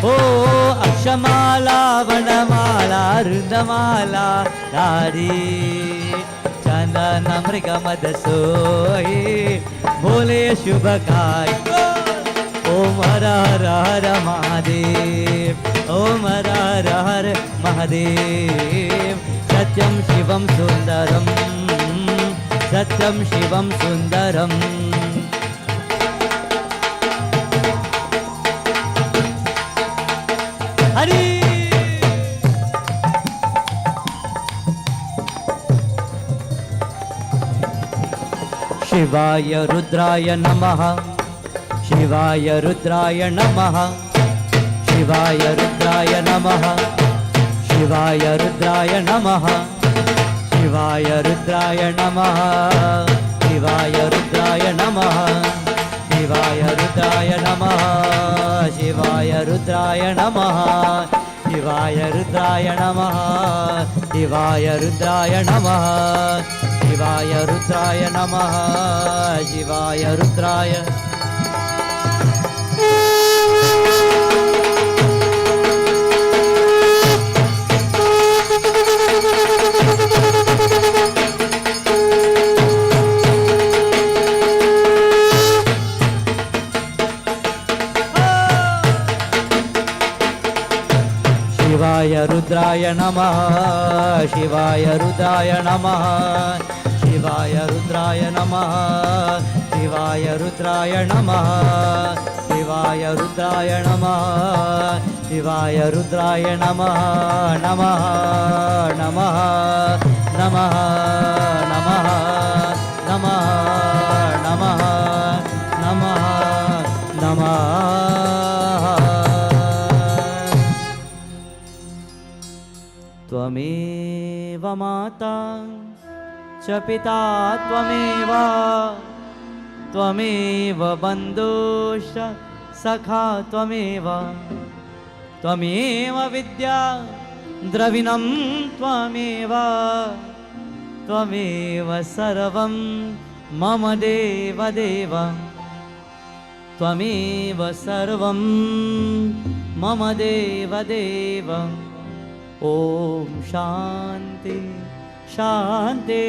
ओ अक्षमाला वर्णमाला वृंदमाला धारी. चंदन मृग मद सोई बोले शुभकाय. ओम हर हर हर महादेव. ओम हर हर हर महादेव. सत्यम शिवम सुंदरम. सत्यम शिवम सुंदरम. हरि शिवाय रुद्राय नमः. शिवाय रुद्राय नमः. शिवाय रुद्राय नमः. शिवाय रुद्राय नमः. शिवाय रुद्राय नमः. शिवाय रुद्राय नमः. शिवाय रुद्राय नमः. शिवाय रुद्राय नमः. शिवाय रुद्राय नमः. शिवाय रुद्राय नमः. शिवाय रुद्राय नमः. शिवाय रुद्राय. शिवाय रुद्राय नमः. शिवाय रुद्राय नमः. शिवाय रुद्राय नमः. शिवाय रुद्राय नमः. शिवाय रुद्राय नमः. शिवाय रुद्राय नमः. नमः नमः नमः नमः नमः त्वमेव माता च पिता त्वमेव त्वमेव बन्धुश्च सखा त्वमेव त्वमेव विद्या द्रविणं त्वमेव त्वमेव सर्वं मम देव देव त्वमेव सर्वं मम देव देव ॐ शान्ति शान्ति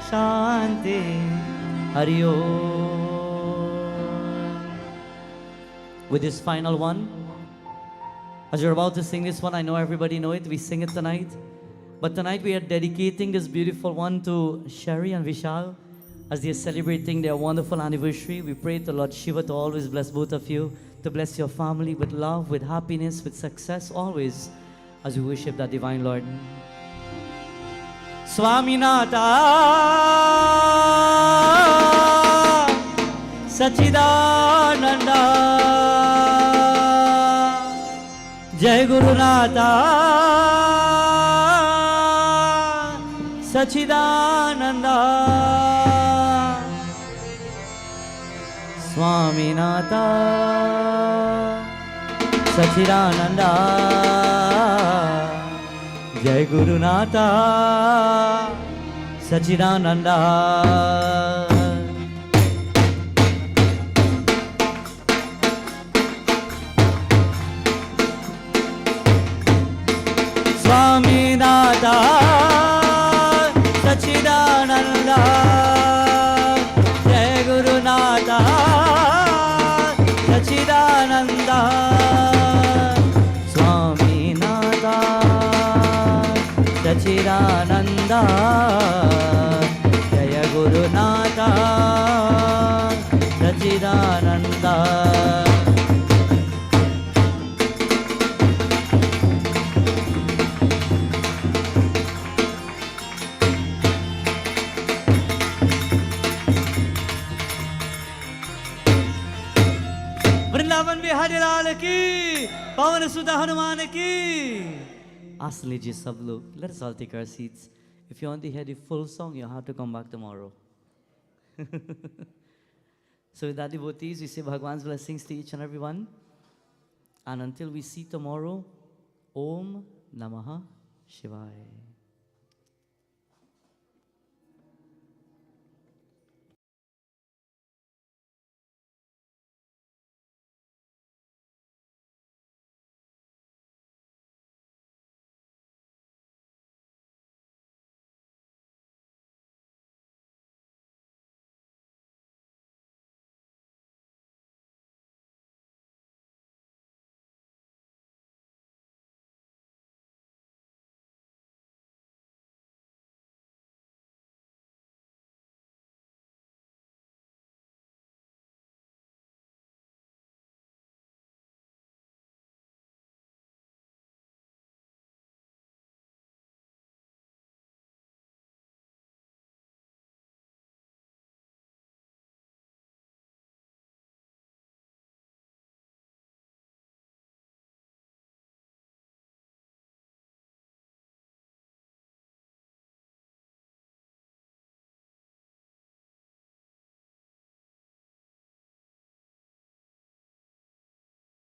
शान्ति हरि ओम. With this final one, as you're about to sing this one, I know everybody know it, we sing it tonight. But tonight we are dedicating this beautiful one to Sherry and Vishal as they are celebrating their wonderful anniversary. We pray to Lord Shiva to always bless both of you, to bless your family with love, with happiness, with success always as we worship that divine Lord. Swaminatha Sachidananda Jai Gurunatha Sachidananda Swaminatha Sachidananda Jai Gurunatha Sachidananda. Swaminatha Sachidananda Jai Gurunatha Sachidananda Swaminatha Sachidananda Jai Gurunatha Sachidananda. Vrindavan Bihari लाल की, पवन सुधा हनुमान की. आसन लीजिए सब लोग. Let us all take our seats. If you want to hear the full song, you have to come back tomorrow. So with that, devotees, we say Bhagwan's blessings to each and every one. And until we see tomorrow, Om Namaha Shivaya.